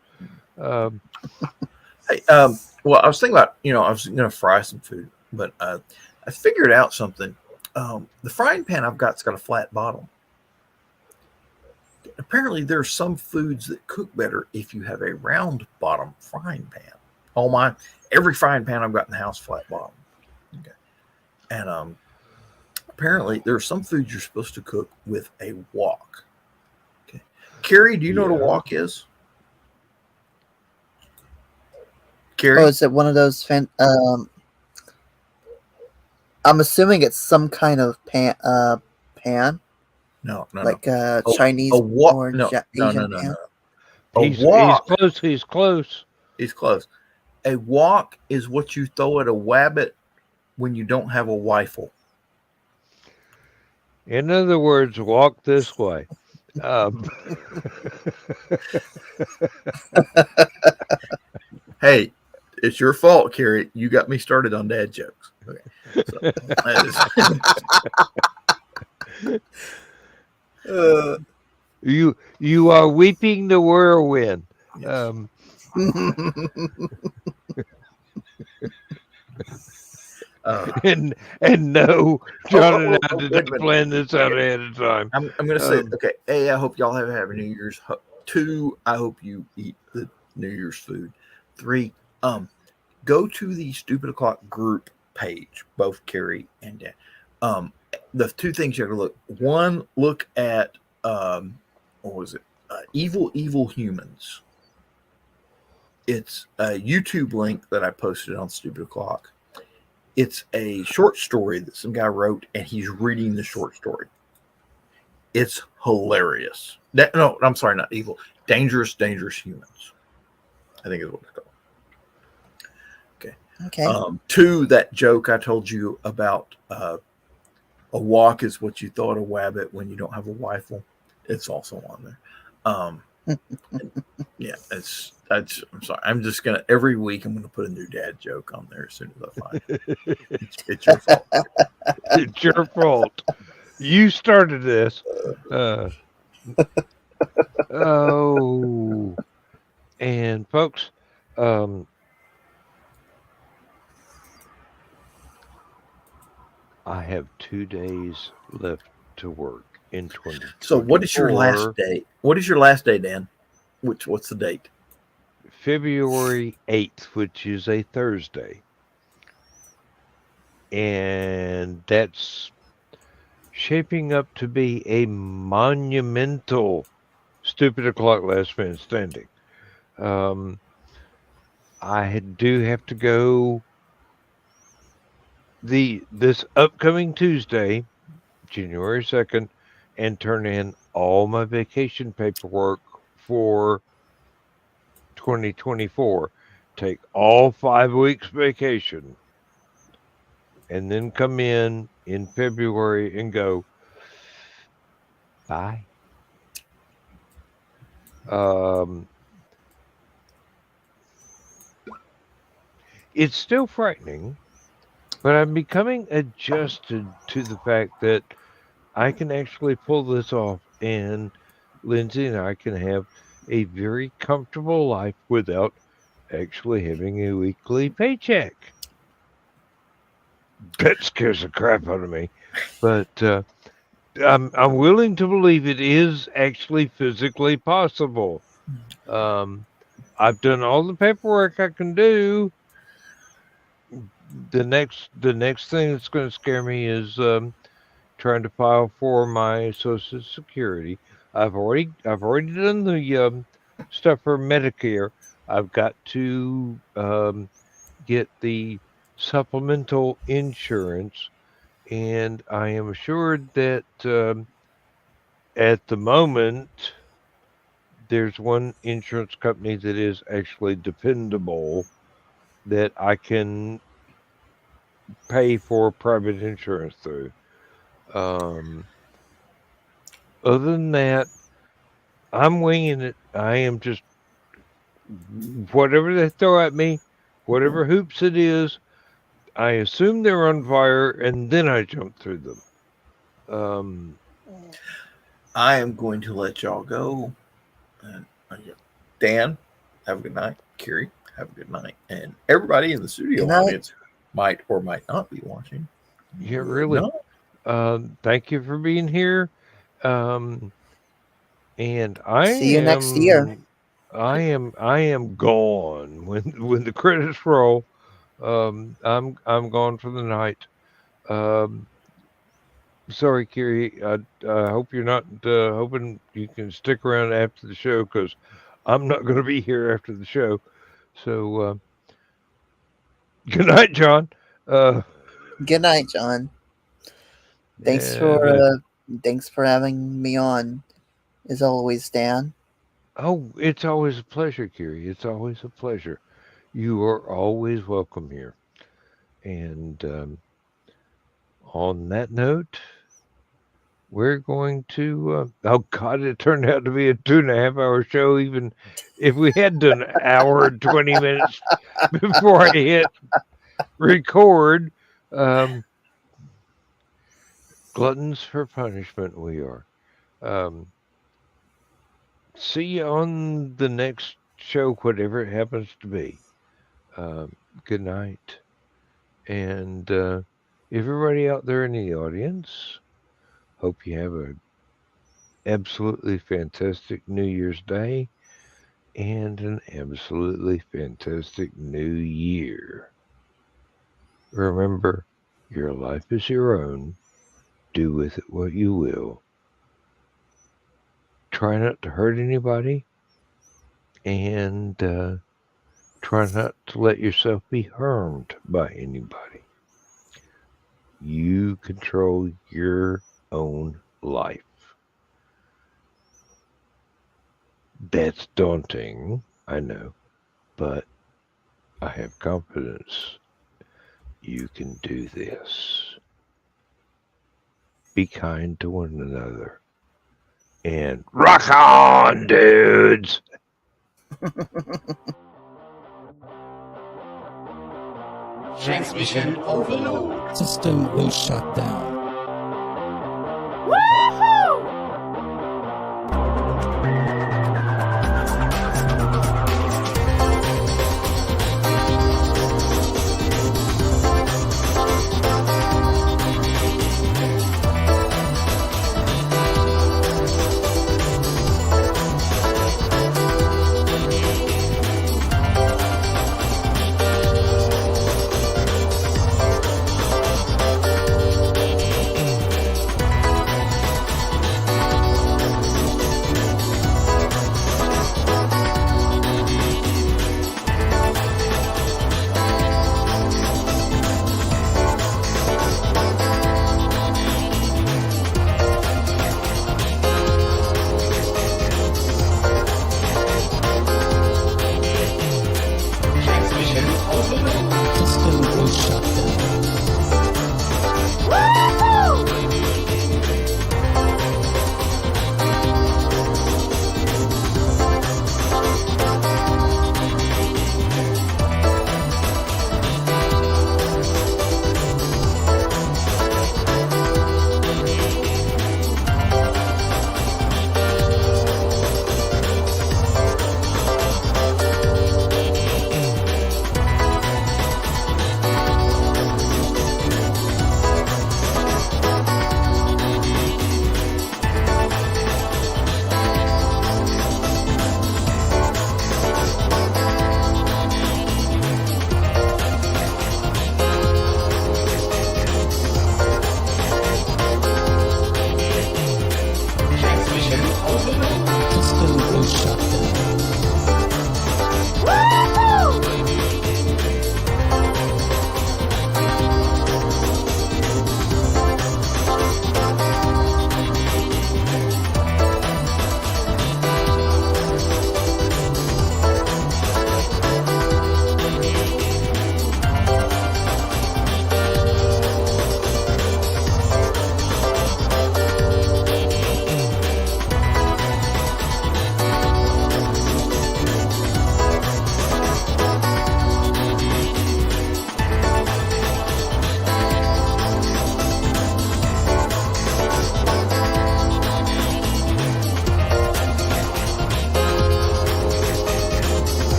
Speaker 1: Hey, well, I was thinking about, I was going to fry some food, but I figured out something. The frying pan I've got a flat bottom. Apparently, there are some foods that cook better if you have a round bottom frying pan. Every frying pan I've got in the house flat bottom. Okay, and apparently, there are some foods you're supposed to cook with a wok. Okay, Carrie, do you know what a wok is? Carrie?
Speaker 4: Oh, is it one of those I'm assuming it's some kind of pan.
Speaker 1: No.
Speaker 4: like
Speaker 1: A
Speaker 4: Chinese
Speaker 1: wok?
Speaker 4: or
Speaker 1: No.
Speaker 4: Asian man.
Speaker 1: A
Speaker 2: He's
Speaker 1: wok
Speaker 2: close. He's close.
Speaker 1: is close. A wok is what you throw at a wabbit when you don't have a rifle.
Speaker 2: In other words, walk this way.
Speaker 1: Hey, it's your fault, Carrie. You got me started on dad jokes. Okay. So,
Speaker 2: You are weeping the whirlwind.
Speaker 1: yes.
Speaker 2: And no, John and I
Speaker 1: wait
Speaker 2: did
Speaker 1: a
Speaker 2: not
Speaker 1: minute.
Speaker 2: plan this out ahead of time.
Speaker 1: I'm going to say, okay, A, I hope y'all have a happy New Year's. 2, I hope you eat the New Year's food. 3, go to the Stupid O'Clock group page, both Carrie and Dan. The 2 things you have to look. 1, look at what was it? Evil Humans. It's a YouTube link that I posted on Stupid O'Clock. It's a short story that some guy wrote, and he's reading the short story. It's hilarious. No, I'm sorry, not evil. Dangerous Humans, I think is what it's called.
Speaker 4: Okay.
Speaker 1: 2, that joke I told you about a walk is what you throw at a wabbit when you don't have a rifle. It's also on there. Yeah, I'm sorry. I'm just gonna every week I'm gonna put a new dad joke on there as soon as I find it. It's your fault.
Speaker 2: It's your fault. You started this. And folks, I have 2 days left to work in 2024.
Speaker 1: So what is your last day? What is your last day, Dan? What's the date?
Speaker 2: February 8th, which is a Thursday. And that's shaping up to be a monumental Stupid O'Clock Last Man Standing. I do have to go this upcoming Tuesday, January 2nd, and turn in all my vacation paperwork for 2024. Take all 5 weeks vacation, and then come in February and go, bye. It's still frightening, but I'm becoming adjusted to the fact that I can actually pull this off, and Lindsay and I can have a very comfortable life without actually having a weekly paycheck. That scares the crap out of me, but I'm willing to believe it is actually physically possible. I've done all the paperwork I can do. The next thing that's going to scare me is trying to file for my Social Security. I've already done the stuff for Medicare. I've got to get the supplemental insurance, and I am assured that at the moment there's one insurance company that is actually dependable that I can pay for private insurance through. Other than that, I'm winging it. I am just whatever they throw at me, whatever hoops it is, I assume they're on fire, and then I jump through them.
Speaker 1: I am going to let y'all go. And Dan, have a good night. Carrie, have a good night. And everybody in the studio audience might or might not be watching.
Speaker 2: Yeah, really. Thank you for being here. And I
Speaker 4: see you next year.
Speaker 2: I am gone when the credits roll. I'm gone for the night. Sorry, Carrie. I hope you're not hoping you can stick around after the show, because I'm not going to be here after the show. So, good night, John.
Speaker 4: Good night, John. Thanks for Thanks for having me on. As always, Dan.
Speaker 2: Oh, it's always a pleasure, Kiri. It's always a pleasure. You are always welcome here. And on that note, we're going to. Oh God! It turned out to be a 2.5-hour show. Even if we had done an hour and 20 minutes before I hit record, gluttons for punishment. We are. See you on the next show, whatever it happens to be. Good night, and everybody out there in the audience. Hope you have a absolutely fantastic New Year's Day and an absolutely fantastic New Year. Remember, your life is your own. Do with it what you will. Try not to hurt anybody and try not to let yourself be harmed by anybody. You control your own life. That's daunting, I know, but I have confidence you can do this. Be kind to one another. And rock on, dudes!
Speaker 6: Transmission overload.
Speaker 7: System will shut down.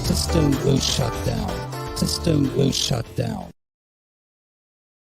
Speaker 7: System will shut down. System will shut down.